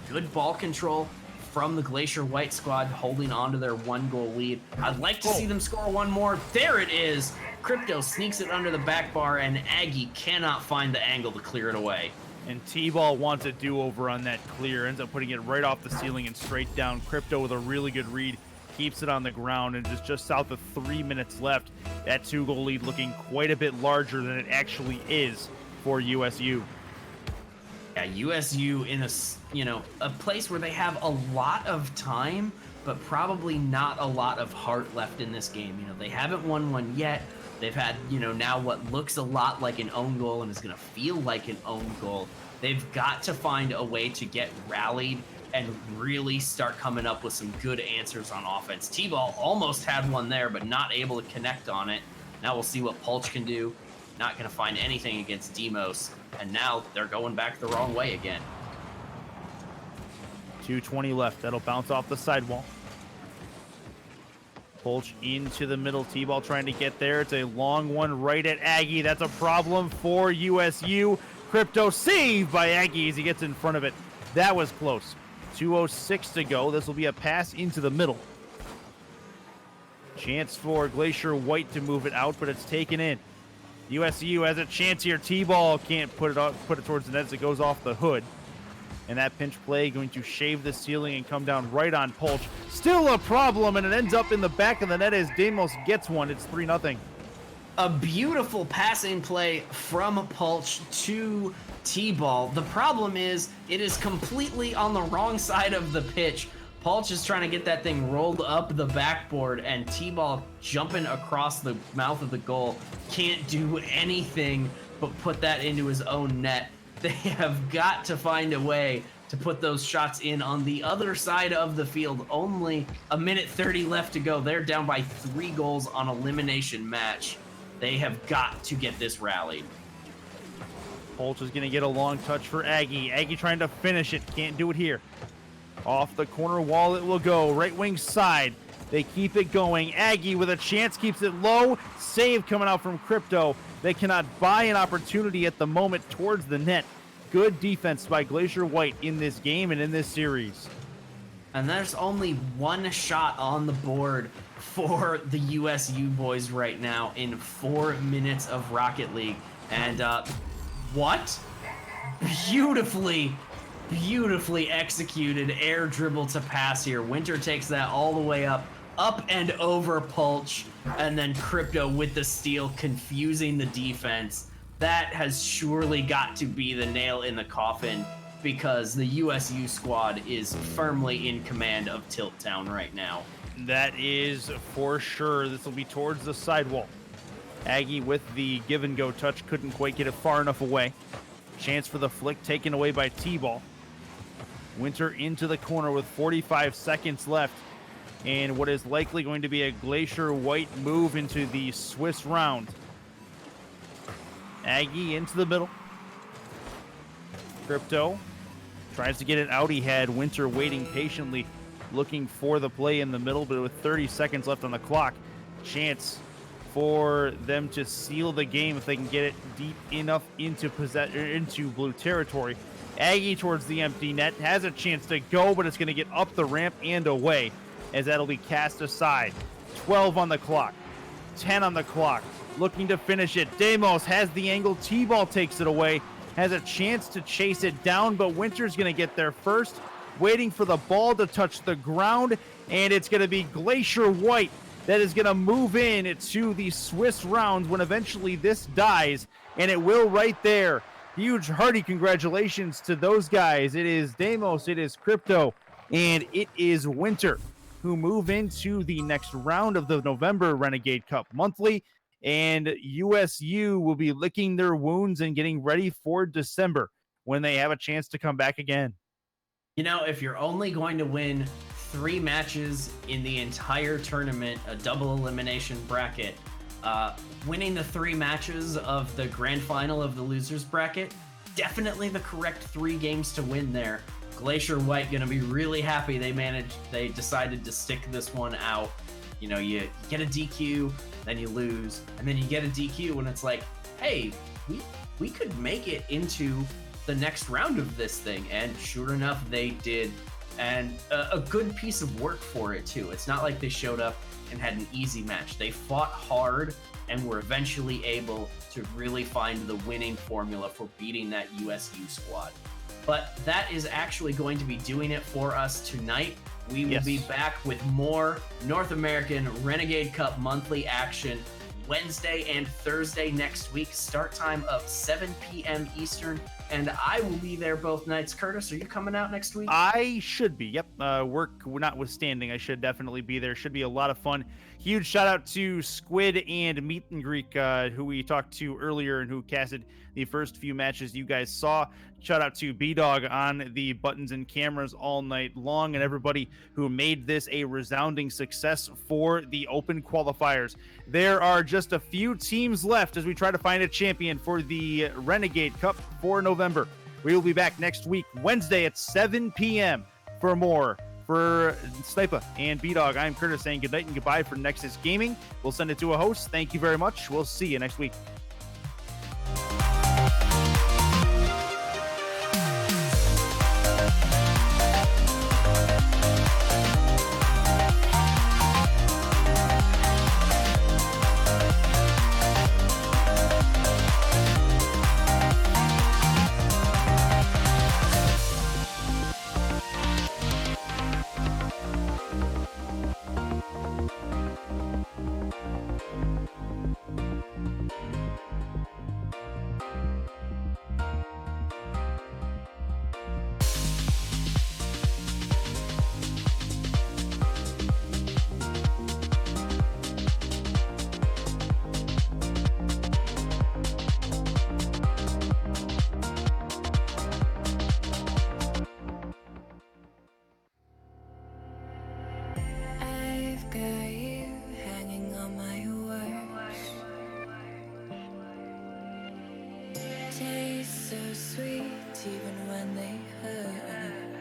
Good ball control from the Glacier White squad, holding on to their 1-goal lead. I'd like to see them score one more. There it is. Crypto sneaks it under the back bar, and Aggie cannot find the angle to clear it away. And T-ball wants a do-over on that clear. Ends up putting it right off the ceiling and straight down. Crypto with a really good read. Keeps it on the ground, and just south of 3 minutes left. That 2-goal lead looking quite a bit larger than it actually is for USU. Yeah, USU in a place where they have a lot of time, but probably not a lot of heart left in this game. You know, they haven't won one yet. They've had, you know, now what looks a lot like an own goal and is going to feel like an own goal. They've got to find a way to get rallied and really start coming up with some good answers on offense. T-ball almost had one there, but not able to connect on it. Now we'll see what Polch can do. Not going to find anything against Demos, and now they're going back the wrong way again. 2:20 left. That'll bounce off the sidewall. Polch into the middle. T-ball trying to get there. It's a long one right at Aggie. That's a problem for USU. Crypto saved by Aggie as he gets in front of it. That was close. 2:06 to go. This will be a pass into the middle. Chance for Glacier White to move it out, but it's taken in. USU has a chance here. T-ball can't put it towards the net as it goes off the hood. And that pinch play going to shave the ceiling and come down right on Polch. Still a problem, and it ends up in the back of the net as Demos gets one. It's 3-0. A beautiful passing play from Polch to T-ball. The problem is it is completely on the wrong side of the pitch. Polch is trying to get that thing rolled up the backboard, and T-ball jumping across the mouth of the goal can't do anything but put that into his own net. They have got to find a way to put those shots in on the other side of the field. Only a minute 30 left to go. They're down by 3 goals on elimination match. They have got to get this rallied. Polch is going to get a long touch for Aggie. Aggie trying to finish it. Can't do it here. Off the corner wall it will go. Right wing side. They keep it going. Aggie with a chance, keeps it low. Save coming out from Crypto. They cannot buy an opportunity at the moment towards the net. Good defense by Glacier White in this game and in this series. And there's only one shot on the board for the USU boys right now in 4 minutes of Rocket League. And what? Beautifully executed air dribble to pass here. Winter takes that all the way up and over Pulch, and then Crypto with the steal, confusing the defense. That has surely got to be the nail in the coffin, because the USU squad is firmly in command of Tilt Town right now. That is for sure. This will be towards the sidewall. Aggie with the give and go touch, couldn't quite get it far enough away. Chance for the flick taken away by T-Ball. Winter into the corner with 45 seconds left, and what is likely going to be a Glacier White move into the Swiss round. Aggie into the middle. Crypto tries to get it out. He had Winter waiting patiently, looking for the play in the middle, but with 30 seconds left on the clock, chance for them to seal the game if they can get it deep enough into blue territory. Aggie towards the empty net, has a chance to go, but it's going to get up the ramp and away, as that'll be cast aside. 12 on the clock, 10 on the clock, looking to finish it. Deimos has the angle, T-Ball takes it away, has a chance to chase it down, but Winter's going to get there first, waiting for the ball to touch the ground, and it's going to be Glacier White that is going to move in to the Swiss rounds when eventually this dies, and it will right there. Huge hearty congratulations to those guys. It is Deimos, it is Crypto, and it is Winter who move into the next round of the November Renegade Cup Monthly, and USU will be licking their wounds and getting ready for December when they have a chance to come back again. You know, if you're only going to win 3 matches in the entire tournament, a double elimination bracket, winning the 3 matches of the grand final of the losers bracket, definitely the correct 3 games to win there. Glacier White gonna be really happy they decided to stick this one out. You know, you get a DQ, then you lose, and then you get a DQ when it's like, hey, we could make it into the next round of this thing, and sure enough, they did. And a good piece of work for it too. It's not like they showed up and had an easy match. They fought hard and were eventually able to really find the winning formula for beating that USU squad. But that is actually going to be doing it for us tonight. We will be back with more North American Renegade Cup monthly action Wednesday and Thursday next week. Start time of 7 p.m. Eastern, and I will be there both nights. Curtis, are you coming out next week? I should be. Yep. Work notwithstanding, I should definitely be there. Should be a lot of fun. Huge shout out to Squid and Meet and Greek, who we talked to earlier and who casted the first few matches you guys saw. Shout out to B-Dog on the buttons and cameras all night long, and everybody who made this a resounding success for the open qualifiers. There are just a few teams left as we try to find a champion for the Renegade Cup for November. We will be back next week, Wednesday at 7 p.m. for more. For Snipa and B-Dog, I'm Curtis saying goodnight and goodbye for Nexus Gaming. We'll send it to a host. Thank you very much. We'll see you next week. I've got you hanging on my words. Taste so sweet even when they hurt.